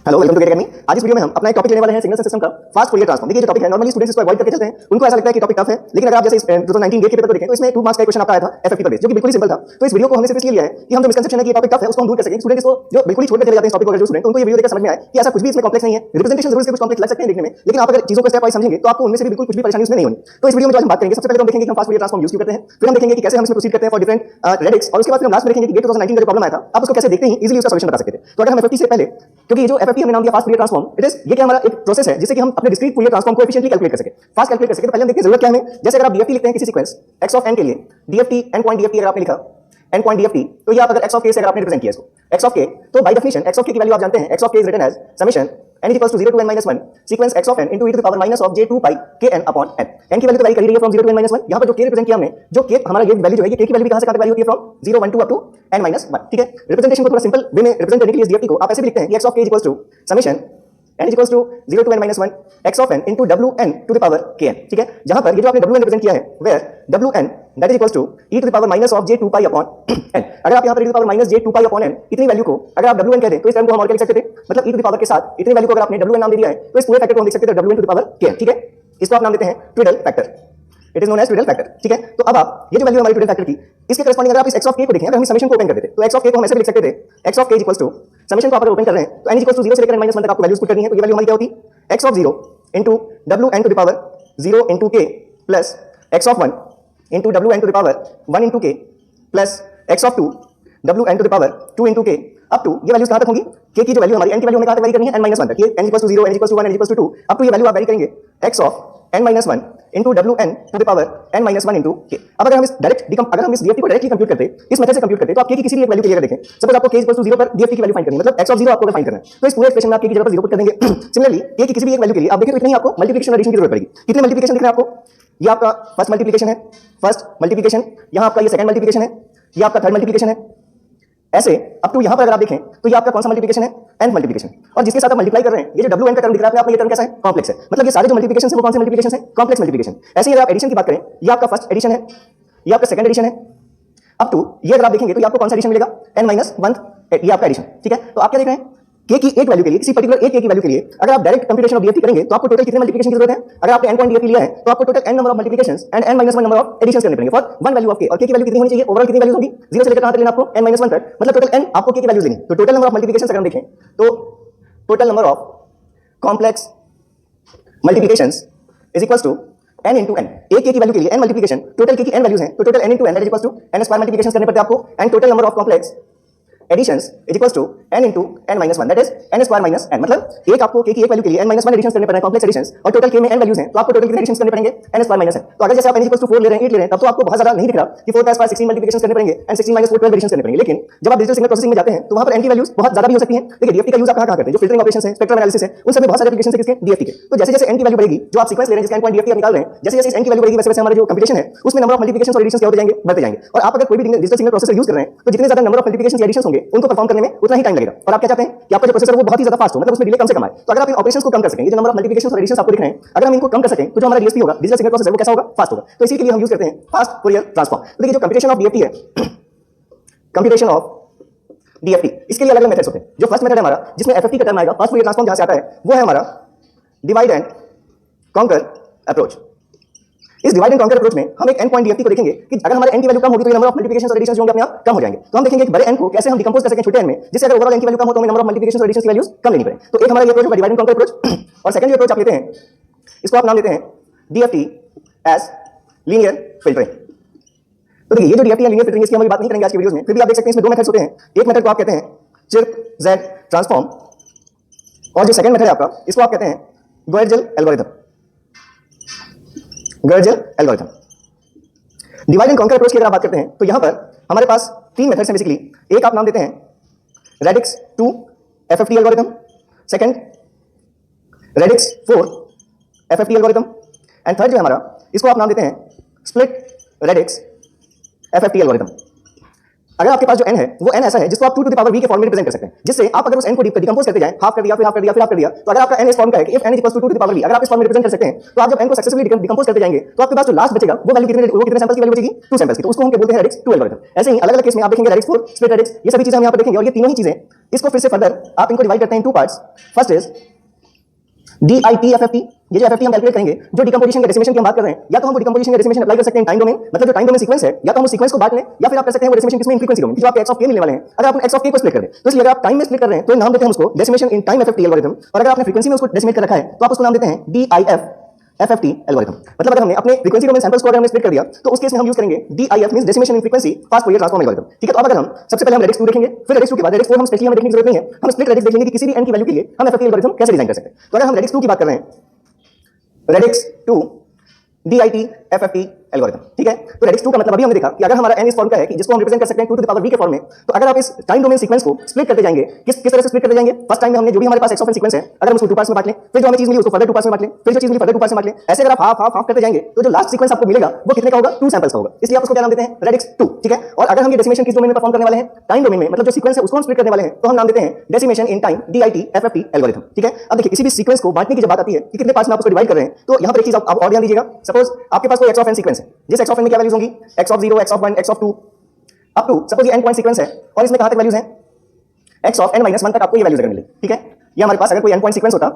Hello, welcome to GATE Academy. आज इस video में हम अपना एक टॉपिक लेने वाले हैं सिग्नल सिस्टम का फास्ट फूरियर ट्रांसफॉर्म। देखिए, जो टॉपिक है नॉर्मली स्टूडेंट्स इसको अवॉइड करके चलते हैं, उनको ऐसा लगता है कि टॉपिक टफ है, लेकिन अगर आप जैसे 2019 गेट के पेपर को देखें तो इसमें 2 मार्क्स का क्वेश्चन आपका आया था एफएफटी पर बेस्ड, जो कि बिल्कुल ही सिंपल था। तो इस वीडियो को हमने सिर्फ इसलिए लिया है कि हम जो मिसकंसेप्शन है कि टॉपिक टफ है उसको हम दूर कर सकें। स्टूडेंट इसको जो बिल्कुल ही छोड़ के चले जाते हैं इस टॉपिक को, अगर जो स्टूडेंट उनको ये वीडियो देखकर समझ में आए कि ऐसा कुछ भी इसमें कॉम्प्लेक्स नहीं है। रिप्रेजेंटेशन जरूर इसके कुछ कॉम्प्लेक्स लग सकते हैं देखने में, लेकिन आप अगर चीजों को स्टेप वाइज समझेंगे तो आपको उनमें से भी बिल्कुल कुछ भी परेशानी उसमें नहीं होनी। तो इस वीडियो में जो हम बात करेंगे, सबसे पहले हम देखेंगे कि हम फास्ट फूरियर ट्रांसफॉर्म यूज क्यों करते हैं, फिर हम देखेंगे कि कैसे हम इसमें प्रोसीड करते हैं फॉर डिफरेंट रेडिक्स, और उसके बाद फिर हम लास्ट में देखेंगे कि गेट 2019 का जो प्रॉब्लम आया था आप उसको कैसे देखते ही इजीली उसका सॉल्यूशन बता सकते थे। तो अगर हम एफएफटी से पहले, क्योंकि ये जो एफएफटी हमने नाम दिया fast Fourier transform, it is ये क्या हमारा एक प्रोसेस है जिससे कि हम अपने डिस्क्रीट फूरियर ट्रांसफॉर्म को एफिशिएंटली कैलकुलेट कर सके, फास्ट कैलकुलेट कर सके। तो पहले हम देखते हैं जरूरत क्या है हमें। जैसे अगर आप डीएफटी लिखते हैं किसी सीक्वेंस x ऑफ n के लिए, डीएफटी n पॉइंट डीएफटी अगर आपने लिखा n पॉइंट डीएफटी, तो ये आप अगर x ऑफ k से अगर आपने रिप्रेजेंट किया इसको x ऑफ k, तो by definition x of k की वैल्यू आप जानते हैं। x of k is written as summation n equals to 0 to n minus 1 sequence x of n into e to the power minus of j2 pi kn upon n। n की value तो vary कर ही रही है from 0 to n minus 1। यहां पर जो k represent किया हमने, जो k हमारा ये वैल्यू जो है, ये k की वैल्यू भी कहां से कहां तक वैल्यू होती है, from 0 1 2 up to n minus 1। ठीक है, रिप्रेजेंटेशन को थोड़ा सिंपल वे में रिप्रेजेंट करने के लिए इस डीएफटी को आप ऐसे भी लिखते हैं कि x of k equals to summation n is equals to 0 to n minus 1 x of n into wn to the power kn। ठीक है, जहां पर ये जो आपने wn रिप्रेजेंट किया है, where wn that is equals to e to the power minus of j2 pi upon n। अगर आप यहां पर e to the power minus j2 pi upon n इतनी वैल्यू को अगर आप wn कह दें तो इस टर्म को हम और क्या लिख सकते थे, मतलब e to the power के साथ इतनी वैल्यू को अगर आपने wn नाम दे दिया है तो इस पूरे फैक्टर को हम लिख सकते थे wn to the power kn। ठीक है, इसको आप नाम देते हैं twiddle factor, it is known as twiddle factor. ठीक है, तो अब आप ये जो वैल्यू हमारी ट्विडल फैक्टर की, इसके करस्पॉन्डिंग अगर आप इस x ऑफ k को देखें, अगर हम समेशन को ओपन कर देते तो x ऑफ k को हम ऐसे भी लिख सकते थे, x of k equals to summation को आप अगर ओपन कर रहे हैं तो n इक्वल्स टू 0 से लेकर n minus 1 तक आपको वैल्यूज पुट करनी है। तो ये वैल्यू हमारी क्या होती है, x of 0 into wn to the power 0 into k plus x of 1 into wn to the power 1 into k plus x of 2 wn to the power 2 into k up to ये values कहां तक होंगी, k की जो value हमारी n की value हमें कहां तक वेरी करनी है, n minus 1 तक। ये n equals to 0, n equals to 1, n equals to 2 up to ये वैल्यू आप वेरी करेंगे x of n minus 1 into wn to the power n minus 1 into k। अब अगर हम इस अगर हम इस डीएफटी को डायरेक्टली कंप्यूट करते, इस मेथड से कंप्यूट करते, तो आप k की किसी भी एक वैल्यू के लिए अगर देखें, सपोज आपको k इक्वल्स टू 0 पर डीएफटी की वैल्यू फाइंड करनी है, मतलब x ऑफ 0 आपको अगर फाइंड करना है, तो इस पूरे एक्सप्रेशन में आप k की जगह पर 0 पुट कर देंगे। सिमिलरली k की किसी भी एक वैल्यू के लिए आप देखें तो इतनी ही आपको मल्टीप्लिकेशन और एडिशन की जरूरत पड़ेगी। कितने मल्टीप्लिकेशन दिख रहे हैं आपको, ये आपका फर्स्ट मल्टीप्लिकेशन है, फर्स्ट मल्टीप्लिकेशन, यहां आपका ये सेकंड मल्टीप्लिकेशन है, ये आपका थर्ड मल्टीप्लिकेशन है, ऐसे अप टू यहां पर अगर आप देखें तो ये आपका कौन सा मल्टीप्लिकेशन है, nth मल्टीप्लिकेशन। और जिसके साथ आप मल्टीप्लाई कर रहे हैं, ये जो wn का टर्म दिख रहा है आप में, ये टर्म कैसा है, कॉम्प्लेक्स है। मतलब ये सारे जो मल्टीप्लिकेशन है वो कौन से मल्टीप्लिकेशन है, कॉम्प्लेक्स मल्टीप्लिकेशन। ऐसे ही अगर आप एडिशन की बात करें, ये आपका फर्स्ट एडिशन है, ये आपका सेकंड एडिशन है, अप टू ये अगर आप देखेंगे तो ये आपको कौन सा एडिशन मिलेगा, n minus 1, ये आपका एडिशन। ठीक है, तो आप क्या देख रहे हैं, k की एक वैल्यू के लिए, किसी पर्टिकुलर एक k की वैल्यू के लिए अगर आप डायरेक्ट कंप्यूटेशन ऑफ डीएफटी करेंगे तो आपको टोटल कितने मल्टीप्लिकेशन की जरूरत है। अगर आपने n पॉइंट डीएफटी लिया है तो आपको total n number of multiplications and n minus 1 number of additions करने पड़ेंगे for one value of k। और k की वैल्यू कितनी होनी चाहिए, ओवरऑल कितनी वैल्यूज होगी, 0 से लेकर कहां तक लेना आपको, n minus 1 तक, मतलब टोटल n आपको k की वैल्यूज लेनी। तो टोटल नंबर ऑफ मल्टीप्लिकेशंस अगर हम देखें तो total number of complex multiplications is equals to n into n। एक k की वैल्यू के लिए n मल्टीप्लिकेशन, टोटल k की n वैल्यूज हैं तो total n into n that is equals to n square multiplications करने पड़ते हैं आपको, and total number of complex additions is equals to n into n minus 1 that is n square minus n। मतलब एक आपको k की एक value के लिए n minus 1 एडिशंस करने पड़ रहे हैं, कॉम्प्लेक्स एडिशंस, और टोटल k में n वैल्यूज हैं तो आपको टोटल कितने एडिशंस करने पड़ेंगे, n स्क्वायर माइनस n। तो अगर जैसे आप n इक्वल्स टू 4 ले रहे हैं, 8 ले रहे हैं, तब तो आपको बहुत ज्यादा नहीं दिख रहा कि 4 का स्क्वायर 16 मल्टीप्लिकेशंस करने पड़ेंगे एंड 16 minus 4 12 एडिशंस करने पड़ेंगे। लेकिन जब आप डिजिटल सिग्नल प्रोसेसिंग में जाते हैं तो वहां पर n की वैल्यूज बहुत ज्यादा भी हो सकती हैं। देखिए डीएफटी का यूज आप कहां करते हैं, जो फिल्टरिंग ऑपरेशंस है, स्पेक्ट्रम एनालिसिस है, उन सब में बहुत सारे एप्लीकेशंस है किसके, डीएफटी के। तो जैसे जैसे n की वैल्यू बढ़ेगी, जो आप सीक्वेंस ले रहे हैं जिसका n पॉइंट डीएफटी आप निकाल रहे हैं, जैसे जैसे n की वैल्यू बढ़ेगी वैसे वैसे हमारे जो कंप्यूटेशन है उसमें नंबर ऑफ मल्टीप्लिकेशंस और एडिशंस क्या होते जाएंगे, बढ़ते जाएंगे। और आप अगर कोई भी डिजिटल सिग्नल प्रोसेसर यूज कर रहे हैं तो जितने ज्यादा नंबर ऑफ मल्टीप्लिकेशंस या एडिशंस होंगे उनको परफॉर्म करने में उतना ही टाइम लगेगा। और आप क्या चाहते हैं कि आपका जो प्रोसेसर वो बहुत ही ज्यादा फास्ट हो, मतलब उसमें डिले कम से कम आए। तो अगर आप इन ऑपरेशंस को कम कर सकें, ये जो नंबर ऑफ मल्टीप्लिकेशंस और एडिशंस आपको दिख रहे हैं, अगर हम इनको कम कर सकें तो जो हमारा डीएसपी होगा, डिजिटल सिग्नल प्रोसेसर, वो कैसा होगा, फास्ट होगा। तो इसी के लिए हम यूज करते हैं फास्ट फूरियर ट्रांसफॉर्म। तो देखिए जो कंप्यूटेशन ऑफ डीएफटी है, कंप्यूटेशन ऑफ डीएफटी, इसके लिए अलग अलग मेथड्स होते हैं। जो फर्स्ट मेथड है हमारा, जिसमें एफएफटी का टर्म आएगा, फास्ट फूरियर ट्रांसफॉर्म जहां से आता है, वो है हमारा डिवाइड एंड कॉन्कर अप्रोच। इस डिवाइड एंड कॉन्कर अप्रोच में हम एक n पॉइंट डीएफटी को देखेंगे कि अगर हमारे n की वैल्यू कम होगी तो ये नंबर ऑफ मल्टीप्लिकेशंस और एडिशंस जो होंगे अपने आप कम हो जाएंगे। तो हम देखेंगे कि बड़े n को कैसे हम डिकंपोज कर सकें छोटे n में, जिससे अगर ओवरऑल n की वैल्यू कम हो तो हमें नंबर ऑफ मल्टीप्लिकेशंस और एडिशंस की वैल्यूज कम लेनी पड़े। तो एक हमारा ये अप्रोच होगा डिवाइड एंड कॉन्कर अप्रोच। और सेकंड जो अप्रोच आप लेते हैं, इसको आप नाम देते हैं डीएफटी एज लीनियर फिल्टरिंग। तो देखिए ये जो डीएफटी है लीनियर फिल्टरिंग, इसकी हम अभी बात नहीं करेंगे आज की वीडियोस में, फिर भी आप देख सकते हैं इसमें दो मेथड्स होते हैं। एक मेथड को आप कहते हैं चिर्प जेड ट्रांसफॉर्म, और जो सेकंड मेथड है आपका, इसको आप कहते हैं Goertzel algorithm. Goertzel algorithm. Divide and conquer approach की अगर आप बात करते हैं तो यहां पर हमारे पास तीन मेथड्स हैं बेसिकली। एक आप नाम देते हैं radix 2 FFT algorithm, second radix 4 FFT algorithm, and third जो है हमारा, इसको आप नाम देते हैं स्प्लिट रेडिक्स एफएफटी एल्गोरिथम। अगर आपके पास जो n है वो n ऐसा है जिसको आप 2 to the power v के फॉर्म में रिप्रेजेंट कर सकते हैं, जिससे आप अगर उस n को डिकम्पोज करते जाएं, हाफ कर दिया फिर हाफ कर दिया फिर हाफ कर दिया, तो अगर आपका n इस फॉर्म का है कि if n is equals to 2 to the power v, अगर आप इस फॉर्म में रिप्रेजेंट कर सकते हैं, तो आप जब n को सक्सेसफुली डिकम्पोज करते जाएंगे तो आपके पास जो लास्ट बचेगा वो वैल्यू कितने सैंपल्स की वैल्यू बचेगी, 2 सैंपल्स की। तो उसको हम बोलते हैं रेडिक्स 2 एल्गोरिथम। ऐसे ही अलग-अलग केस में आप देखेंगे रेडिक्स 4, स्प्लिट रेडिक्स, ये सभी चीजें हम यहां पर देखेंगे। और ये तीनों ही चीजें इसको फिर से फर्दर आप इनको डिवाइड करते हैं in two parts. First is DITFFT, ये जो FFT हम कैलकुलेट करेंगे, जो डिकम्पोजिशन का डेसिमेशन की हम बात कर रहे हैं, या तो हम डिकम्पोजिशन का डेसिमेशन अप्लाई कर सकते हैं टाइम डोमेन, मतलब जो टाइम डोमेन सीक्वेंस है, या तो हम उस सीक्वेंस को बांट लें, या फिर आप कर सकते हैं वो डेसिमेशन किसमें, इन फ्रीक्वेंसी डोमेन, जो आपके x ऑफ k मिलने वाले हैं। अगर आप x ऑफ k को स्प्लिट कर दें, तो इसलिए अगर आप टाइम में स्प्लिट कर रहे हैं तो नाम देते हैं उसको decimation in time FFT algorithm, और अगर आपने फ्रीक्वेंसी में उसको डेसिमेट कर रखा है तो आप उसको नाम देते हैं DIF FFT एल्गोरिथम। मतलब अगर हमने अपने फ्रीक्वेंसी डोमेन सैंपल्स को अगर हमने स्प्लिट कर दिया तो उस केस में हम यूज करेंगे DIF means decimation in frequency fast Fourier transform algorithm. ठीक है, तो अब अगर हम सबसे पहले हम रेडिक्स 2 देखेंगे, फिर रेडिक्स 2 के बाद रेडिक्स 4 हम स्पेशली हमें देखने की जरूरत नहीं है, हम स्प्लिट रेडिक्स देखेंगे कि किसी भी n की वैल्यू के लिए हम FFT एल्गोरिथम कैसे डिजाइन कर सकते हैं। तो अगर हम रेडिक्स 2 की बात कर रहे हैं, रेडिक्स 2 DITFFT एल्गोरिथम। ठीक है, तो रेडिक्स 2 का मतलब अभी हमने देखा कि अगर हमारा n इस फॉर्म का है कि जिसको हम रिप्रेजेंट कर सकते हैं 2 to the power v के फॉर्म में, तो अगर आप इस टाइम डोमेन सीक्वेंस को स्प्लिट करते जाएंगे, किस तरह से स्प्लिट करते जाएंगे, फर्स्ट टाइम में हमने जो भी हमारे पास x ऑफ n सीक्वेंस है, अगर हम उसको 2 पार्ट्स में बांट लें, फिर जो हमें चीज मिली उसको फर्दर 2 पार्ट्स में बांट लें, फिर जो चीज मिली फर्दर 2 पार्ट्स में बांट लें, ऐसे अगर आप हाफ हाफ हाफ करते जाएंगे तो जो लास्ट सीक्वेंस आपको मिलेगा वो कितने का होगा, 2 सैंपल्स का होगा। इसलिए आप उसको क्या नाम देते हैं, रेडिक्स 2। ठीक है, और अगर हम ये डेसिमेशन किस डोमेन में परफॉर्म करने वाले हैं, टाइम डोमेन में, मतलब जो सीक्वेंस है उसको हम स्प्लिट करने वाले हैं, तो हम नाम देते हैं decimation in time DITFFT algorithm. ठीक है, अब देखिए किसी भी सीक्वेंस को बांटने की जब बात आती है कि कितने पार्ट्स में आप उसको डिवाइड कर रहे हैं, तो यहां पर एक चीज आप और ध्यान दीजिएगा। सपोज आपके पास कोई x ऑफ n सीक्वेंस है, जिस x ऑफ n में क्या वैल्यूज होंगी, x of 0, x of 1, x of 2 up to, suppose ये n पॉइंट सीक्वेंस है और इसमें कहां तक वैल्यूज हैं, x ऑफ n - 1 तक आपको ये वैल्यूज अगर मिले। ठीक है, ये हमारे पास अगर कोई n पॉइंट सीक्वेंस होता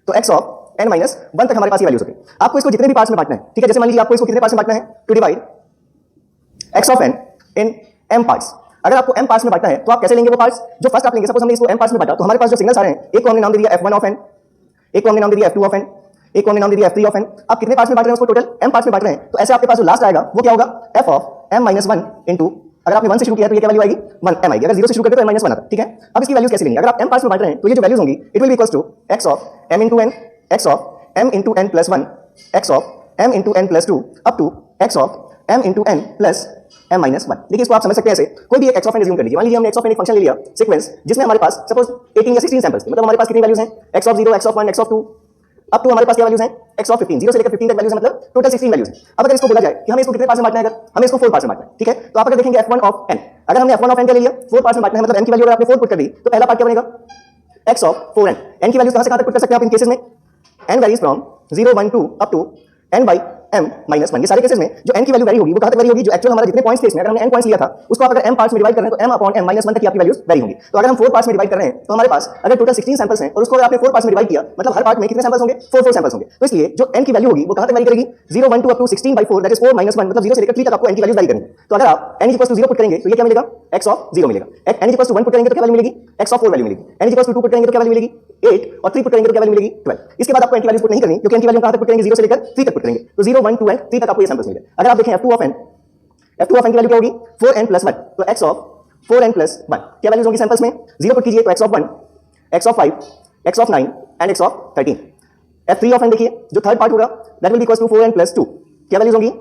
तो x ऑफ n - 1 तक हमारे पास ये वैल्यूज होती। आपको इसको जितने भी पार्ट्स में बांटना है, ठीक है, जैसे मान लीजिए आपको इसको कितने पार्ट्स में बांटना है, to divide x of n in m parts. अगर आपको m पार्ट्स में बांटना है तो आप कैसे लेंगे वो पार्ट्स, जो फर्स्ट आप लेंगे, सपोज हमने इसको m पार्ट्स में बांटा तो हमारे पास जो सिग्नल्स आ रहे हैं, एक को हमने नाम दे दिया f1 ऑफ n, एक को हमने नाम दे दिया f2 ऑफ n, एक को हमने नाम दे दिया f3 ऑफ n। आप कितने पार्ट्स में बांट रहे हैं उसको, टोटल m पार्ट्स में बांट रहे हैं, तो ऐसे आपके पास जो लास्ट आएगा वो क्या होगा, f ऑफ m - 1 इनटू, अगर आपने 1 से शुरू किया तो ये क्या वैल्यू आएगी, 1 m आएगी। अगर 0 से शुरू करते तो m - 1 आता। ठीक है, अब इसकी वैल्यूज कैसे लेंगे, अगर आप m पार्ट्स में बांट रहे हैं तो ये जो वैल्यूज होंगी it will be equals to x of m into n, x of m into n plus 1, x of m into n plus 2 up to x of m into n plus m - 1। देखिए इसको आप समझ सकते हैं ऐसे, कोई भी एक x ऑफ n अज्यूम कर लीजिए। मान लीजिए हमने x ऑफ n एक फंक्शन ले लिया सीक्वेंस, जिसमें हमारे पास सपोज 18 या 16 सैंपल्स थे, मतलब हमारे पास कितनी वैल्यूज हैं, x of 0, x of 1, x of 2 अब तो हमारे पास क्या वैल्यूज हैं, x ऑफ 15, 0 से लेकर 15 तक वैल्यूज है, मतलब टोटल 16 वैल्यूज हैं। अब अगर इसको बोला जाए कि हमें इसको कितने पार्ट्स में बांटना है, अगर हमें इसको 4 पार्ट्स में बांटना है, ठीक है, तो आप अगर देखेंगे f1 ऑफ n, अगर हमने f1 ऑफ n का ले लिया, 4 पार्ट्स में बांटना है, मतलब n की वैल्यू अगर आपने 4 पुट कर दी तो पहला पार्ट क्या बनेगा, x ऑफ 4n। n की वैल्यूज कहां से कहां तक पुट कर सकते हैं आप इन केसेस में, n varies from 0, 1, 2 up to n by m - 1। ये सारे केसेस में जो n की वैल्यू वेरी होगी वो कहां तक वेरी होगी, जो एक्चुअल हमारा जितने पॉइंट्स थे इसमें, अगर हमने n पॉइंट्स लिया था उसको आप अगर m पार्ट्स में डिवाइड कर रहे हैं तो m अपॉन m - 1 तक की आपकी वैल्यूज वेरी होंगी। तो अगर हम 4 पार्ट्स में डिवाइड कर रहे हैं तो हमारे पास अगर टोटल 16 सैंपल्स हैं और उसको अगर आपने 4 पार्ट्स में डिवाइड किया, मतलब हर पार्ट में कितने सैंपल्स होंगे, 4 सैंपल्स होंगे। तो इसलिए जो n की वैल्यू होगी वो कहां तक वेरी करेगी, 0, 1, 2 up to 16 by 4 that is 4 - 1, मतलब 0 से लेकर 3 तक आपको n की वैल्यूज वेरी करनी है। तो अगर आप n 0 पुट करेंगे तो ये क्या मिलेगा, x ऑफ 0 मिलेगा। n 1 पुट करेंगे तो क्या वैल्यू मिलेगी, x ऑफ 4 वैल्यू मिलेगी। n 2 पुट करेंगे तो क्या वैल्यू मिलेगी, 8, और 3 पुट करेंगे तो क्या वैल्यू मिलेगी, 12। इसके बाद आपको n की वैल्यूज पुट नहीं करनी, क्योंकि n की वैल्यू कहां तक पुट करेंगे, 0 से लेकर 3 तक पुट करेंगे, तो 0, 1, 2 एंड 3 तक आपको ये सैंपल्स मिलेंगे। अगर आप देखें f2 ऑफ n की वैल्यू क्या होगी, 4n प्लस 1, तो x ऑफ 4n प्लस 1 क्या वैल्यूज होंगी सैंपल्स में, 0 पुट कीजिए तो x of 1, x of 5, x of 9 and x of 13। f3 of n देखिए जो थर्ड पार्ट होगा that will be equals to 4n plus 2, क्या वैल्यूज होंगी,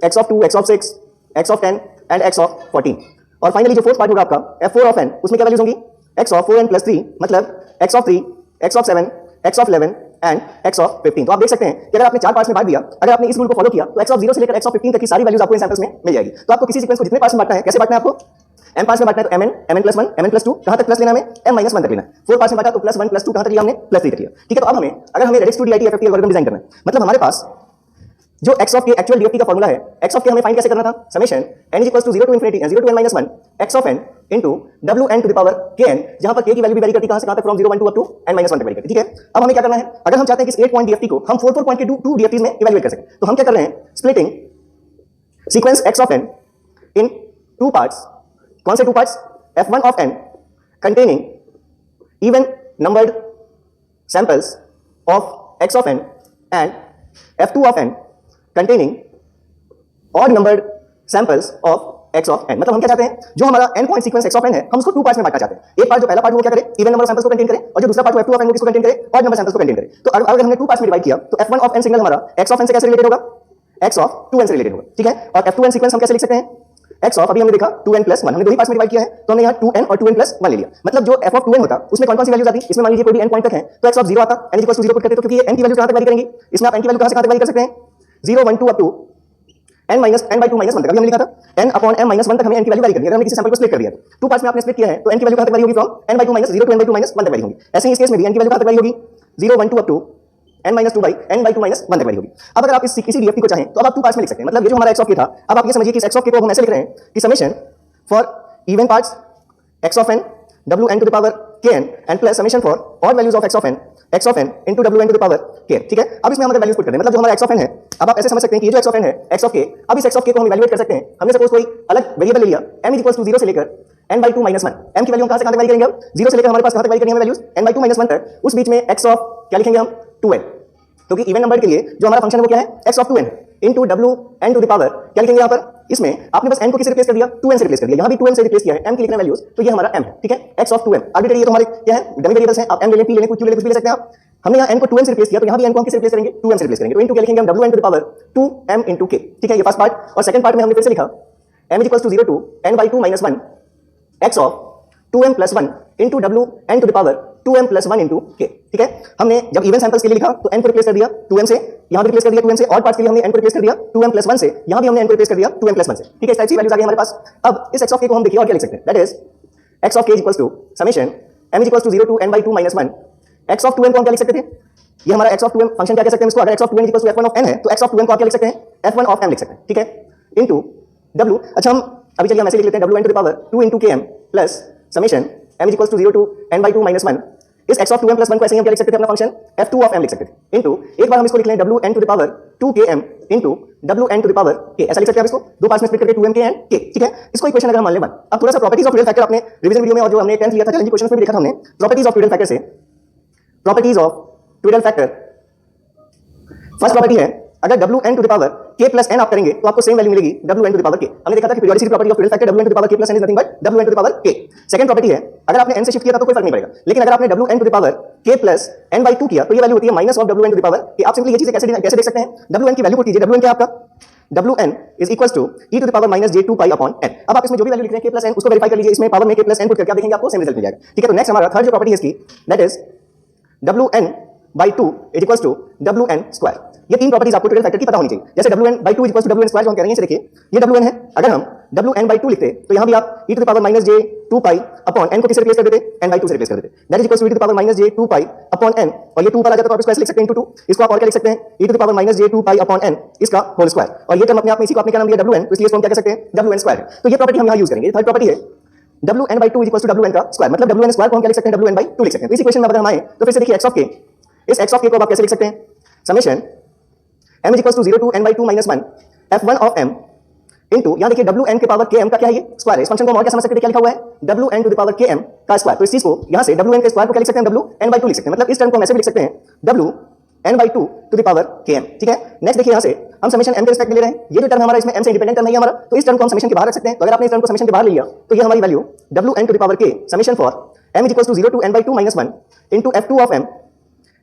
x of 2, x of 6, x of 10 and x of 14। और finally जो fourth part होगा आपका f4 of n, उसमें क्या वैल्यूज होंगी, x ऑफ 4n प्लस 3, मतलब x of 3, x of 7, x of 11 and x of 15। तो आप देख सकते हैं कि अगर आपने 4 पार्ट्स में बांट दिया, अगर आपने इस रूल को फॉलो किया तो x ऑफ 0 से लेकर x ऑफ 15 तक की सारी वैल्यूज आपको इन सैंपल्स में मिल जाएगी। तो आपको किसी सीक्वेंस को जितने पार्ट्स में बांटना है, कैसे बांटना है आपको, m पार्ट्स में बांटना है तो mn प्लस 1, mn प्लस 2, कहां तक प्लस लेना है, m - 1 तक लेना है। 4 पार्ट्स में बांटा तो प्लस 1 प्लस 2 कहां तक लिया हमने, प्लस 3 तक लिया। ठीक है, तो अब हमें अगर हमें रेडिक्स 2 DITFFT एल्गोरिथम डिजाइन करना है, मतलब हमारे पास जो x of k actual DFT का फार्मूला है, x ऑफ k हमें फाइंड कैसे करना था, summation n 0 to infinity n 0 to n - 1 x of n into wn to the power kn, जहां पर k की वैल्यू भी वेरी करती है कहां से कहां तक, फ्रॉम 0, 1, 2 अप टू n - 1 तक वेरी करती है। ठीक है, अब हमें क्या करना है, अगर हम चाहते हैं कि इस 8 पॉइंट DFT को हम 4 पॉइंट के 2 DFTs में इवैल्यूएट कर सकें, तो हम क्या कर रहे हैं, splitting sequence x of n in 2 parts. कौन से 2 parts, f1 of n containing even numbered samples of x of n and f2 of n containing odd numbered samples of x of n। मतलब हम क्या चाहते हैं, जो हमारा n point sequence x of n है हम उसको 2 पार्ट्स में बांटना चाहते हैं। एक पार्ट जो पहला पार्ट वो क्या करे, इवन नंबर ऑफ सैंपल्स को कंटेन करे, और जो दूसरा पार्ट वो f2 of n को किसको कंटेन करे, odd नंबर सैंपल्स को कंटेन करे। तो अगर हमने 2 पार्ट्स में डिवाइड किया तो f1 of n सिग्नल हमारा x of n से कैसे रिलेटेड होगा, x of 2n से रिलेटेड होगा। ठीक है, और f2n सीक्वेंस हम कैसे लिख सकते हैं, x ऑफ, अभी हमने देखा 2n प्लस 1, हमने दो ही पार्ट्स में डिवाइड किया है तो हमने यहाँ 2n और 2n प्लस 1 ले लिया। मतलब जो f ऑफ 2n होता उसमें कौन कौन सी वैल्यूज आती, इसमें मान लीजिए कोई भी n पॉइंट तक है तो x ऑफ 0 आता, n 0 पुट करते तो क्योंकि ये n की वैल्यू कहां तक वेरी करेंगी, इसमें आप n की वैल्यू कहां से कहां तक वेरी कर सकते हैं, 0, 1, 2 up to n minus n by two minus one तक अभी हमने लिखा था n upon m minus one तक हमें n की वैल्यू वैरी करनी है। अगर हमने किसी सैंपल को स्प्लिट कर दिया तो टू पार्ट्स में आपने स्प्लिट किया है तो n की वैल्यू कहां तक वैरी होगी from n by two minus zero to n by two minus one तक वैरी होगी। ऐसे ही इस केस में भी n की वैल्यू कहां तक वैरी होगी zero one two up to n minus two by n by two minus one तक वैरी होगी। अब अगर आप इस किसी डीएफटी को चाहें तो अब आप टू पार्ट्स में लिख सकते हैं। मतलब ये जो हमारा एक्स ऑफ के था, अब आप ये समझिए कि इस एक्स ऑफ के को हम ऐसे लिख रहे हैं कि summation for even parts x of n wn to the power kn and plus summation for all values of x of n into wn to the power kn। ठीक है, अब इसमें हम अगर वैल्यूज पुट करते हैं, मतलब जो हमारा x of n है, अब आप ऐसे समझ सकते हैं कि ये जो x of n है x of k, अब इस x of k को हम इवैल्यूएट कर सकते हैं। हमने सपोज कोई अलग वेरिएबल ले लिया m इक्वल्स टू 0 से लेकर n by two minus one, m की वैल्यू हम कहां से कहां तक वैरी करेंगे, अब 0 से लेकर हमारे पास कहां तक वैरी करनी है values n by two minus one तक। उस बीच में x ऑफ क्या लिखेंगे हम 2n, क्योंकि इवन नंबर के लिए जो हमारा फंक्शन है वो क्या है x of 2n into wn to the power क्या लिखेंगे यहाँ पर, इसमें आपने बस n को किससे रिप्लेस कर दिया 2n से रिप्लेस कर दिया, यहाँ भी 2n से रिप्लेस किया है, m की लिखना वैल्यूज, तो ये हमारा m है। ठीक है, x ऑफ 2m आर्बिट्रेरी, ये तो हमारे क्या है डमी वेरिएबल्स हैं, आप m ले लें p ले लें कुछ ले कुछ भी ले सकते हैं आप। हमने यहाँ n को 2n से रिप्लेस किया तो यहाँ भी n को हम किससे रिप्लेस करेंगे 2m से रिप्लेस करेंगे, तो इनटू क्या लिखेंगे हम wn to the power 2m into k। ठीक है, ये फर्स्ट पार्ट। और सेकंड पार्ट में हमने फिर से लिखा m equals to 0 to n by two minus one x of 2m plus one into wn to the power 2m plus one into k। ठीक है, हमने जब इवन सैंपल्स के लिए लिखा तो n को रिप्लेस कर दिया 2m से, यहाँ भी रिप्लेस कर दिया 2m से, ऑड पार्ट्स के लिए हमने n को रिप्लेस कर दिया 2m प्लस वन से, यहाँ भी हमने n को रिप्लेस कर दिया 2m प्लस वन से। ठीक है, इस टाइप की वैल्यूज आ गई हमारे पास। अब इस x ऑफ k को हम देखिए और क्या लिख सकते हैं, that is x of k equals to summation m equals to 0 to n by two minus one x of 2m को हम क्या लिख सकते थे, ये हमारा x ऑफ 2m फंक्शन क्या कह सकते हैं इसको, अगर x of 2n equals to f1 of n है तो x ऑफ 2m को आप क्या लिख सकते हैं f1 ऑफ m लिख सकते हैं। ठीक है, इनटू w, अच्छा हम अभी चलिए हम ऐसे लिख लेते हैं wn to the power 2 into km plus summation m equals to 0 to n by two minus one, इस x of 2m plus one को ऐसे ही हम क्या लिख सकते थे अपना फंक्शन f2 ऑफ m लिख सकते थे, इनटू एक बार हम इसको लिख लें wn to the power 2km into wn to the power k, ऐसा लिख सकते हैं आप इसको, दो पार्ट्स में स्प्लिट करके 2m k एंड k। ठीक है, इसको इक्वेशन अगर हम मान लें 1। अब थोड़ा सा प्रॉपर्टीज ऑफ रियल फैक्टर आपने रिवीजन वीडियो में और जो हमने 10th लिया था चैलेंजिंग क्वेश्चंस में भी देखा था हमने, प्रॉपर्टीज ऑफ रियल फैक्टर से, properties of real factor, first property है अगर wn to the power k plus n आप करेंगे तो आपको सेम वैल्यू मिलेगी wn to the power k। हमने देखा था कि periodicity property of real factor wn to the power k plus n is nothing but wn to the power k। Second property है अगर आपने n से शिफ्ट किया था तो कोई फर्क नहीं पड़ेगा, लेकिन अगर आपने wn to the power k plus n by two किया तो ये वैल्यू होती है minus of wn to the power k। आप सिंपली ये चीजें कैसे देख सकते हैं, wn की वैल्यू पुट कीजिए, wn क्या है आपका wn is equals to e to the power minus j2 pi upon n। अब आप इसमें जो भी वैल्यू लिख रहे हैं k प्लस n उसको वेरीफाई कर लीजिए, इसमें पावर में k प्लस n पुट करके आप देखेंगे आपको सेम रिजल्ट मिल जाएगा। ठीक है, तो नेक्स्ट हमारा थर्ड जो प्रॉपर्टी है इसकी, that is wn by two is equals to wn square. ये तीन प्रॉपर्टीज आपको रियल फैक्टर की पता होनी चाहिए। जैसे wn by two equals to wn square जो हम कह रहे हैं, देखिए ये wn है, अगर हम wn बाई टू लिखते तो यहाँ भी आप e to the power minus j2 pi upon n को किससे रिप्लेस कर देते, n बाई टू से रिप्लेस कर देते, that is equals to e to the power minus j2 pi upon n, और ये 2 ऊपर आ जाता तो आप इसको ऐसे लिख सकते हैं इनटू 2, इसको आप और क्या लिख सकते हैं e to the power minus j2 pi upon n इसका होल स्क्वायर, और ये टर्म अपने आप में इसी को आपने क्या नाम दिया wn, तो इसलिए इसको हम क्या कह सकते हैं wn स्क्वायर है। तो ये प्रॉपर्टी हम यहाँ यूज करेंगे। थर्ड प्रॉपर्टी है wn by two equals to wn का स्क्वायर, मतलब wn स्क्वायर को हम क्या लिख सकते हैं wn बाई टू लिख सकते हैं। तो इस इक्वेशन में अगर हम आए तो फिर से देखिए x ऑफ k, इस x ऑफ k को आप कैसे लिख सकते हैं, summation m equals to 0 to n by two minus one f1 of m into यहाँ देखिए wn के पावर km का क्या है ये स्क्वायर है। इस फंक्शन को हम और क्या समझ सकते हैं, क्या लिखा हुआ है wn to the power km का स्क्वायर। तो इस चीज को यहाँ से wn के स्क्वायर को क्या लिख सकते हैं wn बाई टू लिख सकते हैं, मतलब इस टर्म को हम ऐसे भी लिख सकते हैं wn by two to the power km। ठीक है, नेक्स्ट देखिए यहाँ से हम समेशन m के रिस्पेक्ट में ले रहे हैं, ये जो टर्म हमारा इसमें m से इंडिपेंडेंट टर्म है हमारा, तो इस टर्म को हम समेशन के बाहर रख सकते हैं। तो अगर आपने इस टर्म को समेशन के बाहर ले लिया तो ये हमारी value wn to the power k summation for m equals to 0 to n by two minus one into f2 of m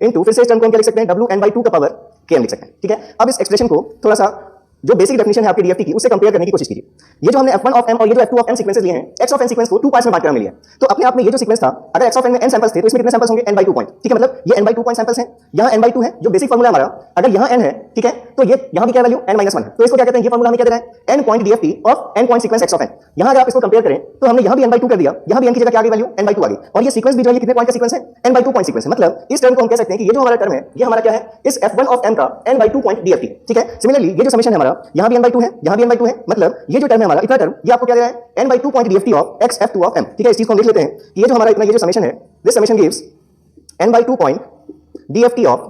into फिर से इस टर्म को हम क्या लिख सकते हैं wn बाई टू का पावर km लिख सकते हैं। ठीक है, अब इस एक्सप्रेशन को थोड़ा सा जो बेसिक डेफिनेशन है आपकी डीएफटी की उससे कंपेयर करने की कोशिश कीजिए। ये जो हमने f1 ऑफ m और ये जो f2 ऑफ m सीक्वेंसेस लिए हैं, x ऑफ n सीक्वेंस को टू पार्ट्स में बांट कर हमने लिया, तो अपने आप में ये जो सीक्वेंस था अगर x ऑफ n में n सैंपल्स थे तो इसमें कितने सैंपल्स होंगे n बाई टू पॉइंट। ठीक है, मतलब ये n by two point samples हैं, यहाँ n बाई टू है जो बेसिक फॉर्मूला हमारा, अगर यहाँ n है ठीक है तो ये यहाँ भी क्या वैल्यू n माइनस वन है, तो इसको क्या कहते हैं, ये फॉर्मूला हमें क्या दे रहा है n point DFT of n point sequence x of n। यहाँ अगर आप इसको कंपेयर करें तो हमने यहाँ भी n बाई टू कर दिया, यहाँ भी n की जगह क्या आ गई वैल्यू n बाई टू आ गई, और ये सीक्वेंस भी जो है कितने पॉइंट का सीक्वेंस है n by two point sequence है। मतलब इस टर्म को हम कह सकते हैं कि ये जो हमारा टर्म है ये हमारा क्या है, इस f1 ऑफ m का n by two point DFT. ठीक है, सिमिलरली ये जो समेशन है हमारा यहाँ भी n बाई टू है, यहाँ भी n बाई टू है, मतलब ये जो टर्म है हमारा इतना टर्म ये आपको क्या दे रहा है n by two point DFT of x f2 of m। ठीक है, इस चीज को हम देख लेते हैं कि ये जो हमारा इतना ये जो समेशन है, this summation gives n by two point DFT of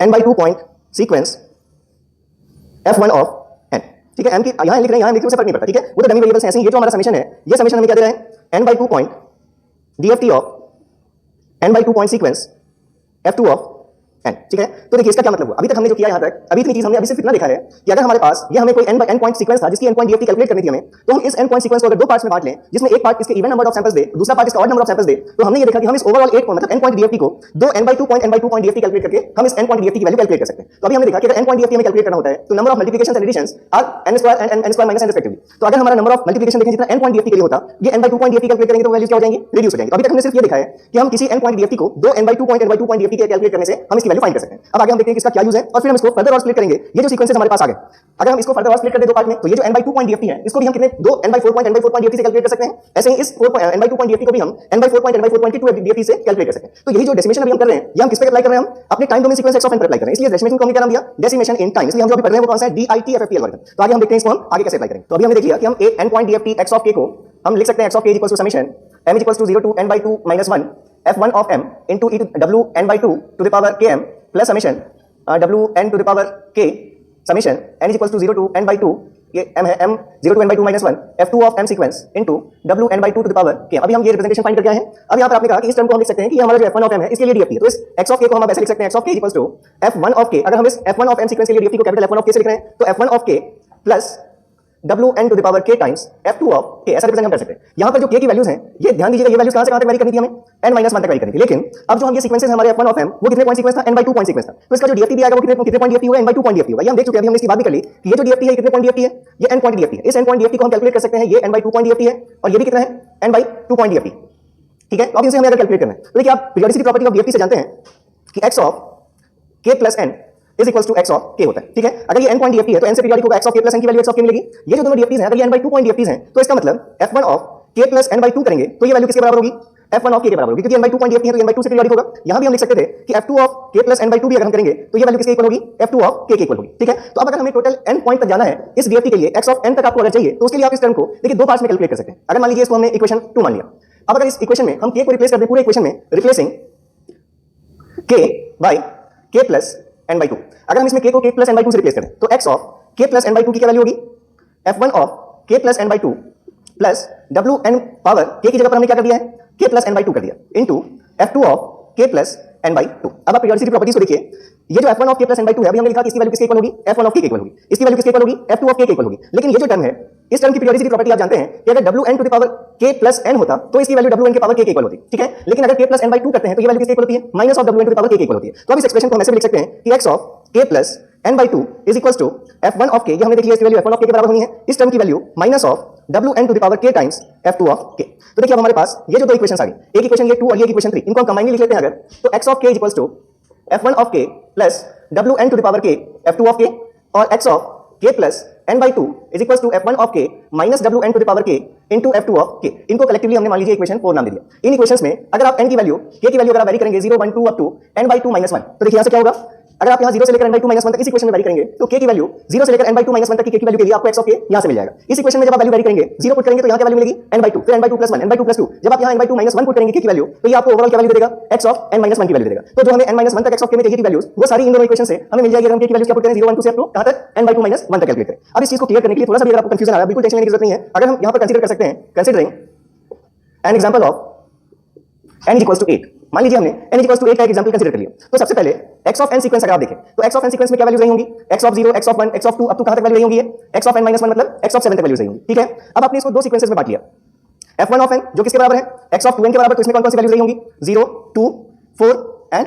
n by two point sequence f1 of n। ठीक है, m की यहाँ लिख रहे हैं, यहाँ लिख रहे हैं, फर्क नहीं पड़ता। ठीक है, वो तो डमी वेरिएबल्स हैं। ऐसे ही ये जो हमारा समेशन है, ये समेशन हमें क्या दे रहा है n by two point DFT of n by two point sequence f2 of n। ठीक है, तो देखिए इसका क्या मतलब हुआ, अभी तक हमने जो किया यहाँ तक अभी इतनी चीज हमने अभी सिर्फ इतना देखा है कि अगर हमारे पास ये हमें कोई n पॉइंट सीक्वेंस था जिसकी n पॉइंट डीएफटी कैलकुलेट करनी थी हमें, तो हम इस n पॉइंट सीक्वेंस को अगर दो पार्ट्स में बांट लें जिसमें एक पार्ट इसके इवन नंबर ऑफ सैंपल्स दे, दूसरा पार्ट इसका ऑड नंबर ऑफ सैंपल्स दे, तो हमने ये देखा कि हम इस ओवरऑल 8 मतलब n पॉइंट डीएफटी को दो n by two point DFT calculate करके हम इस n पॉइंट डीएफटी की वैल्यू कैलकुलेट कर सकते हैं। तो अभी हमने देखा कि अगर n पॉइंट डीएफटी हमें कैलकुलेट करना होता है तो number of multiplications and additions are n square and n square minus n respectively. तो अगर हमारा नंबर ऑफ मल्टीप्लिकेशन देखें जितना n पॉइंट डीएफटी के लिए होता, ये n by two point DFT calculate करेंगे तो वैल्यूज क्या हो जाएंगी, रिड्यूस हो जाएंगी। अभी तक हमने सिर्फ ये देखा है कि हम किसी n पॉइंट डीएफटी को दो n by two point DFT के कैलकुलेट करने से हम इसकी वैल्यू फाइंड कर सकते हैं। अब आगे हम देखते हैं कि इसका क्या यूज है और फिर हम इसको फर्दर और स्प्लिट करेंगे। ये जो सीक्वेंसेस हमारे पास आ गए, अगर हम इसको फर्दर और स्प्लिट कर दे दो पार्ट में, तो ये जो n/2 पॉइंट डीएफटी है इसको भी हम कितने दो n/4 point n/4 point DFT से कैलकुलेट कर सकते हैं। ऐसे ही इस n/2 पॉइंट डीएफटी को भी हम n/4 पॉइंट n/4 पॉइंट की 2 डीएफटी से कैलकुलेट कर सकते हैं। तो यही जो डेसिमेशन अभी हम कर रहे हैं, ये हम किस पे अप्लाई कर रहे हैं? हम अपने time domain sequence x of n पर अप्लाई कर रहे हैं। इसलिए डेसिमेशन को हमने क्या नाम दिया? Decimation in time. इसलिए हम जो अभी पढ़ रहे हैं वो कौन सा है? DITFFT algorithm. तो आगे हम देखते हैं इसको हम आगे कैसे अप्लाई करेंगे। तो अभी हमने देख लिया कि हम एक n point DFT x of k को हम लिख सकते हैं x of k equals to summation m equals to 0 to n/2 - 1 f1 of m into e to w n/2 to the power km plus summation w n to the power k summation n is equals to 0 to n/2, ये m है, m 0 to n/2 - 1 f2 of m sequence into w n/2 to the power k। अभी हम ये representation find करके आए हैं। अब यहाँ पर आपने कहा कि इस टर्म को हम लिख सकते हैं कि ये हमारा जो f1 of m है इसके लिए डीएफटी है। तो इस x of k को हम ऐसे लिख सकते हैं x of k equals to f1 of k। अगर हम इस f1 of m सीक्वेंस के लिए डीएफटी को कैपिटल f1 of k से लिख रहे हैं तो f1 of k plus wn to the power k times f2 of k ऐसा रिप्रेजेंट हम कर सकते हैं। यहाँ पर जो k की वैल्यूज हैं, ये ध्यान दीजिएगा, ये वैल्यूज कहाँ से कहाँ तक वैरी करनी थी हमें? n-1 तक वैरी करनी थी। लेकिन अब जो हम ये सीक्वेंसेस हमारे f1 of m वो कितने पॉइंट सीक्वेंस था? n/2 पॉइंट सीक्वेंस था। तो इसका जो डीएफटी भी आएगा वो कितने पॉइंट डीएफटी होगा? n/2 पॉइंट डीएफटी होगा। ये हम देख चुके हैं, अभी हमने इसकी बात भी कर ली कि ये जो डीएफटी है कितने पॉइंट डीएफटी है? ये n पॉइंट डीएफटी है। इस n पॉइंट डीएफटी को हम कैलकुलेट कर सकते हैं, ये n/2 पॉइंट डीएफटी है और ये भी कितना है? n/2 point DFT. ठीक है, तो अब इनसे हमें अगर कैलकुलेट करना है तो देखिए आप पीरियोडिसिटी प्रॉपर्टी ऑफ डीएफटी से जानते हैं कि x of k plus n is equals to x of k होता है। ठीक है, अगर ये n पॉइंट डीएफटी है तो n से पीरियोडिक होगा x of k plus n की वैल्यू x ऑफ k मिलेगी। ये जो दोनों डीएफटीज हैं, अगर ये n/2 पॉइंट डीएफटीज हैं तो इसका मतलब f1 of k plus n/2 करेंगे तो ये वैल्यू किसके बराबर होगी? f1 ऑफ k के बराबर होगी, क्योंकि n/2 पॉइंट डीएफटी है तो n/2 से पीरियोडिक होगा। यहां भी हम लिख सकते थे कि f2 of k plus n/2 भी अगर हम करेंगे तो ये वैल्यू किसके इक्वल होगी? f2 ऑफ k के इक्वल होगी। ठीक है, तो अब अगर हमें टोटल n पॉइंट तक जाना है इस डीएफटी के लिए, x ऑफ n तक आपको अगर चाहिए तो उसके लिए आप इस टर्म को देखिए दो पार्ट्स में कैलकुलेट कर सकते हैं। अगर मान लीजिए इसको हमने इक्वेशन 2 मान लिया। अब अगर इस इक्वेशन में हम k को रिप्लेस कर दें पूरे इक्वेशन में, replacing k by k plus n/2, अगर हम इसमें k को k प्लस n/2 से रिप्लेस करें तो x of k plus n/2 की क्या वैल्यू होगी? f1 of k plus n/2 plus wn power k की जगह पर हमने क्या कर दिया है? k प्लस n/2 कर दिया into f2 of k plus n/2। अब आप पीरियोडिसिटी प्रॉपर्टीज को देखिए, ये जो f1 of k plus n/2 है, अभी हमने लिखा कि इसकी वैल्यू किसके इक्वल होगी? f1 ऑफ k के इक्वल होगी। इसकी वैल्यू किसके इक्वल होगी? f2 ऑफ k के इक्वल होगी। लेकिन ये जो टर्म है, इस टर्म की पीरियोडिसिटी प्रॉपर्टी आप जानते हैं कि अगर wn to the power k plus n होता तो इसकी वैल्यू wn के पावर k के इक्वल होती। ठीक है, लेकिन अगर k प्लस n/2 करते हैं तो ये वैल्यू किसके इक्वल होती है? Minus of wn to the power k के इक्वल होती है। तो अब इस एक्सप्रेशन को हम ऐसे भी लिख सकते हैं कि x of k plus n/2 is equals to f1 of k, ये हमने देख लिया इसकी वैल्यू f1 ऑफ k के बराबर होनी है, इस टर्म की value minus of wn to the power k times f2 of k। तो देखिए अब हमारे पास ये जो दो इक्वेशंस आ गई, एक इक्वेशन ये 2 और ये इक्वेशन 3, इनको हम कंबाइन लिख लेते हैं अगर, तो x of k is equals to f1 of k plus wn to the power k f2 of k और x of k plus n/2 is equals to f1 of k minus wn to the power k into f2 of k। इनको collectively हमने मान लीजिए equation 4 नाम दे दिया। इन equations में अगर आप n की वैल्यू k की वैल्यू अगर आप वेरी करेंगे 0 1 2 अप टू n/2 - 1, तो देखिए यहां से क्या होगा? अगर आप यहां 0 से लेकर n/2 - 1 तक इस इक्वेशन में वेरी करेंगे तो k की वैल्यू 0 से लेकर n/2 - 1 तक की k की वैल्यू के लिए आपको x ऑफ k यहां से मिल जाएगा। इस इक्वेशन में जब आप वैल्यू वेरी करेंगे 0 पुट करेंगे तो यहां क्या वैल्यू मिलेगी? n/2, फिर n/2 + 1, n/2 + 2, जब आप यहां n/2 - 1 पुट करेंगे k की वैल्यू तो ये आपको ओवरऑल क्या वैल्यू देगा? x ऑफ n - 1 की वैल्यू देगा। तो जो हमें n - 1 तक x ऑफ k में चाहिए थी वैल्यूज, वो सारी इन दोनों इक्वेशन से हमें मिल जाएगी। अगर हम k की वैल्यूज क्या पुट करें 0 1 2 से अप टू कहां तक? n/2 - 1 तक कैलकुलेट करें। अब इस चीज को क्लियर करने के लिए थोड़ा सा भी अगर आपको कंफ्यूजन आ रहा है, बिल्कुल टेंशन लेने की जरूरत नहीं है। अगर हम यहां पर कंसीडर कर सकते हैं, considering an example of n equals to 8, मान लीजिए हमने n इक्वल्स टू 8 का एग्जांपल कंसीडर कर लिया। तो सबसे पहले x ऑफ n सीक्वेंस अगर आप देखें तो x ऑफ n सीक्वेंस में क्या वैल्यूज रही होंगी? x of 0, x of 1, x of 2 up to कहां तक वैल्यू रही होंगी? x ऑफ n - 1 मतलब x ऑफ 7 तक वैल्यूज रही होंगी। ठीक है, अब आपने इसको दो सीक्वेंसेस में बांट लिया, f1 ऑफ n जो किसके बराबर है? x ऑफ 2n के बराबर, तो इसमें कौन-कौन सी वैल्यूज रही होंगी? 0 2 4 एंड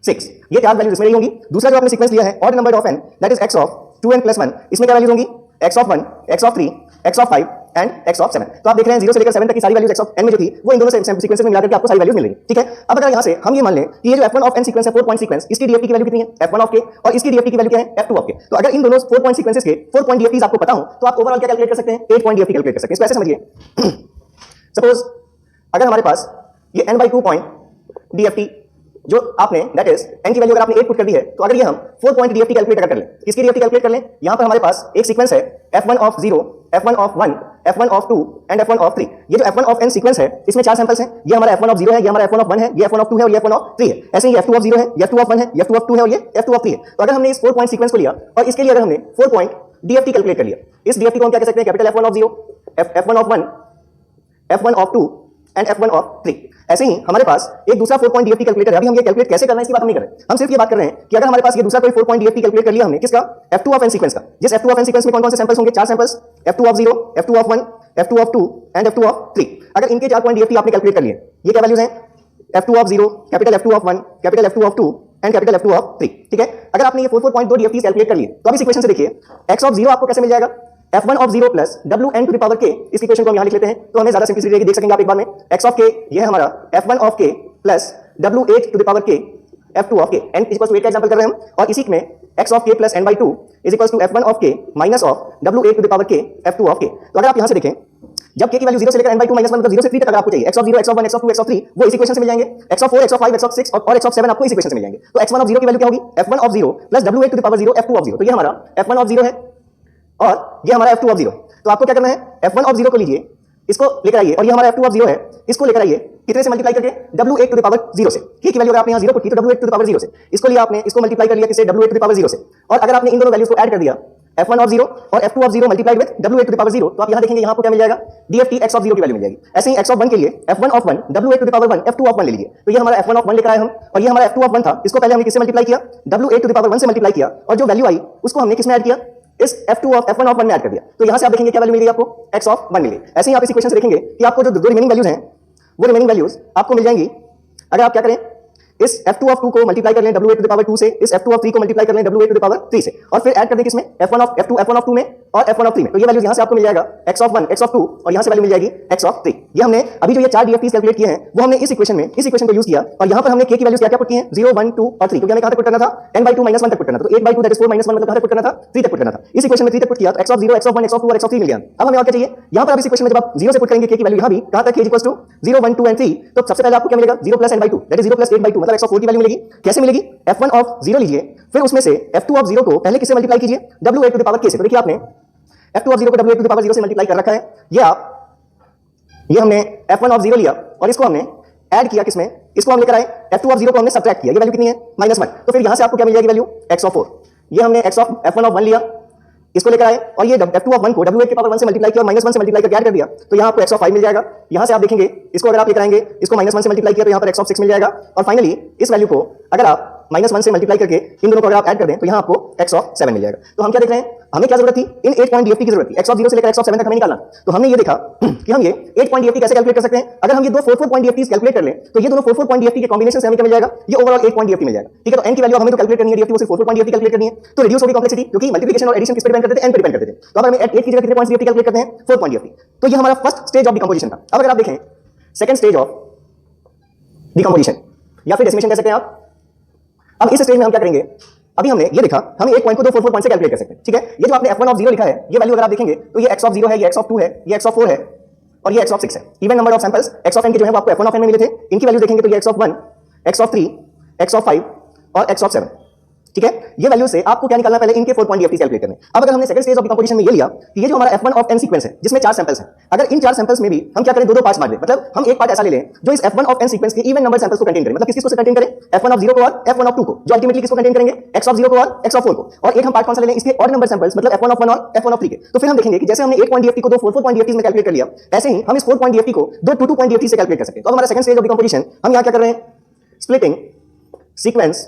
6, ये चार वैल्यूज इसमें रही होंगी। दूसरा जो आपने सीक्वेंस लिया है odd number of n, that is x of 2n + 1, इसमें क्या वैल्यूज होंगी? x of 1, x of 3, x of 5 and x of 7। तो आप देख रहे हैं 0 से लेकर 7 तक की सारी वैल्यूज x ऑफ n में जो थी वो इन दोनों सीक्वेंसेस में मिलाकर के आपको सारी वैल्यूज मिल रही है। ठीक है, अब अगर यहां से हम ये मान लें कि ये जो f1 ऑफ n सीक्वेंस है 4 पॉइंट सीक्वेंस, इसकी डीएफटी की वैल्यू कितनी है? f1 ऑफ k, और इसकी डीएफटी की वैल्यू क्या है? f2 of k। तो अगर इन दोनों 4 पॉइंट सीक्वेंसेस के 4 पॉइंट डीएफटीज आपको पता हो तो आप ओवरऑल क्या कैलकुलेट कर सकते हैं? 8 पॉइंट डीएफटी कैलकुलेट कर सकते हैं। इसको ऐसे समझिए, सपोज अगर हमारे पास ये n/2 पॉइंट डीएफटी जो आपने दैट इज n की वैल्यू अगर आपने 8 पुट कर दी है, तो अगर ये हम 4 पॉइंट डीएफटी कैलकुलेट अगर कर लें, इसकी डीएफटी कैलकुलेट कर लें, यहां पर हमारे पास एक सीक्वेंस है f1 of 0, f1 of 1, f1 of 2 and f1 of 3। ये जो f1 ऑफ n सीक्वेंस है इसमें 4 सैंपल्स हैं, ये हमारा f1 ऑफ 0 है, ये हमारा f1 ऑफ 1 है, ये f1 ऑफ 2 है और ये f1 ऑफ 3 है। ऐसे ही f2 ऑफ 0 है, ये f2 ऑफ 1 है, ये f2 ऑफ 2 है और ये f2 ऑफ 3 है। तो अगर हमने इस 4 पॉइंट सीक्वेंस को लिया और इसके लिए अगर हमने 4 पॉइंट डीएफटी कैलकुलेट कर लिया, इस डीएफटी को हम क्या कह सकते हैं? Capital f1 of 0, f1 of 1, f1 of 2 and f1 of 3। ऐसे ही हमारे पास एक दूसरा 4 पॉइंट डीएफटी कैलकुलेटर है। अभी हम ये कैलकुलेट कैसे करना है इसकी बात हम नहीं कर रहे, हम सिर्फ ये बात कर रहे हैं कि अगर हमारे पास ये दूसरा कोई 4 पॉइंट डीएफटी कैलकुलेट कर लिया हमने, किसका? f2 ऑफ n सीक्वेंस का। जिस f2 ऑफ n सीक्वेंस में कौन-कौन से सैंपल्स होंगे? 4 samples, f2 of 0, f2 of 1, f2 of 2 and f2 of 3। अगर इनके 4 पॉइंट डीएफटी आपने कैलकुलेट कर लिए, ये क्या वैल्यूज हैं? f2 of 0, capital f2 of 1, capital f2 of 2 and capital f2 of 3। ठीक है, अगर आपने ये 4 पॉइंट 2 डीएफटी कैलकुलेट कर लिए तो अब इस इक्वेशन से देखिए x ऑफ 0 आपको कैसे मिल जाएगा? f1 of 0 plus wn to the power k। इस इक्वेशन को हम यहां लिख लेते हैं तो हमें ज्यादा सिंपलिसिटी देख सकेंगे आप एक बार में। x ऑफ k ये है हमारा f1 of k plus w8 to the power k f2 of k n equals to 8 का एग्जांपल कर रहे हैं हम, और इसी में x of k plus n by 2 is equals to f1 of k minus of w8 to the power k f2 of k। तो अगर आप यहां से देखें, जब k की वैल्यू 0 से लेकर n बाई 2 माइनस 1 मतलब 0 से 3 तक अगर आपको चाहिए, x of 0, x of 1, x of 2, x of 3 वो इस इक्वेशन से मिल जाएंगे, x of 4, x of 5, x of 6 और x ऑफ 7 आपको इस इक्वेशन से मिल जाएंगे। तो x1 ऑफ 0 की वैल्यू क्या होगी, f1 of 0 plus w8 to the power 0 f2 of 0। तो ये हमारा f1 ऑफ 0 है और ये हमारा f2 ऑफ 0। तो आपको क्या करना है, f1 ऑफ 0 को लीजिए, इसको लेकर आइए, और ये हमारा f2 ऑफ 0 है, इसको लेकर आइए कितने से मल्टीप्लाई करके, w8 टू द पावर 0 से। k की वैल्यू अगर आपने यहां 0 पुट की तो w8 टू द पावर 0 से, इसको लिया आपने, इसको मल्टीप्लाई कर लिया किससे, w8 टू द पावर 0 से, और अगर आपने इन दोनों वैल्यूज को ऐड कर दिया f1 ऑफ 0 और f2 of 0 multiplied with w8 to the power 0, तो आप यहां देखेंगे यहां आपको क्या मिल जाएगा, dft x ऑफ 0 की वैल्यू मिल जाएगी। ऐसे ही x ऑफ 1 के लिए f1 of 1 w8 to the power 1 f2 of 1 ले लीजिए। तो ये हमारा f1 ऑफ 1 लेकर आए हम, और ये हमारा f2 ऑफ 1 था, इसको पहले हमने किससे मल्टीप्लाई किया, w8 टू द पावर 1 से मल्टीप्लाई किया, और जो वैल्यू आई उसको हमने किसमें ऐड किया, इस f2 ऑफ f1 ऑफ 1 में ऐड कर दिया। तो यहां से आप देखेंगे क्या वैल्यू मिल गई आपको, x ऑफ 1 मिली। ऐसे ही आप इस इक्वेशन से देखेंगे कि आपको जो दो रिमेनिंग वैल्यूज हैं वो रिमेनिंग वैल्यूज आपको मिल जाएंगी अगर आप क्या करें, इस f2 ऑफ 2 को मल्टीप्लाई कर लें w8 टू द पावर 2 से, इस f2 ऑफ 3 को मल्टीप्लाई कर लें w8 टू द पावर 3 से, और फिर ऐड कर दें किसमें, f1 ऑफ 2 में और f1 ऑफ 3 में। तो ये वैल्यूज यहां से आपको मिल जाएगा x ऑफ 1, x ऑफ 2, और यहां से वैल्यू मिल जाएगी x ऑफ 3। ये हमने अभी जो ये 4 DFTs कैलकुलेट किए हैं वो हमने इस इक्वेशन को यूज किया, और यहां पर हमने k की वैल्यूज क्या पुट की हैं, 0, 1, 2 और 3, क्योंकि हमें कहां तक पुट करना था, n/2 - 1 तक पुट करना था। तो 8/2 दैट इज 4 - 1 मतलब कहां तक पुट करना था, 3 तक पुट करना था। इस इक्वेशन में 3 तक पुट किया तो x of 0, x of 1, x of 2 और x ऑफ 3 मिल गया। अब हमें और क्या चाहिए, यहां पर आप इस इक्वेशन में जब आप 0 से पुट करेंगे k की वैल्यू, यहां भी कहां तक k 0, 1, 2 एंड 3, तो सबसे पहले आपको क्या मिलेगा, 0 + n/2 दैट इज 0 + 8/2 मतलब x ऑफ 4 की वैल्यू मिलेगी। कैसे मिलेगी, f1 ऑफ 0 लीजिए, फिर उसमें से f2 ऑफ 0 को पहले किससे मल्टीप्लाई कीजिए, w8 to the power k से। तो देखिए आपने f2 ऑफ 0 को w8 टू द पावर 0 से मल्टीप्लाई कर रखा है। ये हमने f1 ऑफ 0 लिया और इसको हमने ऐड किया किसमें, इसको हम लेकर आए, f2 ऑफ 0 को हमने सब्ट्रैक्ट किया, ये वैल्यू कितनी है, -1। तो फिर यहां से आपको क्या मिल जाएगी वैल्यू, x ऑफ 4। ये हमने x ऑफ f1 ऑफ 1 लिया, इसको लेकर आए, और ये f2 ऑफ 1 को w8 के पावर 1 से मल्टीप्लाई किया और -1 से मल्टीप्लाई करके ऐड कर दिया, तो यहां आपको x ऑफ 5 मिल जाएगा। यहां से आप देखेंगे इसको अगर आप लेकर आएंगे, इसको -1 से मल्टीप्लाई किया तो यहां पर x ऑफ 6 मिल जाएगा, और फाइनली इस वैल्यू को अगर आप -1 से मल्टीप्लाई करके इन दोनों को अगर आप ऐड कर दें तो यहां आपको x ऑफ 7 मिल जाएगा। तो हम क्या देख रहे हैं, हमें क्या जरूरत थी, इन 8 पॉइंट DFT की जरूरत थी, x ऑफ 0 से लेकर x ऑफ 7 तक हमें निकालना। तो हमने ये देखा कि हम ये 8 पॉइंट DFT कैसे कैलकुलेट कर सकते हैं। अगर हम ये दो 4 पॉइंट DFTs कैलकुलेट कर लें तो ये दोनों 4 पॉइंट DFT के कॉम्बिनेशन से हमें क्या मिल जाएगा, ये ओवरऑल 8 पॉइंट DFT मिल जाएगा। ठीक है, तो n की वैल्यू हमें तो कैलकुलेट करनी है, DFT वो सिर्फ 4 पॉइंट DFT कैलकुलेट करनी है, तो रिड्यूस होगी कॉम्प्लेक्सिटी, क्योंकि मल्टीप्लिकेशन और एडिशन किस पे डिपेंड करते थे, n पे डिपेंड करते थे। तो अगर हमें 8 की जगह कितने पॉइंट्स DFT कैलकुलेट करते हैं, 4 पॉइंट DFT। तो ये हमारा फर्स्ट स्टेज ऑफ डिकम्पोजिशन था। अब अगर आप देखें सेकंड स्टेज ऑफ डिकम्पोजिशन या फिर डेसिमेशन कह सकते हैं आप। अब इस स्टेज में हम क्या करेंगे, अभी हमने ये देखा, हम एक पॉइंट को दो 4 पॉइंट से कैलकुलेट कर सकते हैं। ठीक है, ये जो आपने f1 ऑफ 0 लिखा है, ये वैल्यू अगर आप देखेंगे तो ये x ऑफ 0 है, ये x ऑफ 2 है, ये x ऑफ 4 है, और ये x ऑफ 6 है। Even number of samples x of n के जो है वो आपको f1 ऑफ n में मिले थे, इनकी वैल्यू देखेंगे तो ये x of 1, x of 3, x of 5 और x ऑफ 7। ठीक है, ये वैल्यू से आपको क्या निकालना, पहले इनके 4 पॉइंट DFT कैलकुलेट करने। अब अगर हमने सेकंड स्टेज ऑफ डिकम्पोजिशन में ये लिया कि ये जो हमारा f1 ऑफ n सीक्वेंस है जिसमें 4 सैंपल्स हैं, अगर इन 4 सैंपल्स में भी हम क्या करें, दो पार्ट्स बांट दें, मतलब हम एक पार्ट ऐसा ले लें जो इस f1 ऑफ n सीक्वेंस के इवन नंबर सैंपल्स को कंटेन करे, मतलब किस-किस को कंटेन करे, f1 ऑफ 0 को और f1 ऑफ 2 को, जो अल्टीमेटली किसको कंटेन करेंगे, x ऑफ 0 को और x ऑफ 4 को। और एक हम पार्ट कौन सा ले लें, इसके ऑड नंबर सैंपल्स मतलब f1 ऑफ 1 और f1 ऑफ 3 के। तो फिर हम देखेंगे कि जैसे हमने 8 पॉइंट DFT को दो 4 पॉइंट DFT में कैलकुलेट कर लिया, ऐसे ही हम इस 4 पॉइंट DFT को दो 2 पॉइंट DFT से कैलकुलेट कर सकते हैं। तो हमारा सेकंड स्टेज ऑफ डिकम्पोजिशन हम यहां क्या कर रहे हैं, स्प्लिटिंग सीक्वेंस,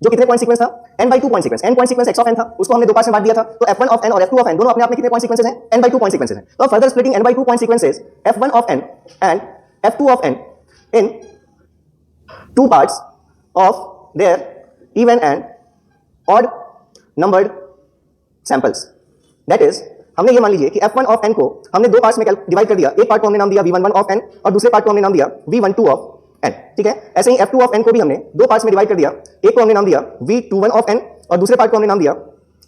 जो कितने पॉइंट सीक्वेंस था, n/2 point sequence, n point sequence x of n था, उसको हमने दो पार्ट्स में बांट दिया था। तो f1 ऑफ n और f2 ऑफ n दोनों अपने अपने कितने पॉइंट सीक्वेंसेस हैं, n/2 पॉइंट सीक्वेंसेस हैं। तो further splitting n/2 point sequences f1 of n and f2 of n in two parts of their even and odd numbered samples. That is, हमने ये मान लीजिए कि f1 ऑफ n को हमने दो पार्ट्स में डिवाइड कर दिया, एक पार्ट को हमने नाम दिया v11 ऑफ n और दूसरे पार्ट को हमने नाम दिया v12 ऑफ n। ठीक है, ऐसे ही f2 ऑफ n को भी हमने दो पार्ट्स में डिवाइड कर दिया, एक को हमने नाम दिया v21 ऑफ n और दूसरे पार्ट को हमने नाम दिया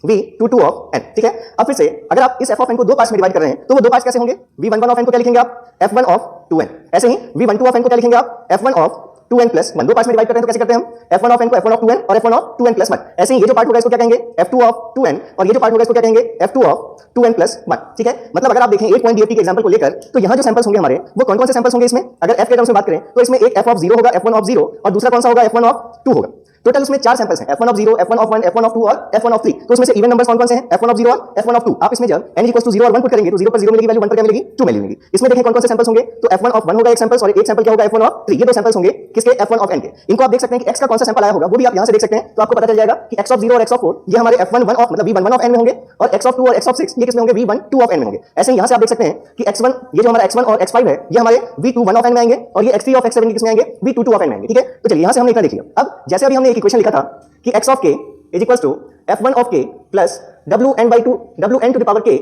v22 ऑफ n। ठीक है, अब फिर से अगर आप इस f ऑफ n को दो पार्ट्स में डिवाइड कर रहे हैं तो वो दो पार्ट्स कैसे होंगे, v11 ऑफ n को क्या लिखेंगे आप, f1 ऑफ 2n। ऐसे ही v12 ऑफ n को क्या लिखेंगे आप, f1 ऑफ 2n प्लस 1। दो पार्ट्स में डिवाइड करते हैं तो कैसे करते हैं हम, f1 ऑफ n को f1 ऑफ 2n और f1 ऑफ 2n प्लस 1। ऐसे ही ये जो पार्ट होगा इसको क्या कहेंगे, f2 ऑफ 2n, और ये जो पार्ट होगा इसको क्या कहेंगे, f2 ऑफ 2n प्लस 1। ठीक है, मतलब अगर आप देखें 8 पॉइंट DFT के एग्जांपल को लेकर, तो यहां जो सैंपल्स होंगे हमारे वो कौन कौन से सैंपल्स होंगे इसमें, अगर f के टर्म्स में बात करें तो इसमें एक f ऑफ 0 होगा, f1 ऑफ 0, और दूसरा कौन सा होगा, f1 ऑफ 2 होगा। टोटल उसमें 4 सैंपल्स हैं, f1 of 0, f1 of 1, f1 of 2 और f1 ऑफ 3। तो उसमें से इवन नंबर्स कौन कौन से हैं, f1 ऑफ 0 और f1 ऑफ 2। आप इसमें जब n = 0 और 1 पुट करेंगे तो 0 पर 0 मिलेगी वैल्यू, 1 पर क्या मिलेगी, 2 वैल्यू मिलेगी। इसमें देखें कौन कौन से सैंपल्स होंगे, तो f1 ऑफ 1 होगा एक सैंपल, और एक सैंपल क्या होगा, f1 ऑफ 3। ये दो सैंपल्स होंगे किसके, f1 ऑफ n के। इनको आप देख सकते हैं कि x का कौन सा सैंपल आया होगा वो भी आप यहां से देख सकते हैं, तो आपको पता चल जाएगा कि x ऑफ 0 और x ऑफ 4 ये हमारे f1 1 ऑफ मतलब v11 ऑफ n में होंगे, और x ऑफ 2 और x ऑफ 6 ये किसमें होंगे, v12 ऑफ n में होंगे। ऐसे ही यहां से आप देख सकते हैं कि x1 ये जो हमारा x1 और x5 है ये हमारे v21 ऑफ n में आएंगे, और ये x3 ऑफ x7 किसमें आएंगे, v22 ऑफ n में आएंगे। ठीक है, तो चलिए यहां से हमने इतना देख लिया। अब जैसे अभी हमने एक इक्वेशन लिखा था कि x of k is equals to f1 of k plus wn to the power k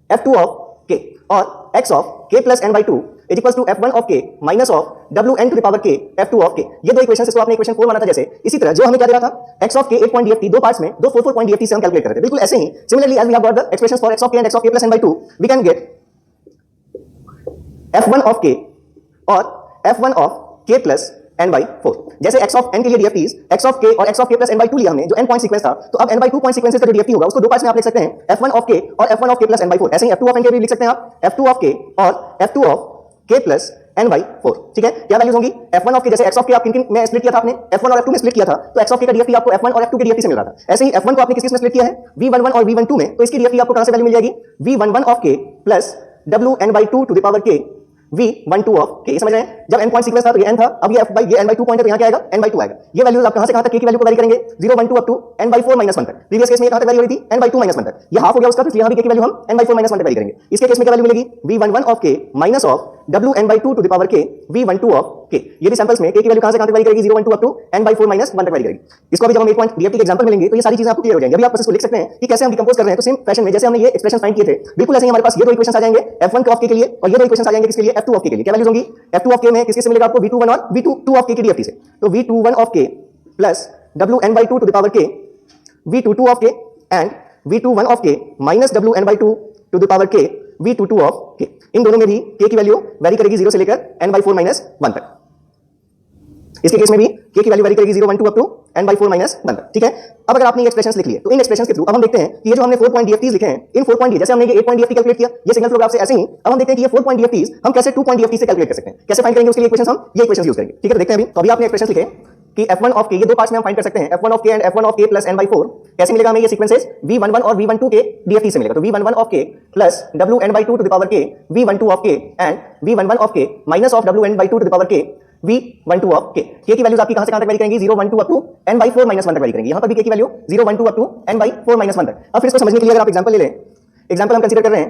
f2 of k, और x of k plus n by 2 is equals to f1 of k minus of wn to the power k f2 of k। ये दो equation इसको आपने equation 4 माना था जैसे, इसी तरह जो हमें क्या दे रहा था x of k 8 point dft, दो पार्ट्स में दो 4 पॉइंट dft से हम कैलकुलेट कर रहे थे। बिल्कुल ऐसे ही similarly as we have got the expressions for x of k and x of k plus n by 2, we can get f1 of k और f1 of k plus n by 4। जैसे x of n के लिए dfts x of k और x of k plus n by 2 लिया हमने, जो n point sequence था, तो अब n by 2 पॉइंट सीक्वेंसेस का जो dft होगा उसको दो पार्ट्स में आप लिख सकते हैं, f1 ऑफ k और f1 of k plus n by 4। ऐसे ही f2 ऑफ n के भी लिख सकते हैं आप, f2 ऑफ k और f2 of k plus n by 4। ठीक है, क्या वैल्यूज होंगी f1 ऑफ k, जैसे x ऑफ k आप किन में स्प्लिट किया था आपने, f1 और f2 में स्प्लिट किया था, तो x ऑफ k का dft आपको f1 और f2 के dft से मिल रहा था। ऐसे ही f1 को आपने किस में स्प्लिट किया है, v11 और v12 में, तो इसकी dft आपको कहां से वैल्यू मिल जाएगी, v11 of k plus wn by 2 to the power k v12 of k। समझ रहे हैं, जब n पॉइंट सीक्वेंस था तो ये n था, अब ये ये n by 2 पॉइंट है तो यहां क्या आएगा, n by 2 आएगा। ये वैल्यूज आप कहां से कहां तक k की वैल्यू को वेरी करेंगे, 0 1 2 up to n by 4 minus 1 तक। प्रीवियस केस में कहां तक वेरी हो रही थी, n by 2 minus 1 तक, ये हाफ हो गया उसका, तो इसलिए यहां भी k की वैल्यू हम n by 4 minus 1 तक वेरी करेंगे। इसके केस में क्या वैल्यू मिलेगी, v11 of k minus of wn by 2 to the power k v12 of k। ये भी सैंपल्स में k की वैल्यू कहां से कहां तक वेरी करेगी, 0 1 2 up to n by 4 minus 1 तक वेरी करेगी। इसको अभी जब हम 8 पॉइंट dft के एग्जांपल मिलेंगे तो ये सारी चीजें आपको क्लियर हो जाएंगी। अभी आप बस इसको लिख सकते हैं कि कैसे हम डिकंपोज कर रहे हैं, तो सेम फैशन में जैसे हमने ये एक्सप्रेशन फाइंड किए थे, बिल्कुल ऐसे ही हमारे पास ये दो इक्वेशंस आ जाएंगे f1 ऑफ k के लिए, और ये दो इक्वेशंस आ जाएंगे किसके लिए, f2 ऑफ k के लिए। क्या वैल्यूज होंगी, f2 ऑफ k में किसके से मिलेगा आपको, v21 और v22 ऑफ k की dft से, तो v21 of k plus wn by 2 to the power k v22 of k and v21 of k minus wn by 2 to the power k v22 of k। इन दोनों में भी k की value very करेगी 0 से लेकर n by 4 minus 1 तक। इसके केस में भी k की वैल्यू वेरी करेगी 0 1 2 up to n by 4 minus 1 तक। ठीक है, अब अगर आपने ये एक्सप्रेशंस लिख लिए तो इन एक्सप्रेशंस के थ्रू अब हम देखते हैं कि ये जो हमने 4 पॉइंट dft's लिखे हैं, इन 4 पॉइंट जैसे हमने ये 8 पॉइंट dft कैलकुलेट किया ये सिग्नल फ्लो ग्राफ से, ऐसे ही अब हम देखते हैं कि ये 4 पॉइंट dft's हम कैसे 2 पॉइंट dft से कैलकुलेट कर सकते हैं, कैसे फाइंड करेंगे उसके लिए इक्वेशंस हम ये इक्वेशंस यूज करेंगे। ठीक है, तो देखते हैं अभी। तो अभी आपने एक्सप्रेशंस लिखे कि f1 ऑफ k, ये दो पार्ट्स में हम फाइंड कर सकते हैं, f1 of k and f1 of k plus n by 4। कैसे मिलेगा हमें ये सीक्वेंसेस, v11 और v12 के dft से मिलेगा, तो v11 of k plus wn by 2 to the power k v12 of k and v11 of k minus of wn by 2 to the power k v12 of k। k की values आपकी कहां से कहां तक very करेंगी, 0 1 2 up to n by 4 minus 1 तक very करेंगी। यहां पर भी k की value 0 1 2 up to n by 4 minus 1 तक। अब फिर इसको समझने के लिए अगर आप एग्जांपल ले लें, एग्जांपल हम कंसीडर कर रहे हैं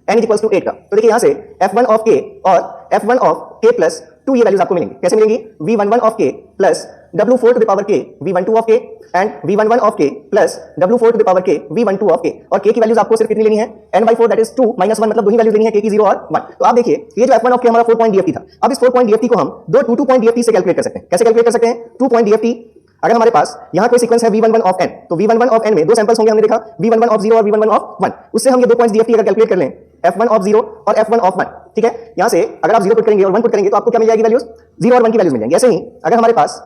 n इक्वल्स टू 8 का, तो देखिए यहां से f1 ऑफ k और f1 ऑफ k प्लस 2 ये वैल्यूज आपको मिलेंगी। कैसे मिलेंगी, v11 of k plus w4 to the power k v12 of k and v11 of k plus w4 to the power k v12 of k। और k की values आपको सिर्फ कितनी लेनी है, n by 4 that is 2 minus 1, मतलब दो ही values लेनी है, k की 0 और 1। तो आप देखिए ये जो f1 ऑफ k हमारा 4 पॉइंट dft था, अब इस 4 पॉइंट dft को हम दो 2 पॉइंट dft से कैलकुलेट कर सकते हैं। कैसे कैलकुलेट कर सकते हैं, 2 पॉइंट dft अगर हमारे पास यहाँ कोई सीक्वेंस है v11 ऑफ n, तो v11 ऑफ n में दो सैंपल्स होंगे, हमने देखा v11 ऑफ 0 और v11 ऑफ 1, उससे हम ये दो पॉइंट्स dft अगर कैलकुलेट कर लें, f1 ऑफ 0 और f1 ऑफ 1। ठीक है, यहां से अगर आप 0 पुट करेंगे और 1 पुट करेंगे तो आपको क्या मिल जाएगी वैल्यूज, 0 और 1 की वैल्यूज मिल जाएंगी। ऐसे ही अगर हमारे पास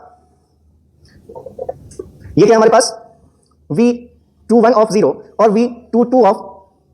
ये क्या हमारे पास v21 ऑफ 0 और v22 ऑफ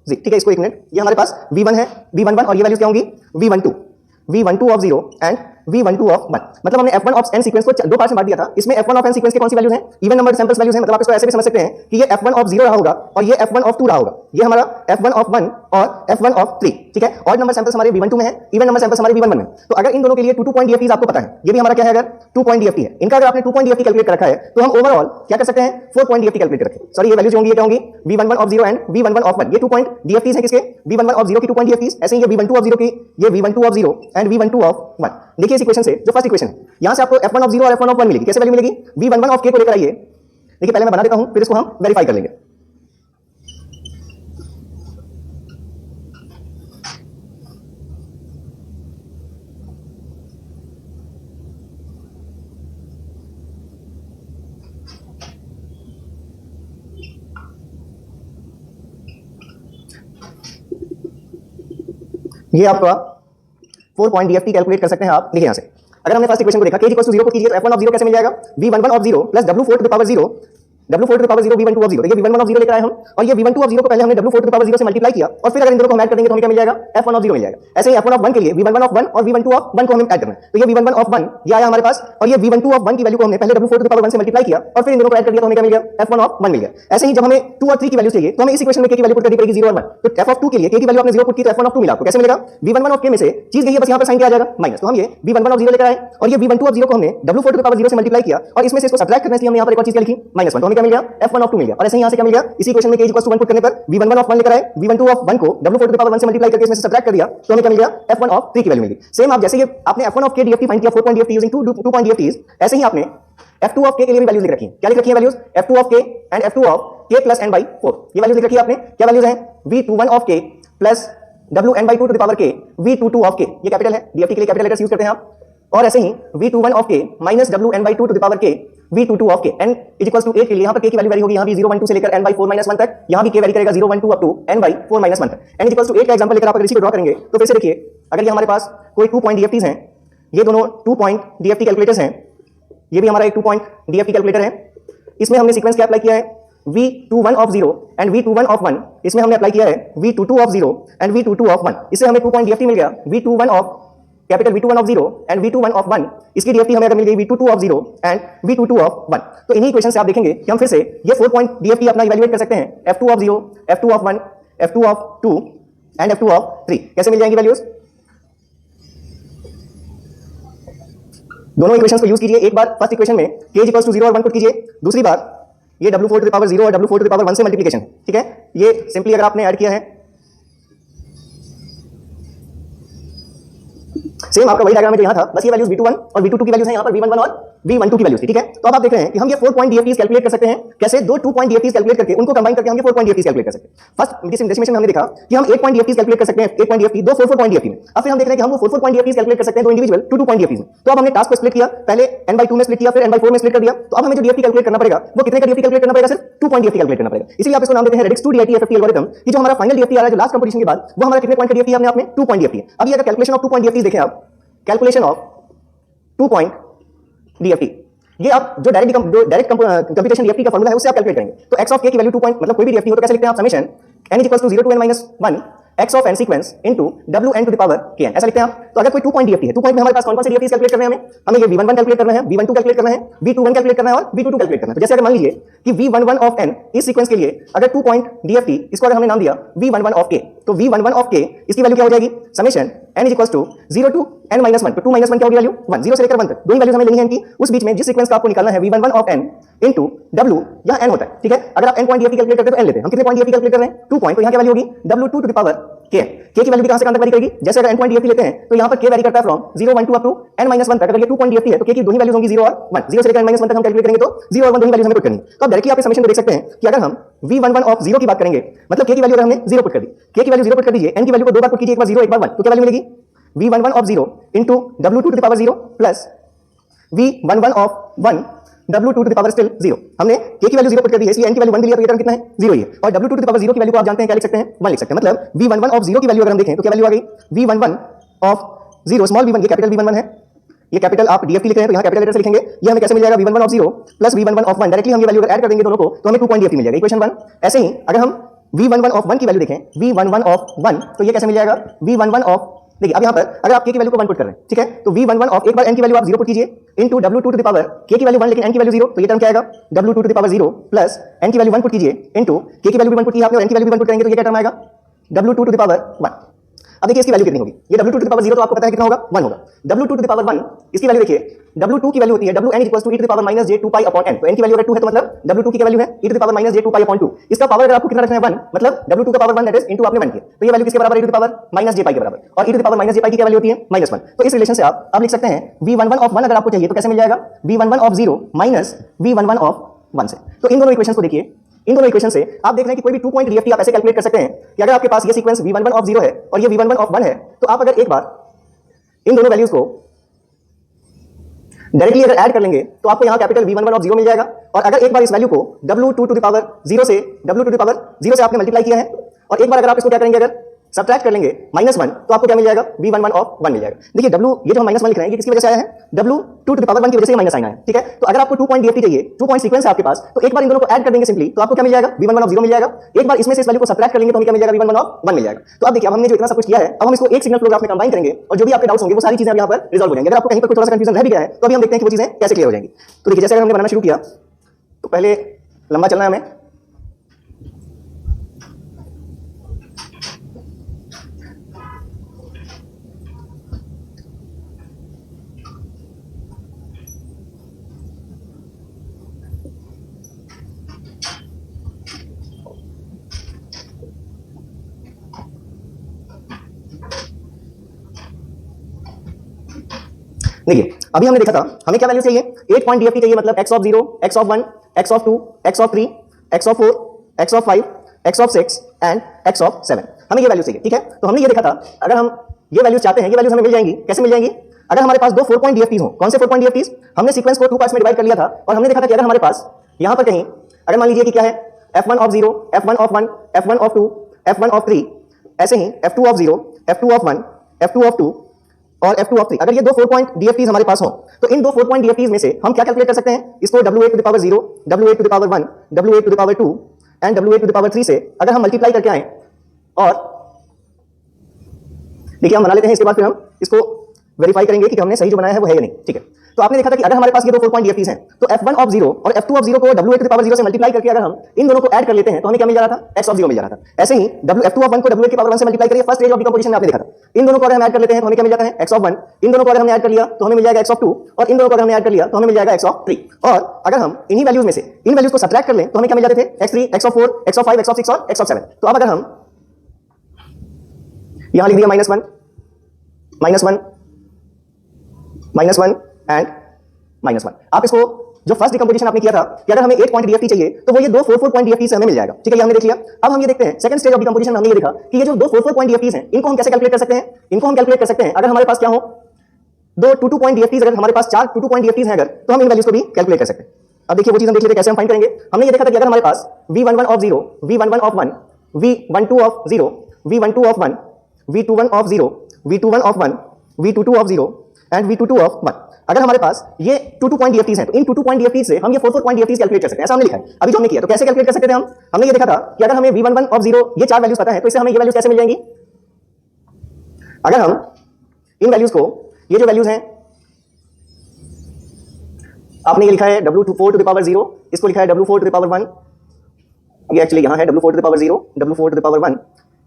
0। ठीक है, इसको एक मिनट, ये हमारे पास v1 है, v11 और ये वैल्यूज क्या होंगी, v12 of 0 and v12 of 1। मतलब हमने f1 ऑफ n सीक्वेंस को दो पार्ट्स में बांट दिया था। इसमें f1 ऑफ n सीक्वेंस के कौन सी वैल्यूज हैं, इवन नंबर सैंपल्स वैल्यूज हैं। मतलब आप इसको ऐसे भी समझ सकते हैं कि ये f1 ऑफ 0 रहा होगा और ये f1 ऑफ 2 रहा होगा, ये हमारा f1 ऑफ 1 और f1 ऑफ 3। ठीक है, ऑड नंबर सैंपल्स हमारे v12 में है, इवन नंबर सैंपल्स हमारे v11 में। तो अगर इन दोनों के लिए 2 पॉइंट dft आपको पता है, ये भी हमारा क्या है, अगर 2 पॉइंट dft है, इनका अगर आपने 2 पॉइंट dft कैलकुलेट कर रखा है तो हम ओवरऑल क्या कर सकते हैं, 4 पॉइंट dft कैलकुलेट कर रखें। सॉरी, ये वैल्यूज होंगी, ये क्या होंगी, v11 of 0 and v11 of 1। ये 2 पॉइंट dft's हैं किसके, v11 ऑफ 0 की 2 पॉइंट dft's। ऐसे ही ये v12 ऑफ 0 की, ये v12 of 0 and v12 of 1। देखिए इस इक्वेशन से जो फर्स्ट इक्वेशन है, यहां से आपको f1 ऑफ 0 और f1 ऑफ 1 मिलेगी। कैसे वैल्यू मिलेगी, v11 ऑफ k को लेकर आइए, देखिए पहले मैं बना देता हूं फिर इसको हम वेरीफाई कर लेंगे। ये आपका 4 पॉइंट dft कैलकुलेट कर सकते हैं आप। देखिए यहां से अगर हमने फर्स्ट इक्वेशन को देखा k इक्वल्स टू 0 पुट कीजिए तो f1 ऑफ 0 कैसे मिल जाएगा, v11 of 0 plus w4 to the power 0 w4 to the power 0 v12 of 0। देखिए v11 ऑफ 0 लेकर आए हम और ये v12 ऑफ 0 को पहले हमने w4 टू द पावर 0 से मल्टीप्लाई किया और फिर अगर इन दोनों को हम ऐड कर देंगे तो हमें क्या मिल जाएगा, f1 ऑफ 0 मिल जाएगा। ऐसे ही f1 ऑफ 1 के लिए v11 ऑफ 1 और v12 ऑफ 1 को हमें ऐड करना है, तो ये v11 ऑफ 1 ये आया हमारे पास और ये v12 ऑफ 1 की वैल्यू को हमने पहले w4 टू द पावर 1 से मल्टीप्लाई किया और फिर इन दोनों को ऐड कर दिया तो हमें क्या मिल गया, f1 ऑफ 1 मिल गया। ऐसे ही जब हमें 2 और 3 की वैल्यू चाहिए तो हमें इस इक्वेशन में k की वैल्यू पुट करनी पड़ेगी 0 और 1। तो f ऑफ 2 के लिए k की वैल्यू आपने 0 पुट की तो f1 ऑफ 2 मिला आपको। कैसे मिलेगा, v11 ऑफ k में से चीज गई है, बस यहां पर साइन किया जाएगा माइनस, तो हम ये v11 ऑफ 0 लेकर आए और ये v12 ऑफ 0 को हमने w4 टू द पावर 0 से मल्टीप्लाई किया और इसमें से इसको सब्ट्रैक्ट करने से हमने यहां पर एक और चीज क्या लिखी, -1। तो हमें क्या मिल गया, f1 ऑफ 2 मिल गया। और ऐसे ही यहां से क्या मिल गया, इसी इक्वेशन में k इक्वल्स टू 1 पुट करने पर v11 ऑफ 1 लेकर आए, v12 ऑफ 1 को w4 टू द पावर 1 से मल्टीप्लाई करके इसमें से सब्ट्रैक्ट कर दिया तो हमें क्या मिल गया, f1 ऑफ 3 की वैल्यू मिली। सेम आप जैसे ये आपने f1 of k dft find किया 4 point dft using 2 point dft's, ऐसे ही आपने f2 ऑफ k के लिए भी वैल्यूज लिख रखी है। क्या लिख रखी है values, f2 of k and f2 of k plus n by 4। ये वैल्यूज लिख रखी है आपने। क्या वैल्यूज हैं, v21 of k plus WN/2 to the power k V22 of k, ये कैपिटल है, डीएफटी के लिए कैपिटल लेटर्स यूज करते हैं आप। और ऐसे ही V21 of k minus WN/2 to the power k V22 of k, n is equal to 8 के लिए यहाँ पर k की वैल्यू वेरी होगी, यहाँ भी 012 से लेकर n/4 - 1 तक, यहाँ भी k वेरी करेगा 012 अप टू n/4 - 1 तक। n इज इक्वल टू 8 का एग्जांपल लेकर आप अगर इसी को ड्रॉ करेंगे तो फिर से देखिए, अगर ये हमारे पास कोई 2 पॉइंट डीएफटीज हैं, ये दोनों 2 पॉइंट डीएफटी कैलकुलेटर्स हैं, ये भी हमारा एक 2 पॉइंट डीएफटी कैलकुलेटर है। इसमें हमने सीक्वेंस क्या अप्लाई किया है, V21 of 0 and V21 of 1, इसमें हमने अप्लाई किया है V22 of 0 and V22 of 1। इससे हमें 2 पॉइंट डीएफटी मिल गया, V21 of capital V21 of 0 and V21 of 1, इसकी डीएफटी हमें अगर मिल गई V22 of 0 and V22 of 1। तो इन्हीं इक्वेशन से आप देखेंगे कि हम फिर से ये 4 पॉइंट डीएफटी अपना इवैल्यूएट कर सकते हैं, F2 of 0, F2 of 1, F2 of 2 and F2 of 3। कैसे मिल जाएंगी वैल्यूज? दोनों इक्वेशंस को यूज कीजिए। एक बार फर्स्ट इक्वेशन में k इज इक्वल्स टू 0 और 1 पुट कीजिए, दूसरी बार ये W4 टू द पावर 0 और W4 टू द पावर 1 से मल्टीप्लिकेशन, ठीक है। ये सिंपली अगर आपने ऐड किया है, सेम आपका वही डायग्राम में जो यहाँ था, बस ये वैल्यूज V21 और V22 की वैल्यूज हैं, यहाँ पर V11 और V12 की वैल्यूज थी, ठीक है। तो अब आप देख रहे हैं कि हम ये 4 पॉइंट डीएफटीज कैलकुलेट कर सकते हैं। कैसे? दो 2 पॉइंट डीएफटीज कैलकुलेट करके उनको कंबाइन करके हम ये 4 पॉइंट डीएफटीज कैलकुलेट कर सकते हैं। फर्स्ट डेसिमेशन में हमने देखा कि हम 1 पॉइंट डीएफटीज कैलकुलेट कर सकते हैं, 1 पॉइंट डीएफटी, दो 4 पॉइंट डीएफटी में। अब फिर हम देख रहे हैं कि हम वो 4 पॉइंट डीएफटीज कैलकुलेट कर सकते हैं दो इंडिविजुअल 2 पॉइंट डीएफटीज में। तो अब हमने टास्क को स्प्लिट किया, पहले n/2 में स्प्लिट किया, फिर n/4 में स्प्लिट कर दिया। तो अब हमें जो डीएफटी कैलकुलेट करना पड़ेगा वो कितने का डीएफटी कैलकुलेट करना पड़ेगा? सिर्फ 2 पॉइंट डीएफटी कैलकुलेट करना पड़ेगा। इसलिए आप इसको नाम देते हैं रेडिक्स 2 DIT FFT एल्गोरिथम। ये जो हमारा फाइनल डीएफटी आ रहा है, जो लास्ट कंपटीशन के बाद, वो हमारा कितने पॉइंट का डीएफटी है अपने आप में? 2 पॉइंट डीएफटी है। अब ये अगर कैलकुलेशन ऑफ 2 पॉइंट डीएफटी देखें आप, कैलकुलेशन ऑफ 2 पॉइंट डीएफटी, ये आप जो डायरेक्ट कंप्यूटेशन डीएफटी का फार्मूला है उससे आप कैलकुलेट करेंगे। तो x ऑफ k की वैल्यू 2 पॉइंट, मतलब कोई भी डीएफटी हो तो कैसे लिखते हैं आप? Summation n is equal to 0 to n - 1 x of n sequence into WN to the power kn, ऐसा लिखते हैं आप। तो अगर कोई 2 पॉइंट डीएफटी है, 2 पॉइंट में हमारे पास कौन कौन से डीएफटी कैलकुलेट करने हैं? हमें ये V11 कैलकुलेट करना है, V12 कैलकुलेट करना है, V21 कैलकुलेट करना है और V22 कैलकुलेट करना है। तो जैसे अगर मान लीजिए कि V11 ऑफ n इस सीक्वेंस के लिए अगर 2 पॉइंट डीएफटी, इसको अगर हमने नाम दिया V11 ऑफ k, तो V11 ऑफ k इसकी वैल्यू क्या हो जाएगी? Summation n is equal to 0 to n - 1, तो 2 - 1 क्या होगी वैल्यू? 1, 0 से लेकर 1 तक दो ही वैल्यूज हमें लेनी है इनकी। उस बीच में जिस सीक्वेंस का आपको निकालना है V11 of n into W, यहाँ n होता है, ठीक है। अगर आप n पॉइंट डीएफटी कैलकुलेट करते हैं तो n लेते हैं, हम कितने पॉइंट डीएफटी कैलकुलेट कर रहे हैं? 2 पॉइंट, तो यहाँ क्या वैल्यू होगी? W2 to the power k की वैल्यू भी कहां से कहां तक वेरी करेगी? जैसे अगर n पॉइंट डीएफटी लेते हैं तो यहाँ पर k वेरी करता है फ्रॉम 0 1 2 अप टू n - 1 तक। अगर ये 2 पॉइंट डीएफटी है तो k की दो ही वैल्यूज होंगी 0 और 1, 0 से लेकर n - 1 तक हम कैलकुलेट करेंगे तो 0 और 1 दोनों वैल्यूज हमें पुट करनी है। तो आप डायरेक्टली आप समेशन में देख सकते हैं कि अगर हम V11 ऑफ 0 की बात करेंगे, मतलब k की वैल्यू अगर हमने 0 पुट कर दी, k की वैल्यू 0 पुट कर दीजिए, n की वैल्यू को दो बार पुट कीजिए, एक बार 0 एक बार 1, तो क्या वैल्यू मिलेगी? V11 of 0 into W2 to the power 0 plus V11 of 1 W2 to the power still 0। हमने k की वैल्यू 0 पुट कर दी है, इसलिए n की वैल्यू 1 लिया, तो ये टर्म कितना है? 0 ही है। और W2 टू द पावर 0 की वैल्यू को आप जानते हैं क्या लिख सकते हैं? 1 लिख सकते हैं। मतलब V11 ऑफ 0 की वैल्यू अगर हम देखें तो क्या वैल्यू आ गई? V11 ऑफ 0 स्मॉल v1, ये कैपिटल V11 है, ये कैपिटल आप डीएफटी लिख रहे हैं तो यहाँ कैपिटल लेटर से लिखेंगे। ये हमें कैसे मिल जाएगा? V11 of 0 plus V11 of 1, directly हम ये वैल्यू ऐड कर देंगे दोनों को तो हमें 2 पॉइंट डीएफटी मिल जाएगा, इक्वेशन 1। ऐसे ही अगर हम V11 ऑफ 1 की वैल्यू देखें, V11 ऑफ 1, तो ये कैसे मिल जाएगा? V11 ऑफ, देखिए अब यहाँ पर अगर आप k की वैल्यू को 1 पुट कर रहे हैं, ठीक है, तो V11 ऑफ, एक बार n की वैल्यू आप 0 पुट कीजिए into W2 to the power k की वैल्यू 1 लेकिन n की वैल्यू 0, तो ये टर्म क्या आएगा? W2 to the power 0 plus n की वैल्यू 1 पुट कीजिए इनटू k की वैल्यू भी 1 पुट की आपने और n की वैल्यू भी 1 पुट करेंगे तो ये क्या टर्म आएगा? W2 to the power 1। अब देखिए इसकी वैल्यू कितनी होगी? ये W2 टू द पावर 0 तो आपको पता है कितना होगा? 1 होगा। W2 टू द पावर 1 इसकी वैल्यू देखिए, W2 की वैल्यू होती है Wn is equals to e to the power minus j 2 pi upon n। तो n की वैल्यू अगर 2 है तो मतलब W2 की वैल्यू है e to the power minus j 2 pi upon 2। इसका पावर अगर आपको कितना रखना है? 1, मतलब W2 का पावर 1 दैट इज इनटू आपने 1 किया, तो ये वैल्यू किसके बराबर है? e to the power minus j pi के बराबर। और e to the power minus j pi की क्या वैल्यू होती है? -1। तो इस रिलेशन से आप अब लिख सकते हैं V11 ऑफ 1 अगर आपको चाहिए तो कैसे मिल जाएगा? V11 of 0 minus V11 of 1 से। तो इन दोनों इक्वेशंस को देखिए, इन दोनों इक्वेशन से आप देख रहे हैं कि कोई भी 2 पॉइंट डीएफटी आप ऐसे कैलकुलेट कर सकते हैं कि अगर आपके पास ये सीक्वेंस V11 ऑफ 0 है और ये V11 ऑफ 1 है, तो आप अगर एक बार इन दोनों वैल्यूज को डायरेक्टली अगर ऐड कर लेंगे तो आपको यहाँ कैपिटल V11 ऑफ 0 मिल जाएगा। और अगर एक बार इस वैल्यू को W2 टू द पावर 0 से W2 टू द पावर 0 से आपने मल्टीप्लाई किया है और एक बार अगर आप इसको क्या करेंगे, अगर सब्ट्रैक्ट कर लेंगे -1, तो आपको क्या मिल जाएगा? V11 ऑफ 1 मिल जाएगा। देखिए W, ये जो हम -1 लिख रहे हैं ये किसकी वजह से आया है? W2 टू द पावर 1 की वजह से माइनस साइन आया है, ठीक है। तो अगर आपको 2 पॉइंट डीएफटी चाहिए, 2 पॉइंट सीक्वेंस है आपके पास, तो एक बार इन दोनों को ऐड कर देंगे सिंपली, तो आपको क्या मिल जाएगा? V11 ऑफ 0 मिल जाएगा। एक बार इसमें से इस वैल्यू को सब्ट्रैक्ट कर लेंगे तो हमें क्या मिल जाएगा? V11 ऑफ 1 मिल जाएगा। तो अब देखिए, अब हमने जो इतना सब कुछ किया है, अब हम इसको एक सिग्नल फ्लो ग्राफ में कंबाइन करेंगे और जो भी आपके डाउट्स होंगे वो सारी चीजें अब यहाँ पर रिजॉल्व हो जाएंगी। अगर आपको कहीं पर कोई थोड़ा सा कंफ्यूजन रह भी गया है तो अभी हम देखते हैं कि वो चीजें कैसे क्लियर हो जाएंगी। तो देखिए, जैसे अगर हमने बनाना शुरू किया तो पहले लंबा चलना है हमें, देखिए अभी हमने देखा था हमें क्या वैल्यू चाहिए? 8 पॉइंट डीएफटी चाहिए, मतलब x of 0, x of 1, x of 2, x of 3, x of 4, x of 5, x of 6 and x of 7। हमें ये वैल्यू चाहिए, ठीक है। तो हमने ये देखा था, अगर हम ये वैल्यूज चाहते हैं, ये वैल्यूज हमें मिल जाएंगी। कैसे मिल जाएंगी? अगर हमारे पास दो 4 पॉइंट डीएफटीज हो। कौन से 4 पॉइंट डीएफटीज? हमने सीक्वेंस को 2 पार्ट्स में डिवाइड कर लिया था और हमने देखा था कि अगर हमारे पास यहां पर कहीं अगर मान लीजिए कि क्या है f1 of 0, f1 of 1, f1 of 2, f1 of 3, ऐसे ही f2 of 0, f2 of 1, f2 of 2 और f2 ऑफ 3। अगर ये दो 4 पॉइंट डीएफटीज हमारे पास हो तो इन दो 4 पॉइंट डीएफटीज में से हम क्या कैलकुलेट कर सकते हैं? इसको w8 to the power 0, w8 to the power 1, w8 to the power 2 and w8 to the power 3 से अगर हम मल्टीप्लाई करके आए और देखिए हम बना लेते हैं, इसके बाद फिर हम इसको वेरीफाई करेंगे कि हमने सही जो बनाया है वो है या नहीं, ठीक है। तो आपने देखा था कि अगर हमारे पास ये दो 4 पॉइंट डीएफटीज हैं तो f1 ऑफ 0 और f2 ऑफ 0 को w8 टू द पावर 0 से मल्टीप्लाई करके अगर हम इन दोनों को ऐड कर लेते हैं तो हमें क्या मिल जा रहा था? x ऑफ 0 मिल जा रहा था। ऐसे ही f2 ऑफ 1 को w8 की पावर 1 से मल्टीप्लाई करिए, फर्स्ट स्टेज ऑफ डिकम्पोजिशन में आपने देखा था। इन दोनों को अगर हम ऐड कर लेते हैं तो हमें क्या मिल जाता है? x of 1। इन दोनों को अगर हमने ऐड कर लिया तो हमें मिल जाएगा x ऑफ 2 और इन दोनों को अगर हमने ऐड कर लिया तो हमें मिल जाएगा x ऑफ 3। और अगर हम इन्हीं वैल्यूज में से इन वैल्यूज को सब्ट्रैक्ट कर लें तो हमें क्या मिल जाते थे? x3, x of 4, x of 5, x of 6 और x ऑफ 7। तो अब अगर हम यहां लिख दिया -1 एंड -1। आप इसको जो फर्स्ट डिकम्पोजिशन आपने किया था कि अगर हमें 8 पॉइंट डीएफटी चाहिए तो वो ये दो 4 पॉइंट डीएफटी से हमें मिल जाएगा, ठीक है। ये हमने देख लिया। अब हम ये देखते हैं सेकंड स्टेज ऑफ डिकम्पोजिशन में हमने ये देखा कि ये जो दो 4 पॉइंट डीएफटीज हैं इनको हम कैसे कैलकुलेट कर सकते हैं? इनको हम कैलकुलेट कर सकते हैं अगर हमारे पास क्या हो, दो 2 पॉइंट डीएफटीज। अगर हमारे पास 4 2 पॉइंट डीएफटीज हैं अगर तो हम इन वैल्यूज को भी कैलकुलेट कर सकते हैं। अब देखिए वो चीज हम देख लेते हैं कैसे हम फाइंड करेंगे। हमने ये देखा था कि अगर हमारे पास v11 of 0, v11 of 1, v12 of 0, v12 of 1, v21 of 0, v21 of 1, v22 of 0 and v22 of 1। अगर हमारे पास ये 2 पॉइंट डीएफटीज हैं तो इन 2 पॉइंट डीएफटीज से हम ये 4 पॉइंट डीएफटीज कैलकुलेट कर सकते हैं। ऐसा हमने लिखा है अभी जो हमने किया। तो कैसे कैलकुलेट कर सकते थे हम? हमने ये देखा था कि अगर हमें v11 ऑफ 0 ये 4 वैल्यूज पता है तो इससे हमें ये वैल्यूज कैसे मिल जाएंगी? अगर हम इन वैल्यूज को, ये जो वैल्यूज हैं आपने ये लिखा है w4 टू द पावर 0, इसको लिखा है w4 टू द पावर 1, ये एक्चुअली यहां है w4 to the power 0, w4 to the power 1,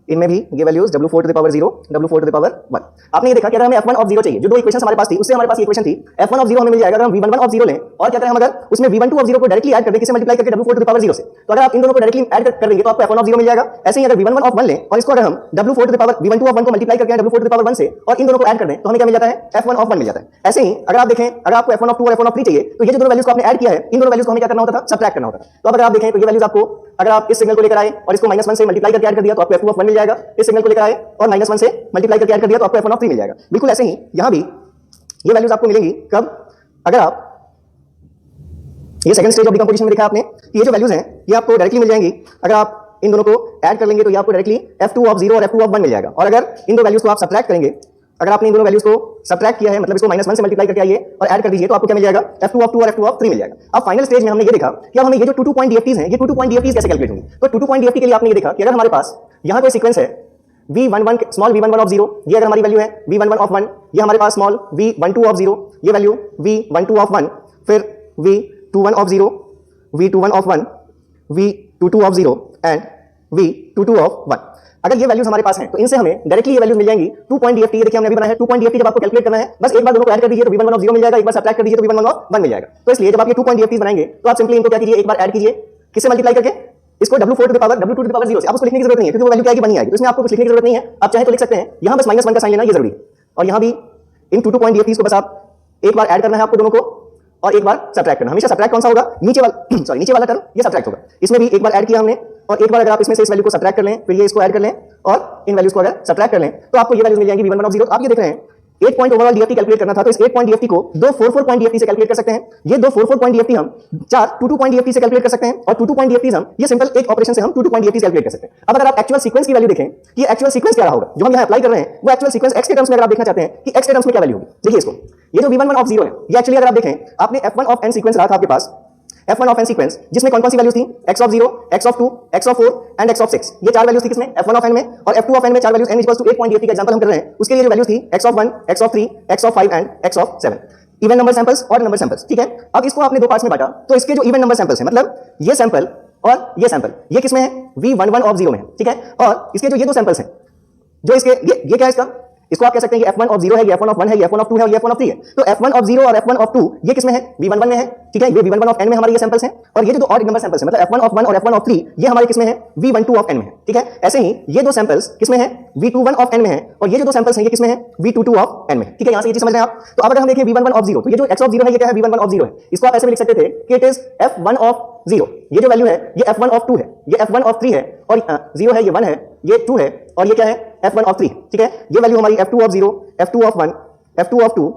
इनमें भी ये values w4 to the power 0, w4 to the power 1। आपने ये देखा कि अगर हमें f1 ऑफ 0 चाहिए, जो दो इक्वेशंस हमारे पास थी उससे हमारे पास ये इक्वेशन थी f1 ऑफ 0 हमें मिल जाएगा अगर हम v11 ऑफ 0 लें और क्या करें हम अगर उसमें v12 ऑफ 0 को डायरेक्टली ऐड कर दें किसे मल्टीप्लाई करके w4 टू द पावर 0 से। तो अगर आप इन दोनों को डायरेक्टली ऐड कर देंगे तो आपको f1 ऑफ 0 मिल जाएगा। ऐसे ही अगर v11 ऑफ 1 लें और इसको अगर हम w4 to the power v12 of 1 को मल्टीप्लाई करके w4 टू द पावर 1 से और इन दोनों को ऐड कर दें तो हमें क्या मिल जाता है? f1 ऑफ 1 मिल जाता है। ऐसे ही अगर आप देखें अगर आपको f1 ऑफ 2 और f1 ऑफ 3 चाहिए तो ये जो दोनों वैल्यूज को आपने ऐड किया है इन दोनों वैल्यूज को हमें क्या करना होता था? सब्ट्रैक्ट करना होता था। तो अब अगर आप देखें तो ये वैल्यूज आपको अगर आप इस सिग्नल को लेकर आए और इसको -1 से मल्टीप्लाई करके ऐड कर दिया तो आपको f2 ऑफ 1 मिल जाएगा। इस सिग्नल को लेकर आए और -1 से मल्टीप्लाई करके ऐड कर दिया तो आपको f1 ऑफ 3 मिल जाएगा। बिल्कुल ऐसे ही यहां भी ये वैल्यूज आपको मिलेंगी कब? अगर आप ये सेकंड स्टेज ऑफ डिकम्पोजिशन में देखा आपने कि ये जो वैल्यूज हैं ये आपको डायरेक्टली मिल जाएंगी। अगर आप इन दोनों को ऐड कर लेंगे तो ये आपको डायरेक्टली f2 ऑफ 0 और f2 ऑफ 1 मिल जाएगा। और अगर इन दो वैल्यूज को आप सब्ट्रैक्ट करेंगे, अगर आपने इन दोनों वैल्यूज को सब्ट्रैक्ट किया है मतलब इसको -1 से मल्टीप्लाई करके आइए और ऐड कर दीजिए तो आपको क्या मिल जाएगा? f2 ऑफ 2 और f2 ऑफ 3 मिल जाएगा। अब फाइनल स्टेज में हमने ये देखा कि अब हमें ये जो 2 पॉइंट डीएफटीज हैं ये 2 पॉइंट डीएफटीज कैसे कैलकुलेट होंगी। तो 2 पॉइंट डीएफटी के लिए आपने ये देखा कि अगर हमारे पास यहां कोई सीक्वेंस है v11 स्मॉल v11 ऑफ 0, ये अगर हमारी वैल्यू है v11 ऑफ 1, ये हमारे पास स्मॉल v12 ऑफ 0, ये वैल्यू v12 ऑफ 1, फिर v21 of 0, v21 of 1, v22 of 0 and v22 of 1। अगर ये वैल्यूज हमारे पास हैं तो इनसे हमें डायरेक्टली ये वैल्यूज मिल जाएंगी 2 पॉइंट डीएफटी। देखिए हमने अभी बनाया है 2 पॉइंट डीएफटी। जब आपको कैलकुलेट करना है बस एक बार दोनों को ऐड कर दीजिए तो v11 ऑफ 0 मिल जाएगा, एक बार सब्ट्रैक्ट कर दीजिए तो v11 ऑफ 1 मिल जाएगा। तो इसलिए जब आप ये 2 पॉइंट डीएफटी बनाएंगे तो आप सिंपली इनको क्या कीजिए, एक बार ऐड कीजिए, किससे मल्टीप्लाई करके, इसको w4 to the power w2 to the power 0 से। आप उसको लिखने की जरूरत नहीं है क्योंकि वो वैल्यू क्या आएगी, बनी आएगी। तो इसमें आपको कुछ लिखने की जरूरत नहीं है, आप चाहे तो लिख सकते हैं। यहां बस -1 का साइन लेना ये जरूरी है और यहां भी इन 2 पॉइंट डीएफटीज को बस आप एक बार ऐड करना है आपको दोनों को और एक बार सब्ट्रैक्ट करना। हमेशा सब्ट्रैक्ट कौन सा होगा? नीचे वाला टर्म ये सब्ट्रैक्ट होगा। इसमें भी एक बार ऐड किया हमने और एक बार अगर आप इसमें से इस वैल्यू को सब्ट्रैक्ट कर लें फिर ये इसको ऐड कर लें और इन वैल्यूज को अगर सब्ट्रैक्ट कर लें तो आपको ये वैल्यूज मिल जाएंगी v11 ऑफ 0। तो आप ये देख रहे हैं 8 पॉइंट ओवरऑल डीएफटी कैलकुलेट करना था तो इस 8 पॉइंट डीएफटी को दो 4 पॉइंट डीएफटी से कैलकुलेट कर सकते हैं। ये दो 4 पॉइंट डीएफटी हम 2 पॉइंट डीएफटी से कैलकुलेट कर सकते हैं और 2 पॉइंट डीएफटी हम ये सिंपल एक ऑपरेशन से हम 2 पॉइंट डीएफटी कैलकुलेट कर सकते हैं। अब अगर आप एक्चुअल सीक्वेंस की वैल्यू देखें कि एक्चुअल सीक्वेंस क्या रहा होगा जो हम यहां अप्लाई कर रहे हैं वो एक्चुअल सीक्वेंस x के टर्म्स में अगर आप देखना चाहते हैं कि x के टर्म्स में क्या वैल्यू होगी, देखिए इसको, ये जो v11 ऑफ 0 है ये एक्चुअली अगर आप देखें आपने f1 ऑफ n सीक्वेंस रहा था आपके पास, f1 ऑफ n सीक्वेंस जिसमें कौन कौन सी वैल्यूज थी? x of 0, x of 2, x of 4 and x of 6। ये 4 वैल्यूज थी किसमें? f1 ऑफ n में। और f2 ऑफ n में 4 values n equals to 8 point DFT का एग्जांपल हम कर रहे हैं, उसके लिए जो वैल्यूज थी x of 1, x of 3, x of 5 and x of 7। Even number samples और नंबर सैंपल्स, ठीक है। अब इसको आपने दो पार्ट्स में बांटा तो इसके जो इवन नंबर सैंपल्स हैं मतलब ये सैंपल और ये सैंपल ये किसमें है? v11 ऑफ 0 में है, ठीक है। और इसके जो ये दो सैंपल्स हैं जो इसके ये क्या है इसका, इसको आप कह सकते हैं कि f1 ऑफ 0 है, ये f1 ऑफ 1 है, ये f1 ऑफ 2 है और ये f1 ऑफ 3 है। तो f1 ऑफ 0 और f1 ऑफ 2 ये किसमें है? v11 में है, ठीक है। ये v11 ऑफ n में हमारे ये सैंपल्स हैं और ये जो दो ऑड नंबर सैंपल्स हैं मतलब f1 ऑफ 1 और f1 ऑफ 3 ये हमारे किसमें है? v12 ऑफ n में है, ठीक है। ऐसे ही ये दो सैंपल्स किसमें है? v21 ऑफ n में है और ये जो दो सैंपल्स हैं ये किसमें है? v22 ऑफ n में है, ठीक है। यहां से ये चीज समझ रहे हैं आप। तो अब अगर हम देखें v11 ऑफ 0 तो ये जो x ऑफ 0 है ये क्या है? v11 ऑफ 0 है। इसको आप ऐसे भी लिख सकते थे कि इट इज f1 ऑफ 0, ये जो वैल्यू है ये f1 ऑफ 2 है, ये f1 ऑफ 3 है, और 0 है, ये 1 है, ये 2 है, और ये क्या है f1 ऑफ 3, ठीक है। ये वैल्यू हमारी f2 of 0, f2 of 1, f2 of 2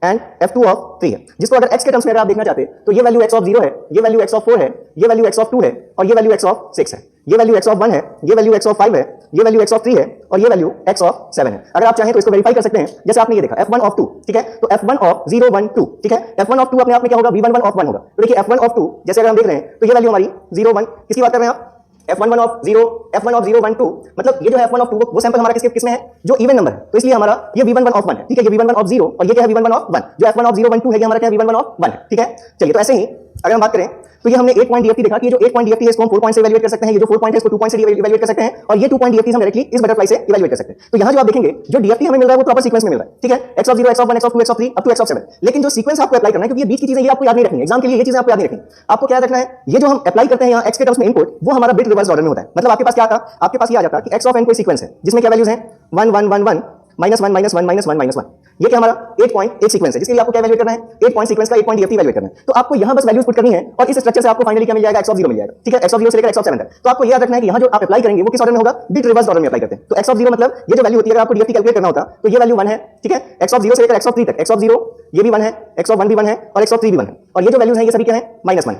and f2 of 3 है, जिसको अगर x के टर्म्स में अगर आप देखना चाहते तो ये वैल्यू x ऑफ 0 है, ये वैल्यू x ऑफ 4 है, ये वैल्यू x ऑफ 2 है, और ये वैल्यू x ऑफ 6 है, ये वैल्यू x ऑफ 1 है, ये वैल्यू x ऑफ 5 है, ये वैल्यू x ऑफ 3 है, और ये वैल्यू x ऑफ 7 है। अगर आप चाहें तो इसको वेरीफाई कर सकते हैं, जैसे आपने ये देखा f1 ऑफ 2, ठीक है, तो f1 ऑफ 0 1 2, ठीक है, f1 ऑफ 2 अपने आप में क्या होगा, v11 ऑफ 1 होगा। तो देखिए f1 ऑफ 2 जैसे अगर हम देख रहे हैं तो ये वैल्यू हमारी 0 1, किसकी बात कर रहे हैं आप, f11 ऑफ 0, f1 ऑफ 0 1 2, मतलब ये जो है f1 ऑफ 2 वो सैंपल हमारा किसमें है, जो इवन नंबर है, तो इसलिए हमारा ये v11 ऑफ 1 है, ठीक है, ये v11 ऑफ 0 और ये क्या है v11 ऑफ 1, जो f1 ऑफ 0 1 2 है ये हमारा क्या है v11 ऑफ 1 है, ठीक है। चलिए तो ऐसे ही अगर हम बात करें तो ये हमने 8 पॉइंट डीएफटी देखा कि ये जो 8 पॉइंट डीएफटी है इसको हम 4 पॉइंट से इवैल्यूएट कर सकते हैं, ये जो 4 पॉइंट है इसको 2 पॉइंट से इवैल्यूएट कर सकते हैं, और ये 2 पॉइंट डीएफटी हम डायरेक्टली इस बटरफ्लाई से इवैल्यूएट कर सकते हैं। तो यहां जो आप देखेंगे जो डीएफटी हमें मिल रहा है वो प्रॉपर सीक्वेंस में मिल रहा है, ठीक है, x of 0 x of 1 x of 2 x of 3 up to x of 7, लेकिन जो सीक्वेंस आपको अप्लाई करना है क्योंकि ये बीच की चीजें ये आपको याद नहीं रखनी है, एग्जाम के लिए ये चीजें आपको याद नहीं रखनी, आपको क्या याद रखना है, ये जो हम अप्लाई करते हैं यहां x के टर्म्स में इनपुट वो हमारा बिट रिवर्स ऑर्डर में होता है। मतलब आपके पास क्या आता, आपके पास ये आ जाता कि x ऑफ n कोई सीक्वेंस है जिसमें क्या वैल्यूज हैं 1 1 1 1 -1 -1 -1 -1, ये क्या हमारा 8 पॉइंट एक सीक्वेंस है जिसके लिए आपको क्या वैल्यूएट करना है, 8 पॉइंट सीक्वेंस का 8 पॉइंट डीएफटी वैल्यूएट करना है। तो आपको यहां बस वैल्यूज पुट करनी है और इस स्ट्रक्चर से आपको फाइनली क्या मिल जाएगा, x ऑफ 0 मिल जाएगा, ठीक है, x ऑफ 0 से लेकर x ऑफ 7 तक। तो आपको याद रखना है कि यहां जो आप अप्लाई करेंगे वो किस ऑर्डर में होगा, बिट रिवर्स ऑर्डर में अप्लाई करते हैं। तो x ऑफ 0 मतलब ये जो वैल्यू होती है अगर आपको डीएफटी कैलकुलेट करना होता तो ये वैल्यू 1 है, ठीक है, x ऑफ 0 से लेकर x ऑफ 3 तक, x ऑफ 0 ये भी 1 है, x ऑफ 1 भी 1 है, और x ऑफ 3 भी 1 है, और ये जो वैल्यूज हैं ये सभी क्या है -1,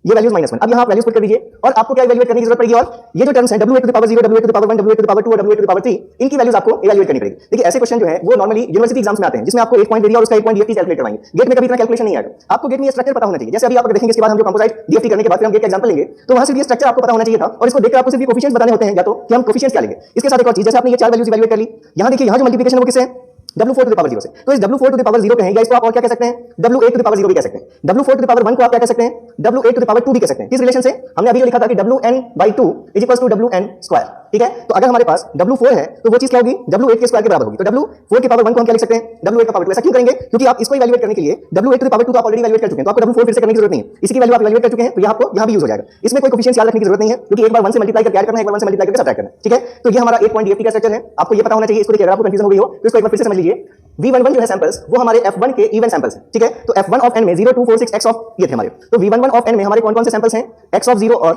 ये वैल्यूज -1। अब यहां आप वैल्यूज पुट कर दीजिए और आपको क्या इवैल्यूएट करने की जरूरत पड़ेगी, और ये जो टर्म्स हैं w8 to the power 0, w8 to the power 1, w8 to the power 2 और w8 टू द पावर 3 इनकी वैल्यूज आपको इवैल्यूएट करनी पड़ेगी। देखिए ऐसे क्वेश्चन जो है वो नॉर्मली यूनिवर्सिटी एग्जाम्स में आते हैं जिसमें आपको 8 पॉइंट दे दिया और उसका 8 पॉइंट डीएफटी कैलकुलेट करवाएंगे। गेट में कभी इतना कैलकुलेशन नहीं आएगा, आपको गेट में ये स्ट्रक्चर पता होना चाहिए। जैसे अभी आप देखेंगे इसके बाद हम जो कंपोजिट डीएफटी करने के बाद फिर हम गेट का एग्जांपल लेंगे तो वहां से ये स्ट्रक्चर आपको पता होना चाहिए था, और इसको देखकर आपको सिर्फ कोएफिशिएंट्स बताने होते हैं या तो कि हम कोएफिशिएंट्स क्या लेंगे। इसके साथ एक और चीज, जैसे आपने ये चार वैल्यूज इवैल्यूएट कर ली, यहां देखिए यहां जो मल्टीप्लिकेशन वो किससे है, w4 टू द पावर 0 से, तो इस w4 टू द पावर 0 पे है या इसको आप और क्या कह सकते हैं, w8 टू द पावर 0 भी कह सकते हैं, w4 टू द पावर 1 को आप क्या कह सकते हैं, w8 टू द पावर 2 भी कह सकते हैं। किस रिलेशन से, हमने अभी जो लिखा था कि wn/2 = wn स्क्वायर, ठीक है। तो अगर हमारे पास w4 है तो वो चीज क्या होगी, w8 के स्क्वायर के बराबर होगी। तो w4 की पावर 1 को हम क्या लिख सकते हैं, w8 का पावर 2। ऐसा क्यों करेंगे, क्योंकि आप इसको इवैल्यूएट करने के लिए w8 टू द पावर 2 तो आप ऑलरेडी इवैल्यूएट कर चुके हैं, तो आपको w4 फिर से करने की जरूरत नहीं है, इसी की वैल्यू आप इवैल्यूएट कर चुके हैं, तो यहां आपको यहां भी यूज हो जाएगा। इसमें कोई कोएफिशिएंट्स याद रखने की जरूरत नहीं है क्योंकि एक बार 1 से मल्टीप्लाई करके ऐड करना है, एक बार 1 से मल्टीप्लाई करके सब्ट्रैक्ट करना है, ठीक है। तो ये हमारा 8 पॉइंट डीएफटी का स्ट्रक्चर है, आपको ये पता होना चाहिए। इसको देखिए अगर आपको कंफ्यूजन हो गई हो तो इसको एक बार फिर से समझ लीजिए। v11 जो है सैंपल्स वो हमारे f1 के इवन सैंपल्स हैं, ठीक है। तो f1 ऑफ n में 0 2 4 6 x ऑफ ये थे हमारे, तो v11 ऑफ n में हमारे कौन-कौन से सैंपल्स हैं, x ऑफ 0 और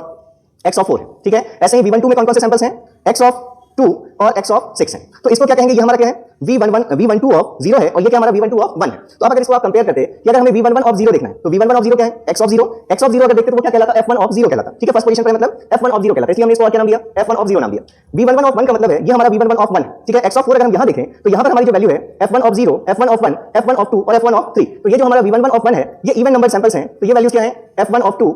x ऑफ 4, ठीक है। ऐसे ही v12 में कौन-कौन से सैंपल्स हैं, x ऑफ 2 और x ऑफ 6 हैं। तो इसको क्या कहेंगे, ये हमारा क्या है v12 ऑफ 0 है और ये क्या हमारा v12 ऑफ 1 है। तो अब अगर इसको आप कंपेयर करते हैं कि अगर हमें v11 ऑफ 0 देखना है तो v11 ऑफ 0 क्या है, x ऑफ 0, x ऑफ 0 अगर देखते तो वो क्या कहलाता, f1 ऑफ 0 कहलाता, ठीक है। फर्स्ट पोजीशन पर मतलब f1 ऑफ 0 कहलाता है, इसलिए हमने इसको और क्या नाम दिया, f1 ऑफ 0 नाम दिया। v11 ऑफ 1 का मतलब है ये हमारा v11 ऑफ 1 है, ठीक है। x ऑफ 4 अगर हम यहां देखें तो यहां पर हमारी जो वैल्यू है f1 of 0, f1 of 1, f1 of 2 और f1 ऑफ 3, तो ये जो हमारा v11 ऑफ 1 है ये इवन नंबर सैंपल्स हैं, तो ये वैल्यूज क्या है, f1 ऑफ 2,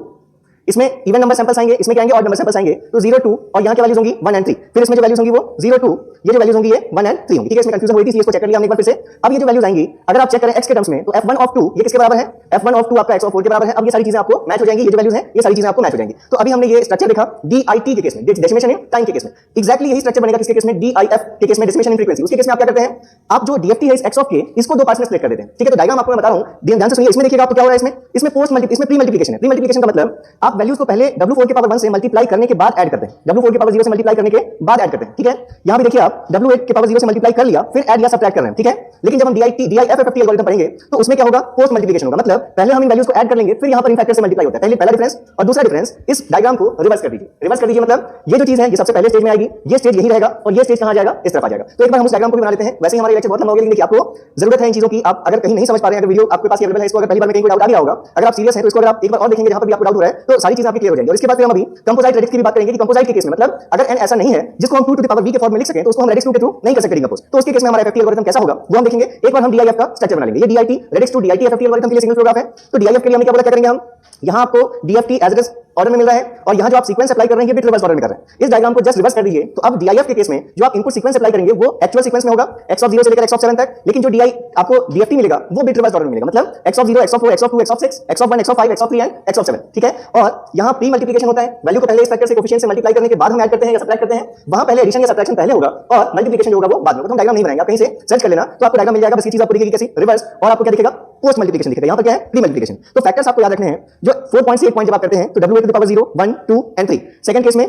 इसमें इवन नंबर सैंपल्स आएंगे, इसमें क्या आएंगे, ऑड नंबर सैंपल्स आएंगे, तो 0 2 और यहां क्या वैल्यूज होंगी 1 एंड 3, फिर इसमें जो वैल्यूज होंगी वो 0 2, ये जो वैल्यूज होंगी ये 1 एंड 3 होंगी, ठीक है। इसमें कंफ्यूजन हुई थी इसलिए इसको चेक कर लिया हमने एक बार फिर से। अब ये जो वैल्यूज आएंगी अगर आप चेक करें x के टर्म्स में तो f1 ऑफ 2 ये किसके बराबर है, f1 ऑफ 2 आपका x ऑफ 4 के बराबर है। अब ये सारी चीजें आपको मैच हो जाएंगी, ये जो वैल्यूज हैं ये सारी चीजें आपको मैच हो जाएंगी। तो अभी हमने ये स्ट्रक्चर देखा DIT के केस में, डेसिमेशन इन टाइम के केस में, एक्जैक्टली यही स्ट्रक्चर बनेगा किसके केस में, DIF के केस में, डेसिमेशन इन फ्रीक्वेंसी। उसके केस में आप क्या करते हैं, आप जो DFT है इस x ऑफ के इसको दो पार्ट्स में स्प्लिट कर देते हैं, ठीक है। तो डायग्राम आपको मैं बता रहा हूं, ध्यान से सुनिए। इसमें देखिएगा आपको क्या हो रहा है, इसमें प्री मल्टीप्लिकेशन है। प्री मल्टीप्लिकेशन का मतलब आप वैल्यूज को पहले w4 के पावर 1 से मल्टीप्लाई करने के बाद ऐड करते हैं, w4 के पावर 0 से मल्टीप्लाई करने के बाद ऐड करते हैं, ठीक है। यहां भी देखिए आप w8 के पावर 0 से मल्टीप्लाई कर लिया फिर ऐड या सब्ट्रैक्ट कर रहे हैं, ठीक है। लेकिन जब हम DIFFT एल्गोरिथम पढ़ेंगे तो उसमें क्या होगा, पोस्ट मल्टीप्लिकेशन होगा। मतलब पहले हम इन वैल्यूज को ऐड कर लेंगे फिर यहां पर इन फैक्टर से मल्टीप्लाई होता है। पहले पहला डिफरेंस और दूसरा डिफरेंस, इस डायग्राम को रिवर्स कर दीजिए। रिवर्स कर दीजिए मतलब ये जो चीज है ये सबसे पहले स्टेज में आएगी, ये स्टेज यही रहेगा और ये स्टेज कहां जाएगा, इस तरफ आ जाएगा। तो एक बार हम उस डायग्राम को भी बना लेते हैं। वैसे ही हमारा लेक्चर बहुत लंबा हो गया, लेकिन देखिए आपको जरूरत है इन चीजों की। आप अगर कहीं नहीं समझ पा रहे हैं, अगर वीडियो आपके पास अवेलेबल है, इसको अगर पहली बार में कहीं कोई डाउट आ गया होगा, अगर आप सीरियस हैं तो इसको अगर आप एक बार और देखेंगे जहां पर भी आपको डाउट हो रहा है तो सारी चीजें आपकी क्लियर हो जाएंगी। और इसके बाद फिर हम अभी कंपोजिट रेडिक्स की भी बात करेंगे कि कंपोजिट के केस में मतलब अगर n ऐसा नहीं है जिसको हम 2 टू द पावर v के फॉर्म में लिख सकें तो उसको हम रेडिक्स 2 के थ्रू नहीं कर सकते डिकम्पोज। तो उसके केस में हमारा FFT एल्गोरिथम कैसा होगा वो हम देखेंगे। एक बार हम DIF का स्ट्रक्चर बना लेंगे। ये DIT radix to DIT FFT algorithm के लिए सिंगल प्रोग्राफ है। तो DIF के लिए हमने क्या बोला, क्या करेंगे हम, यहां आपको DFT as it is order में मिल रहा है और यहां जो आप सीक्वेंस अप्लाई कर रहे हैं ये बिट रिवर्स ऑर्डर में कर रहे हैं। इस डायग्राम को जस्ट रिवर्स कर दीजिए। तो अब DIF के केस में जो आप इनपुट सीक्वेंस अप्लाई करेंगे वो एक्चुअल सीक्वेंस में होगा x ऑफ 0 से लेकर x ऑफ 7 तक, लेकिन जो DI आपको DFT मिलेगा वो बिट रिवर्स ऑर्डर में मिलेगा। मतलब x of 0, x of 4, x of 2, x of 6, x of 1, x of 5, x of 3 and x of 7, ठीक है। और यहां प्री मल्टीप्लिकेशन होता है, वैल्यू को पहले इस फैक्टर से कोएफिशिएंट से मल्टीप्लाई करने के बाद हम ऐड करते हैं या सब्ट्रैक्ट करते हैं। वहां पहले एडिशन या सब्ट्रैक्शन पहले होगा और मल्टीप्लिकेशन जो होगा वो बाद में। तो हम डायग्राम नहीं बनाएंगे, आप कहीं से सर्च कर लेना तो आपको डायग्राम मिल जाएगा। बस ये चीज आपको दिखेगी कैसी, रिवर्स, और आपको क्या दिखेगा, पोस्ट मल्टीप्लिकेशन दिखेगा। यहां पर क्या है, प्री मल्टीप्लिकेशन। तो फैक्टर्स आपको याद रखने हैं जो 4 पॉइंट से 8 पॉइंट जब आप करते हैं तो w8 to the power 0, 1, 2 and 3। Second case में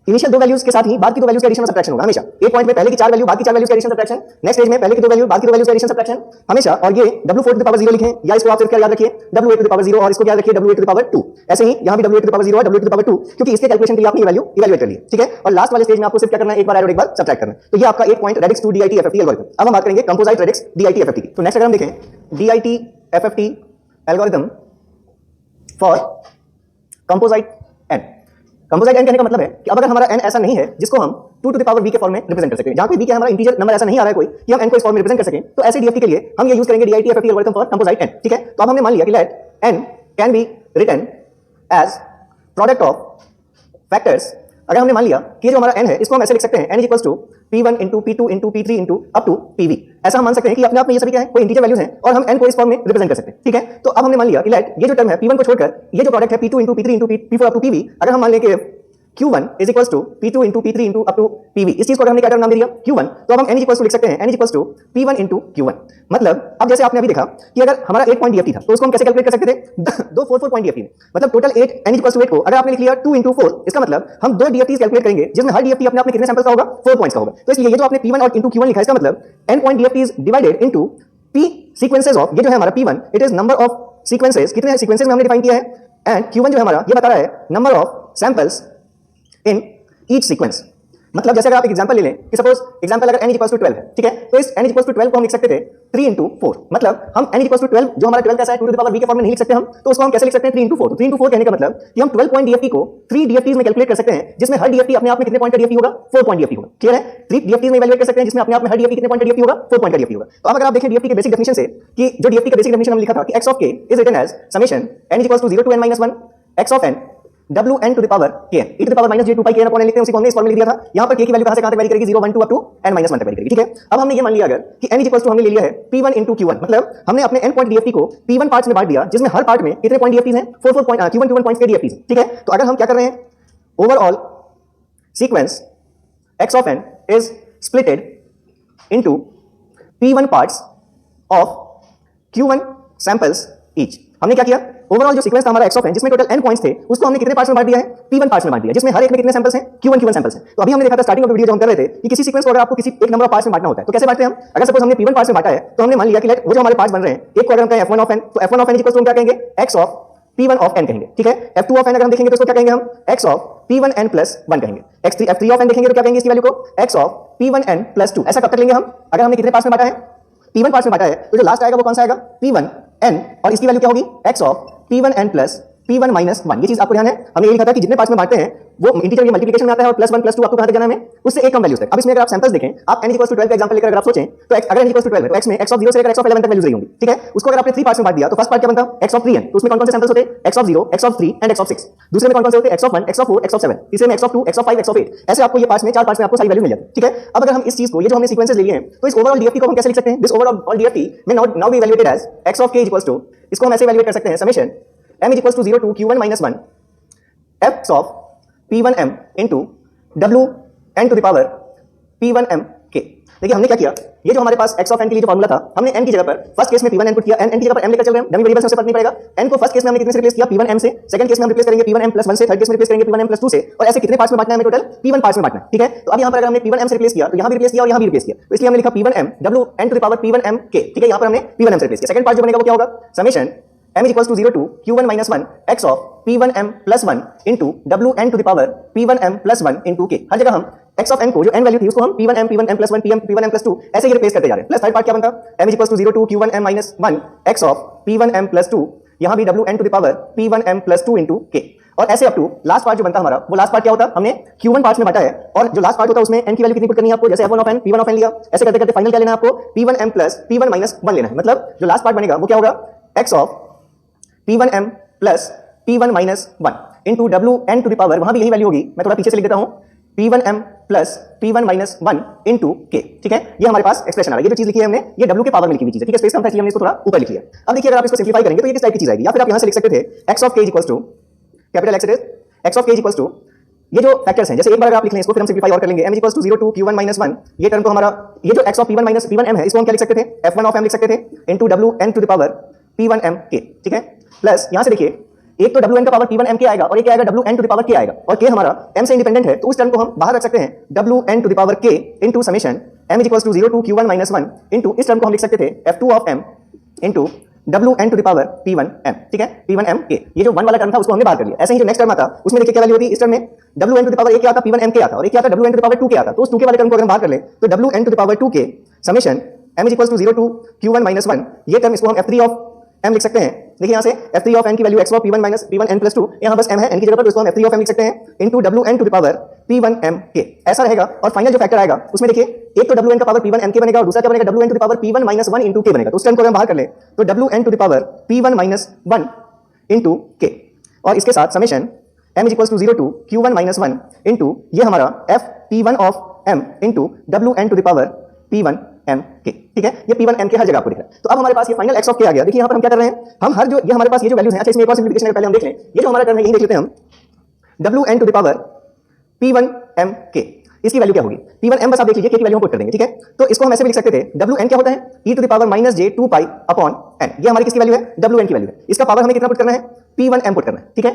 इनिशियल दो वैल्यूज के साथ ही बाद की दो वैल्यूज का एडिशन और सबट्रैक्शन होगा हमेशा। एक पॉइंट में पहले की चार वैल्यू बाद की चार वैल्यूज का एडिशन सबट्रैक्शन, नेक्स्ट स्टेज में पहले की दो वैल्यू बाद की दो वैल्यूज का एडिशन सबट्रैक्शन हमेशा। और ये w4 टू द पावर 0 लिखें या इसको आप सिर्फ क्या याद रखिए w8 टू द पावर 0 और इसको याद रखिए w8 टू द पावर 2। ऐसे ही यहां भी w8 टू द पावर 0 और w8 टू द पावर 2 क्योंकि इसके कैलकुलेशन के लिए आपने ये वैल्यू इवैल्यूएट कर ली, ठीक है। और लास्ट वाले स्टेज में आपको सिर्फ क्या करना है, एक बार ऐड और एक बार सबट्रैक्ट करना है। तो ये आपका एक point radix to DIT FFT algorithm. अब हम बात करेंगे कंपोजिट रेडिक्स DIT FFT की। तो नेक्स्ट अगर हम देखें DIT FFT algorithm for composite n। Composite n कहने का मतलब है कि अब अगर हमारा n ऐसा नहीं है जिसको हम 2 टू द पावर v के फॉर्म में रिप्रेजेंट कर सकें, जहां कोई v का हमारा इंटीजर नंबर ऐसा नहीं आ रहा है कोई कि हम n को इस फॉर्म में रिप्रेजेंट कर सकें, तो ऐसे DFT के लिए हम ये यूज करेंगे DIT FFT algorithm for composite n, ठीक है। तो अब हमने मान लिया कि let n can be written as product of factors. अगर हमने मान लिया कि जो हमारा n है इसको हम ऐसे लिख सकते हैं n equals to p1 into p2 into p3 into up to pv। ऐसा हम मान सकते हैं कि अपने आप में ये सभी क्या है, कोई इंटीजर वैल्यूज हैं और हम n को इस फॉर्म में रिप्रेजेंट कर सकते हैं, ठीक है। तो अब हमने मान लिया कि लेट ये जो टर्म है p1 को छोड़कर ये जो प्रोडक्ट है p2 into p3 into p4 up to pv, अगर हम मान लें कि Q1 is equals to P2 into P3 into up to PV, इस चीज को अगर हमने क्या टर्म नाम दे दिया Q1, तो अब हम n इक्वल्स टू लिख सकते हैं n equals to P1 into Q1। मतलब अब जैसे आपने अभी देखा कि अगर हमारा 8 पॉइंट DFT था तो उसको हम कैसे कैलकुलेट कर सकते थे, दो 4 पॉइंट DFT में, मतलब टोटल 8 n इक्वल्स टू 8 को अगर आपने लिख लिया 2 into 4, इसका मतलब हम दो DFTs कैलकुलेट करेंगे जिसमें हर DFT अपने आप में कितने सैंपल्स का होगा, 4 पॉइंट्स का होगा। तो इसलिए ये जो आपने P1 और into Q1 लिखा है इसका मतलब n point DFTs divided into P sequences of, ये जो है हमारा P1 it is number of sequences, कितने सीक्वेंसेस में हमने डिफाइन किया है, एंड Q1 जो है हमारा ये बता रहा है number of samples in each sequence. मतलब जैसे अगर आप एक एग्जांपल ले लें कि सपोज एग्जांपल अगर n इक्वल्स टू 12 है, ठीक है, तो इस n इक्वल्स टू 12 को हम लिख सकते थे 3 into 4। मतलब हम n इक्वल्स टू 12 जो हमारा 12 कैसा है 2 टू द पावर v के फॉर्म में नहीं लिख सकते हम, तो उसको हम कैसे लिख सकते हैं 3 into 4। तो 3 into 4 कहने का मतलब कि हम 12 पॉइंट DFT को 3 DFTs में कैलकुलेट कर सकते हैं जिसमें हर DFT अपने आप में कितने पॉइंट का DFT होगा, 4 पॉइंट DFT होगा, क्लियर है। 3 DFTs में इवैल्यूएट कर सकते हैं जिसमें अपने आप में हर DFT कितने पॉइंट का DFT होगा, 4 पॉइंट का DFT होगा। तो अब अगर आप देखें DFT के बेसिक डेफिनेशन से कि जो DFT का बेसिक डेफिनेशन हमने लिखा था कि x of k is written as summation n equals to 0 to n minus 1 x of n wn to the power kn e to the power minus j 2 pi kn upon n लिखते हैं, उसी को हमने इस form में लिख दिया था। यहाँ पर k की वैल्यू कहां से कहां तक वेरी करेगी, 0 1 2 अप टू n minus 1 तक वेरी करेगी, ठीक है। अब हमने ये मान लिया अगर कि n इक्वल्स टू हमने ले लिया है p1 into q1, मतलब हमने अपने n पॉइंट DFT को p1 पार्ट्स में बांट दिया जिसमें हर पार्ट में कितने पॉइंट DFTs हैं, 4 4 पॉइंट q1 पॉइंट्स के DFTs, ठीक है। तो अगर हम क्या कर रहे हैं, overall sequence x of n is splitted into p1 parts of q1 samples each। हमने क्या किया, ओवरऑल जो सीक्वेंस था हमारा x of n जिसमें टोटल n पॉइंट्स थे उसको हमने कितने पार्ट्स में बांट दिया है, p1 पार्ट्स में बांट दिया, जिसमें हर एक में कितने सैंपल्स हैं, q1 सैंपल्स हैं। तो अभी हमने देखा था स्टार्टिंग ऑफ वीडियो जो हम कर रहे थे कि किसी सीक्वेंस को अगर आपको किसी एक नंबर ऑफ पार्ट्स में बांटना होता है तो कैसे बांटते हैं हम। अगर सपोज हमने p1 पार्ट्स में बांटा है तो हमने मान लिया कि लेट वो जो हमारे पार्ट्स बन रहे हैं, एक को अगर हम कहें f1 of n, तो f1 of n equals to हम क्या कहेंगे x of p1 of n कहेंगे, ठीक है। f2 of n अगर हम देखेंगे तो इसको क्या कहेंगे हम x of p1n plus 1 कहेंगे। f3 of n देखेंगे तो क्या कहेंगे इसकी वैल्यू को x of p1n plus 2। ऐसा कब तक लेंगे हम, अगर हमने कितने पार्ट्स में बांटा है, p1 पार्ट्स में बांटा है, तो जो लास्ट आएगा वो कौन सा आएगा, p1n, और इसकी वैल्यू क्या होगी x of p1n plus p1 minus 1। ये चीज आपको ध्यान है, हमने ये लिखा था कि जितने पार्ट्स में बांटते हैं वो इंटीजर के मल्टीप्लिकेशन में आता है और +1 +2 आपको कहां तक जाना है, उससे एक कम वैल्यूज तक। अब इसमें अगर आप सैंपल्स देखें, आप n इक्वल्स टू 12 का एग्जांपल लेकर अगर आप सोचें तो अगर n इक्वल्स टू 12 है तो x में x of 0 से लेकर x of 11 तक वैल्यूज रही होंगी, ठीक है। उसको अगर आपने 3 पार्ट्स में बांट दिया तो फर्स्ट पार्ट क्या बनता, x of 3n, तो उसमें कौन कौन से सैंपल्स होते हैं, x of 0 x of 3 and x of 6। दूसरे में कौन कौन से होते हैं, x of 1 x of 4 x of 7। तीसरे में x of 2 x of 5 x of 8। ऐसे आपको ये पार्ट्स में 4 पार्ट्स में आपको सारी वैल्यू मिल जाती है, ठीक है। अब अगर हम इस चीज को, ये जो हमने सीक्वेंसेस ले लिए हैं, तो इस ओवरऑल DFT को हम कैसे लिख सकते हैं, दिस ओवरऑल DFT में now we evaluated as x of k equals to, इसको हम ऐसे इवैल्यूएट कर सकते हैं summation m equals to 0 to q1 minus 1 f of p1m into wn to the power p1m k। देखिए हमने क्या किया, ये जो हमारे पास x of n के लिए जो फार्मूला था, हमने n की जगह पर फर्स्ट केस में p1n पुट किया, n की जगह पर m लेकर चल रहे हैं, डमी वेरिएबल से फर्क नहीं पड़ेगा। n को फर्स्ट केस में हमने कितने से रिप्लेस किया, p1m से, सेकंड केस में हम रिप्लेस करेंगे p1m plus 1 से, थर्ड केस में रिप्लेस करेंगे p1m plus 2 से, और ऐसे कितने पार्ट्स में बांटना है हमें, टोटल p1 पार्ट्स में बांटना है, ठीक है। तो अब यहाँ पर अगर हमने p1m से रिप्लेस किया तो यहाँ भी रिप्लेस किया और यहाँ भी रिप्लेस किया, तो इसलिए हमने लिखा p1m wn to the power p1m k, ठीक है। यहाँ पर हमने p1m से रिप्लेस किया। सेकंड पार्ट जो बनेगा वो क्या होगा, summation m equals to 0 to q1 minus 1 x of p1m plus 1 into wn to the power p1m plus 1 into k। हर जगह हम x of n को जो n वैल्यू थी उसको हम p1m plus 1 p1m plus 2 ऐसे ही रिप्लेस करते जा रहे हैं। प्लस थर्ड पार्ट क्या बनता, m equals to 0 to q1m minus 1 x of p1m plus 2, यहाँ भी wn to the power p1m plus 2 into k, और ऐसे अप टू लास्ट पार्ट जो बनता हमारा, वो लास्ट पार्ट क्या होता, हमने q1 पार्ट्स में बांटा है और जो लास्ट पार्ट होता है उसमें n की वैल्यू कितनी पुट करनी है आपको, जैसे f1 of n p1 of n लिया, ऐसे करते करते फाइनल क्या लेना है आपको, p1m plus p1 minus 1 लेना है। मतलब जो लास्ट पार्ट बनेगा वो क्या होगा, x of p1m plus p1 minus 1 into wn to the power, वहां भी यही वैल्यू होगी, मैं थोड़ा पीछे से लिख देता हूं, p1m plus p1 minus 1 into k, ठीक है। ये हमारे पास एक्सप्रेशन आ रहा है, ये जो चीज लिखी है हमने ये w के पावर में लिखी हुई चीज है, ठीक है। स्पेस कम था इसलिए हमने इसको थोड़ा ऊपर लिख लिया। अब देखिए अगर आप इसको सिंपलीफाई करेंगे तो ये किस टाइप की चीज आएगी, या फिर आप यहां से लिख सकते थे x of k equals to capital x, it is x of k equals to, ये जो फैक्टर्स हैं, जैसे एक बार अगर आप लिख लें इसको, फिर हम सिंपलीफाई और कर लेंगे, m equals to 0 to q1 minus 1, ये टर्म को हमारा, ये जो x of p1 minus p1m है इसको हम क्या लिख सकते थे, f1 of m लिख सकते थे, into wn to the power p1m k, ठीक है। प्लस यहां से देखिए एक तो डब्ल्यू एन का power P one M k आएगा और एक आएगा W N to the power k आएगा, और के हमारा एम से इंडिपेंडेंट है, तो उस टर्म को हम बाहर रख सकते हैं W N to the power k into summation M is equal to 0 to Q1 minus 1 into इस टर्म को हम लिख सकते थे F2 of M into W N to the power P1M, ठीक है, P1M के। ये जो 1 वाला टर्म था उसको हमने बाहर कर लिया। ऐसे ही जो नेक्स्ट टर्म आता उसमें देखिए क्या वैल्यू होती है, इस टर्म में W N to the power ए क्या आता, P1M के आता, और एक क्या आता W N to the power 2 k आता। तो उस 2 के वाले टर्म को अगर हम बाहर कर ले तो W N to the power 2 के summation m is equal to 0 to Q1 minus 1, ये टर्म इसको हम F3 ऑफ m लिख सकते हैं। देखिए यहाँ से F3 ऑफ n की value x of P1 minus P1n plus 2, यहाँ बस m है, n की जगह पर, तो इसको हम F3 ऑफ m लिख सकते हैं into WN to the power P1m k, ऐसा रहेगा। और फाइनल जो फैक्टर आएगा उसमें देखिए एक तो WN का पावर P1m के बनेगा और दूसरा क्या बनेगा WN to the power P1 minus 1 into k बनेगा। तो उस टर्म को हम बाहर कर ले तो WN to the power P1 minus 1 into k, और इसके साथ summation m is equal to 0 to Q1 minus 1 into ये हमारा F P1 of m into WN to the power P1m k, ठीक है। ये P1m के हर जगह आपको दिख रहा है। तो अब हमारे पास ये फाइनल x ऑफ के आ गया। देखिए यहाँ पर हम क्या कर रहे हैं, हम हर जो ये हमारे पास ये जो वैल्यूज हैं, अच्छा इसमें एक और सिंपलीफिकेशन पहले हम देख लें। ये जो हमारा टर्म है यही देख लेते हैं हम, WN to the power P1m के, इसकी वैल्यू क्या होगी, P1m बस आप देख लीजिए, के की वैल्यू हम पुट कर देंगे, ठीक है। तो इसको हम ऐसे भी लिख सकते थे WN क्या होता है e to the power minus j 2 pi upon n, ये हमारी किसकी वैल्यू है, WN की वैल्यू है। इसका पावर हमें कितना पुट करना है, P1m पुट करना है, ठीक है।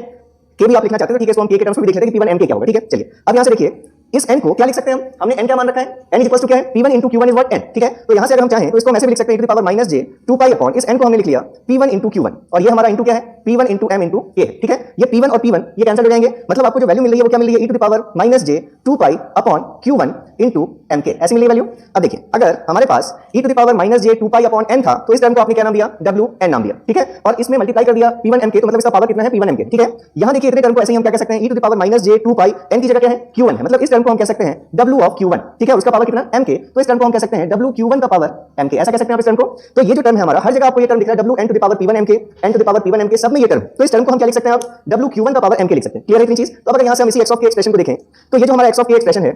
के भी आप लिखना चाहते हो, ठीक है, इसको हम के टर्म्स में भी देख लेते हैं कि P1m के क्या होगा, ठीक है। चलिए अब यहाँ से देखिए इस n को क्या लिख सकते हैं हमने n क्या मान रखा है, n इक्वल्स टू क्या है, P1 into Q1 is what n, ठीक है। तो यहाँ से अगर हम चाहें तो इसको हम ऐसे भी लिख सकते हैं e to the power minus j 2 pi upon इस n को हमने लिख लिया P1 इंटू Q1, और ये हमारा इंटू क्या है, P1 into m into a, ठीक है। ये P1 और P1 ये कैंसिल हो जाएंगे, मतलब आपको जो वैल्यू मिल रही है वो क्या मिल रही है, e to the power minus j 2 pi upon Q1 into m k, ऐसी मिली वैल्यू। अब देखिए अगर हमारे पास e to the power minus j 2 pi upon n था तो इस टर्म को आपने क्या नाम दिया, WN नाम दिया, ठीक है। और इसमें मल्टीप्लाई कर दिया P1m के, तो मतलब इसका पावर कितना है, P1m के, ठीक है। यहाँ देखिए इतने टर्म को ऐसे ही हम क्या कह सकते हैं, e to the power minus j 2 pi n की जगह क्या है, Q1 है, मतलब इस टर्म को हम कह सकते हैं W ऑफ Q1, ठीक है, उसका पावर कितना m के, तो इस टर्म को हम कह सकते हैं WQ1 का पावर m के, ऐसा कह सकते हैं आप इस टर्म को। तो ये जो टर्म है हमारा, हर जगह आपको ये टर्म दिख रहा है WN to the power P1m के, n to the power P1m के, सब में ये टर्म, तो इस टर्म को हम क्या लिख सकते हैं आप, WQ1 का पावर m के लिख सकते हैं। क्लियर है इतनी चीज। तो अब अगर यहाँ से हम इसी x ऑफ k एक्सप्रेशन को देखें तो ये जो हमारा x ऑफ k एक्सप्रेशन है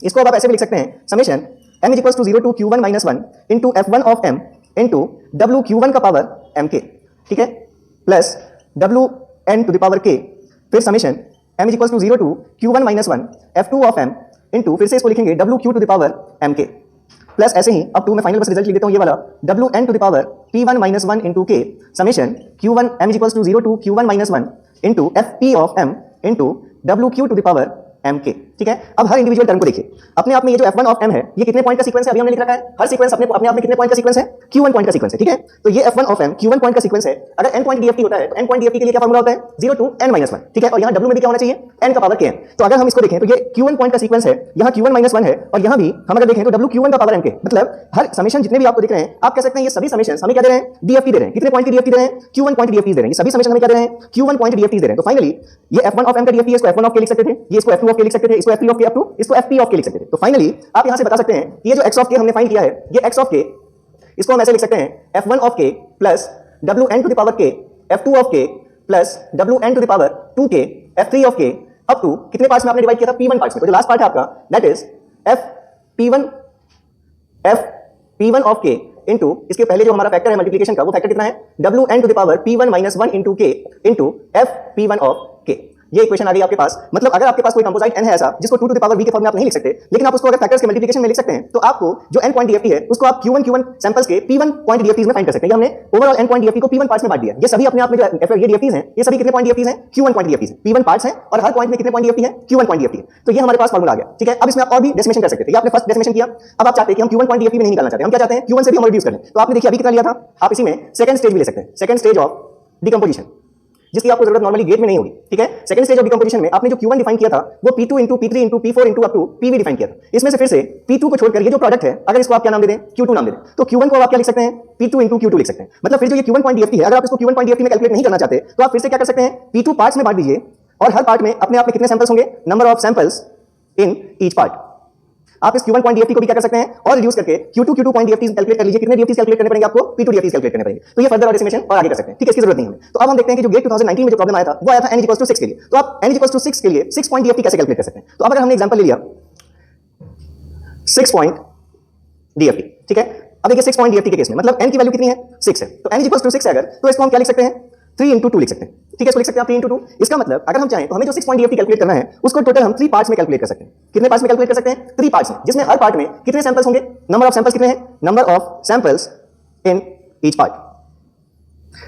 इसको अब आप ऐसे भी लिख सकते हैं summation m is equals to 0 to Q1 minus 1 into F1 of m into WQ1 का पावर m के, ठीक है, plus WN to the power k, फिर summation m is equals to 0 to Q1 minus 1 F2 of m into फिर से इसको लिखेंगे WQ to the power m k, plus ऐसे ही अब टू में फाइनल बस रिजल्ट लिख देता हूं ये वाला WN to the power P1 minus 1 into k summation Q1 m is equals to 0 to Q1 minus 1 into FP of m into WQ to the power m k, ठीक है। अब हर इंडिविजुअल टर्म को देखिए, अपने आप में ये जो F1 ऑफ m है ये कितने पॉइंट का सीक्वेंस है, अभी हमने लिख रखा है, हर सीक्वेंस अपने आप में कितने पॉइंट का सीक्वेंस है, Q1 पॉइंट का सीक्वेंस है, ठीक है। तो ये F1 of m Q1 point का सीक्वेंस है। अगर n पॉइंट DFT होता है तो n पॉइंट DFT के लिए क्या फॉर्मूला होता है, 0 टू n माइनस 1, ठीक है। और यहाँ W में भी क्या होना चाहिए, n का पावर kn। तो अगर हम इसको देखें तो ये Q1 पॉइंट का सीक्वेंस है, यहाँ Q1 माइनस 1 है, और यहाँ भी हम अगर देखें तो WQ1 का पावर m के, मतलब हर समेशन जितने भी आपको दिख रहे हैं आप कह सकते हैं ये सभी समेशन हमें क्या दे रहे हैं, DFT दे रहे हैं। कितने पॉइंट की DFT दे रहे हैं, Q1 पॉइंट की DFT दे रहे हैं। ये सभी समेशन हमें क्या दे रहे हैं, Q1 पॉइंट DFT दे रहे हैं। तो फाइनली ये F1 ऑफ m का DFT है, इसको F1 ऑफ k लिख सकते थे, ये इसको F2 ऑफ k लिख सकते थे, इसको F3 ऑफ k, इसको FP ऑफ k लिख सकते थे। तो फाइनली आप यहां से बता सकते हैं कि ये जो x ऑफ k हमने फाइंड किया है, ये x ऑफ k, इसको हम ऐसे लिख सकते हैं F1 of k plus WN to the power k F2 of k plus WN to the power 2k F3 of k up to कितने पार्ट्स में आपने डिवाइड किया था, P1 पार्ट्स में। तो जो लास्ट पार्ट है आपका that is FP1 of k into इसके पहले जो हमारा फैक्टर है मल्टीप्लिकेशन का, वो फैक्टर कितना है, WN to the power P1 minus 1 into k into FP1 of k। ये इक्वेशन आ गई आपके पास। मतलब अगर आपके पास कोई कंपोजिट n है ऐसा जिसको 2 टू द पावर v के फॉर्म में आप नहीं लिख सकते, लेकिन आप उसको अगर फैक्टर्स के मल्टीप्लिकेशन में लिख सकते हैं, तो आपको जो n पॉइंट DFT है उसको आप Q1 सैंपल्स के P1 पॉइंट DFTs में फाइंड कर सकते हैं। हमने ओवरऑल n पॉइंट DFT को P1 पार्ट्स में बांट दिया। ये सभी अपने आप में जो ये DFTs हैं, ये सभी कितने पॉइंट DFTs हैं, Q1 पॉइंट DFTs हैं, P1 पार्ट्स हैं, और हर पॉइंट में कितने पॉइंट DFT है, Q1 पॉइंट DFT है। तो ये हमारे पास फॉर्मूला आ गया, ठीक है। अब इसमें आप और भी डेसिमेशन कर सकते थे। ये आपने फर्स्ट डेसिमेशन किया, अब आप चाहते हैं कि हम Q1 पॉइंट DFT में नहीं निकालना चाहते, हम क्या चाहते हैं, Q1 से भी हम रिड्यूस कर लें। तो आपने देखिए अभी कितना लिया था, आप इसी में सेकंड स्टेज भी ले सकते हैं, सेकंड स्टेज ऑफ डिकम्पोजिशन, जिसकी आपको जरूरत नॉर्मली गेट में नहीं होगी, ठीक है। सेकंड स्टेज ऑफ डिकम्पोजिशन में आपने जो Q1 डिफाइन किया था वो P2 into P3 into P4 into up to PV define किया था। इसमें से फिर से P2 को छोड़कर ये जो प्रोडक्ट है, अगर इसको आप क्या नाम दे दें, Q2 नाम दे दें, तो Q1 को आप क्या लिख सकते हैं, P2 इंटू Q2 लिख सकते हैं। मतलब फिर जो ये Q1 पॉइंट DFT है, अगर आप इसको Q1 पॉइंट DFT में कैलकुलेट नहीं करना चाहते तो आप फिर से क्या कर सकते हैं, P2 पार्ट्स में बांट दीजिए, और हर पार्ट में अपने आप में कितने सैंपल्स होंगे, number of samples in each part. आप इस Q1 पॉइंट DFT को भी क्या कर सकते हैं, और रिड्यूस करके Q2 पॉइंट DFT कैलकुलेट कर लीजिए, कितने DFT कैलकुलेट करने पड़ेंगे आपको, P2 DFT कैलकुलेट करने पड़ेंगे। तो ये फर्दर और डेसिमेशन और आगे कर सकते हैं, ठीक है, इसकी जरूरत नहीं है। तो अब हम देखते हैं कि जो गेट 2019 में जो प्रॉब्लम आया था वो आया था n 6 के लिए। तो आप n 6 के लिए 6 पॉइंट DFT कैसे कैलकुलेट कर सकते हैं। तो अब अगर हमने एग्जांपल ले लिया 6 पॉइंट DFT, ठीक है। अब देखिए 6 पॉइंट DFT के केस में मतलब n की वैल्यू कितनी है, 6 है, तो n 6 है अगर, तो इसको हम क्या लिख सकते हैं, 3 इंटू 2 लिख सकते हैं, ठीक है। इसको लिख सकते हैं आप 3 इंटू 2। इसका मतलब अगर हम चाहें तो हमें जो 6 पॉइंट DFT कैलकुलेट करना है उसको टोटल हम 3 पार्ट्स में कैलकुलेट कर सकते हैं। कितने पार्ट्स में कैलकुलेट कर सकते हैं, 3 पार्ट्स में, जिसमें हर पार्ट में कितने सैंपल्स होंगे, नंबर ऑफ सैंपल्स कितने हैं, number of samples in each part.